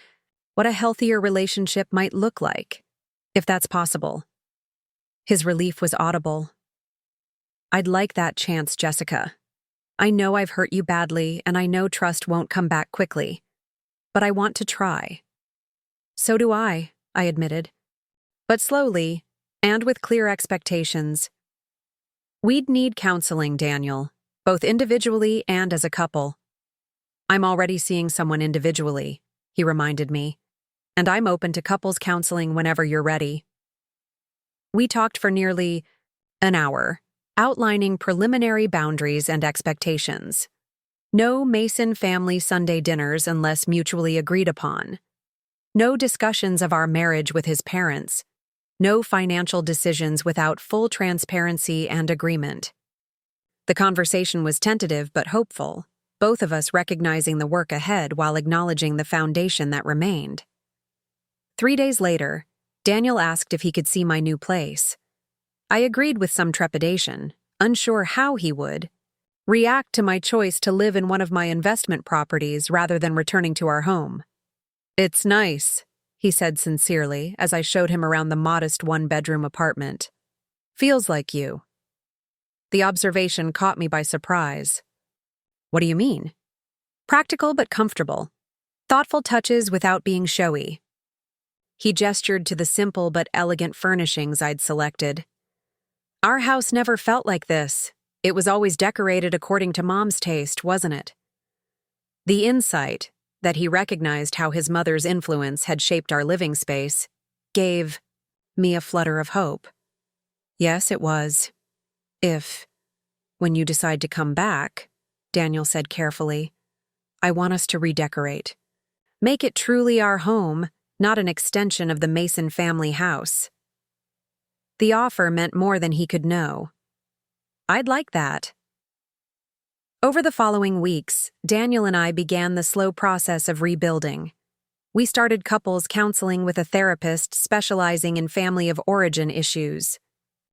what a healthier relationship might look like, if that's possible." His relief was audible. "I'd like that chance, Jessica. I know I've hurt you badly, and I know trust won't come back quickly. But I want to try." "So do I admitted. But slowly, and with clear expectations. We'd need counseling, Daniel, both individually and as a couple." "I'm already seeing someone individually," he reminded me. "And I'm open to couples counseling whenever you're ready." We talked for nearly an hour, outlining preliminary boundaries and expectations. No Mason family Sunday dinners unless mutually agreed upon. No discussions of our marriage with his parents. No financial decisions without full transparency and agreement. The conversation was tentative but hopeful, both of us recognizing the work ahead while acknowledging the foundation that remained. 3 days later, Daniel asked if he could see my new place. I agreed with some trepidation, unsure how he would react to my choice to live in one of my investment properties rather than returning to our home. "It's nice," he said sincerely as I showed him around the modest one-bedroom apartment. "Feels like you." The observation caught me by surprise. "What do you mean?" "Practical but comfortable. Thoughtful touches without being showy." He gestured to the simple but elegant furnishings I'd selected. "Our house never felt like this. It was always decorated according to Mom's taste, wasn't it?" The insight, that he recognized how his mother's influence had shaped our living space, gave me a flutter of hope. Yes, it was. When you decide to come back, Daniel said carefully, I want us to redecorate. Make it truly our home, not an extension of the Mason family house. The offer meant more than he could know. I'd like that. Over the following weeks, Daniel and I began the slow process of rebuilding. We started couples counseling with a therapist specializing in family of origin issues.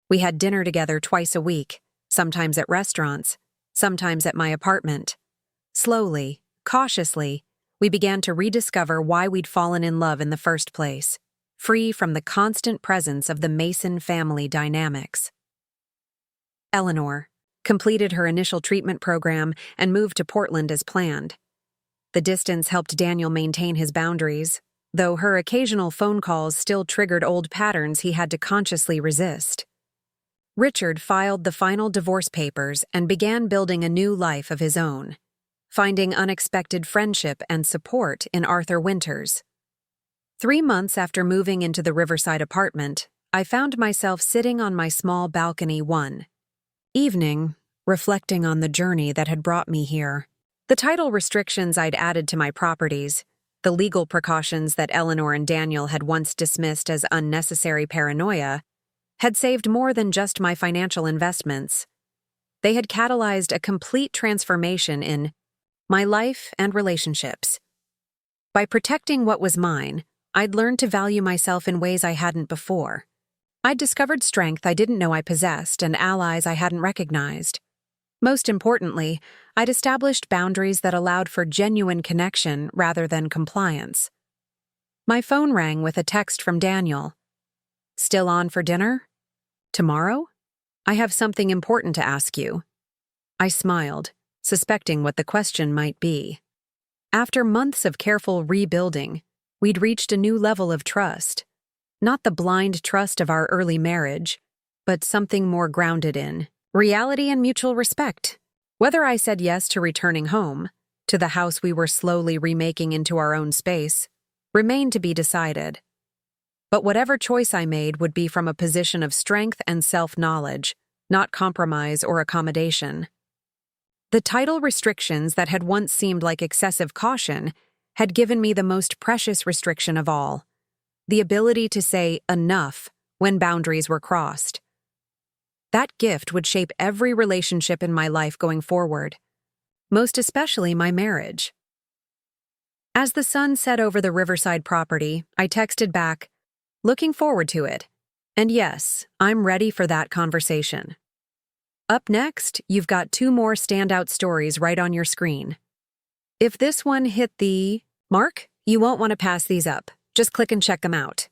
We had dinner together twice a week, sometimes at restaurants, sometimes at my apartment. Slowly, cautiously, we began to rediscover why we'd fallen in love in the first place, free from the constant presence of the Mason family dynamics. Eleanor completed her initial treatment program and moved to Portland as planned. The distance helped Daniel maintain his boundaries, though her occasional phone calls still triggered old patterns he had to consciously resist. Richard filed the final divorce papers and began building a new life of his own, finding unexpected friendship and support in Arthur Winters. 3 months after moving into the Riverside apartment, I found myself sitting on my small balcony one evening, reflecting on the journey that had brought me here. The title restrictions I'd added to my properties, the legal precautions that Eleanor and Daniel had once dismissed as unnecessary paranoia, had saved more than just my financial investments. They had catalyzed a complete transformation in my life and relationships. By protecting what was mine, I'd learned to value myself in ways I hadn't before. I'd discovered strength I didn't know I possessed and allies I hadn't recognized. Most importantly, I'd established boundaries that allowed for genuine connection rather than compliance. My phone rang with a text from Daniel. Still on for dinner? Tomorrow? I have something important to ask you. I smiled, suspecting what the question might be. After months of careful rebuilding, we'd reached a new level of trust. Not the blind trust of our early marriage, but something more grounded in reality and mutual respect. Whether I said yes to returning home, to the house we were slowly remaking into our own space, remained to be decided. But whatever choice I made would be from a position of strength and self-knowledge, not compromise or accommodation. The title restrictions that had once seemed like excessive caution had given me the most precious restriction of all, the ability to say enough when boundaries were crossed. That gift would shape every relationship in my life going forward, most especially my marriage. As the sun set over the Riverside property, I texted back, looking forward to it. And yes, I'm ready for that conversation. Up next, you've got 2 more standout stories right on your screen. If this one hit the mark, you won't want to pass these up. Just click and check them out.